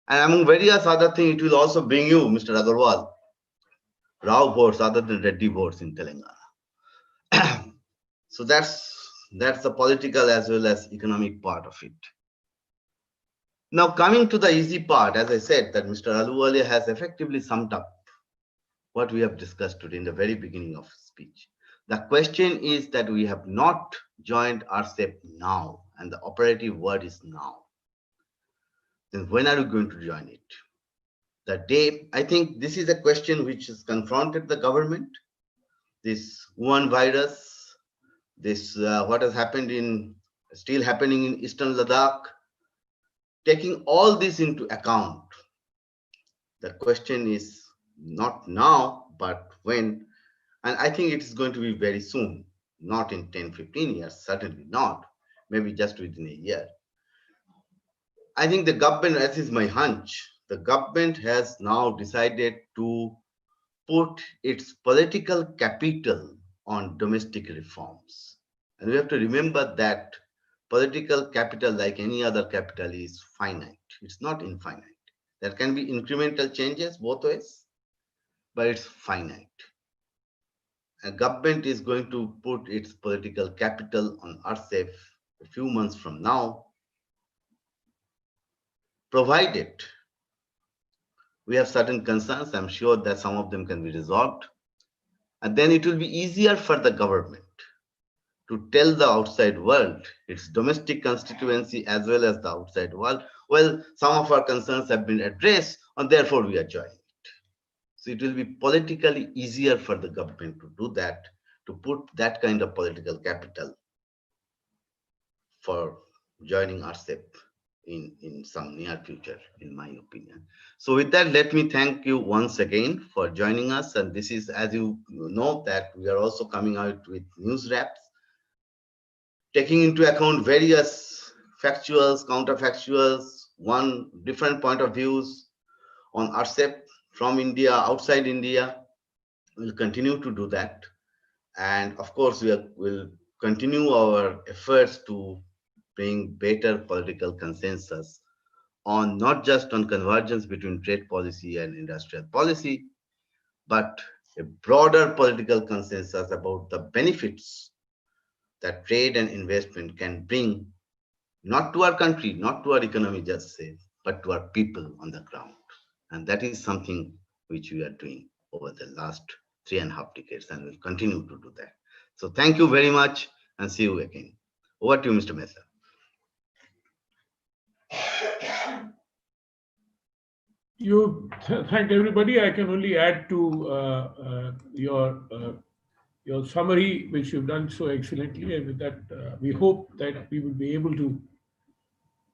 And among various other things, it will also bring you, Mr. Agarwal, Rao votes other than Reddy votes in Telangana. So that's the political as well as economic part of it. Now, coming to the easy part, as I said, that Mr. Ahluwalia has effectively summed up what we have discussed today in the very beginning of his speech. The question is that we have not joined RCEP now, and the operative word is now. Then when are we going to join it? The day, I think this is a question which has confronted the government. This Wuhan virus, this what has happened still happening in Eastern Ladakh, taking all this into account, the question is not now, but when, and I think it is going to be very soon, not in 10, 15 years, certainly not, maybe just within a year. I think the government, as is my hunch, the government has now decided to put its political capital on domestic reforms. And we have to remember that political capital, like any other capital, is finite. It's not infinite. There can be incremental changes both ways, but it's finite. A government is going to put its political capital on RCEP a few months from now, provided we have certain concerns. I'm sure that some of them can be resolved. And then it will be easier for the government to tell the outside world, its domestic constituency as well as the outside world, well, some of our concerns have been addressed and therefore we are joining it. So it will be politically easier for the government to do that, to put that kind of political capital for joining RCEP in some near future, in my opinion. So with that, let me thank you once again for joining us. And this is, as you know, that we are also coming out with news wraps, taking into account various factuals, counterfactuals, one different point of views on RCEP from India, outside India. We'll continue to do that. And of course, will continue our efforts to bring better political consensus on not just on convergence between trade policy and industrial policy, but a broader political consensus about the benefits that trade and investment can bring, not to our country, not to our economy, just say, but to our people on the ground. And that is something which we are doing over the last 3.5 decades, and will continue to do that. So thank you very much, and see you again. Over to you, Mr. Mehta. You thanked everybody. I can only add to your summary, which you've done so excellently. And with that, we hope that we will be able to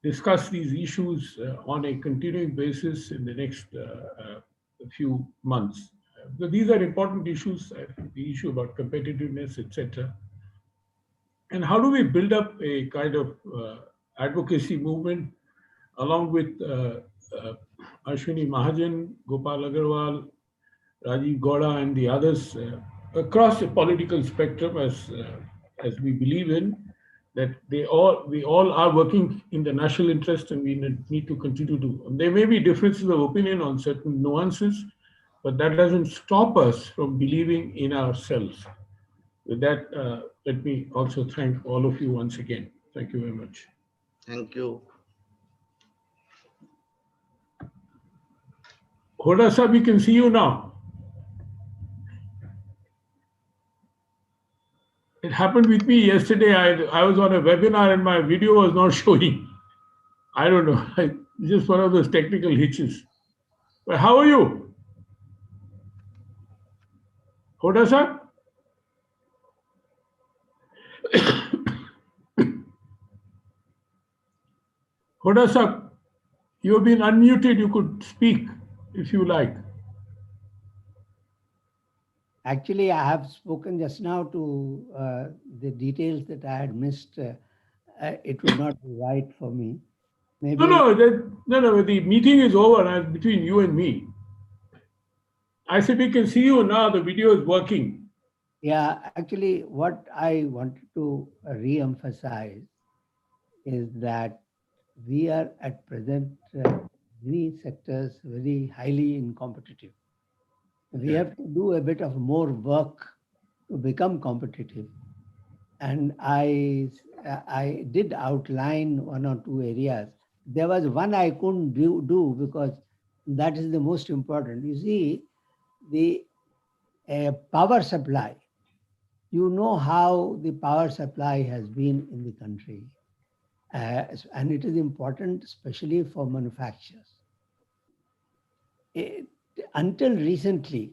discuss these issues on a continuing basis in the next few months. Because these are important issues, the issue about competitiveness, etc. And how do we build up a kind of advocacy movement along with Ashwini Mahajan, Gopal Agarwal, Rajiv Gowda, and the others across the political spectrum, as we believe in, that we all are working in the national interest, and we need to continue to. There may be differences of opinion on certain nuances, but that doesn't stop us from believing in ourselves. With that, let me also thank all of you once again. Thank you very much. Thank you. Hoda sir, we can see you now. It happened with me yesterday. I was on a webinar and my video was not showing. I don't know. Just one of those technical hitches. But how are you? Hoda sir? Hoda sir, you have been unmuted. You could speak if you like. Actually, I have spoken just now to the details that I had missed. It would not be right for me. Maybe No. The meeting is over between you and me. I said we can see you now. The video is working. Yeah, actually, what I wanted to re-emphasize is that we are at present many sectors very highly incompetitive. We have to do a bit of more work to become competitive. And I did outline one or two areas. There was one I couldn't do because that is the most important. You see, the power supply. You know how the power supply has been in the country. And it is important, especially for manufacturers. Until recently,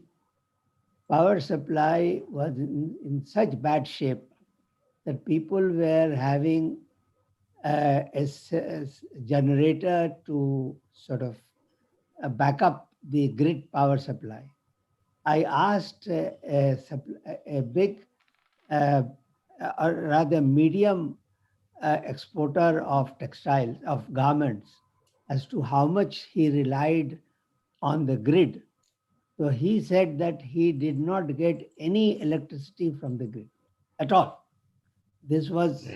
power supply was in such bad shape that people were having a generator to sort of back up the grid power supply. I asked a big, or rather medium exporter of textiles, of garments, as to how much he relied on the grid. So he said that he did not get any electricity from the grid at all. This was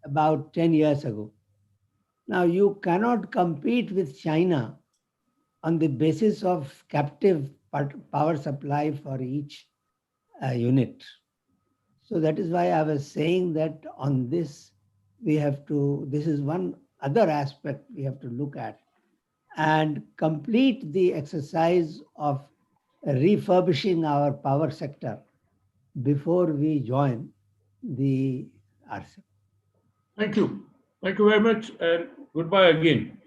about 10 years ago. Now, you cannot compete with China on the basis of captive power supply for each unit. So that is why I was saying that on this, this is one other aspect we have to look at and complete the exercise of refurbishing our power sector before we join the RCEP. Thank you. Thank you very much, and goodbye again.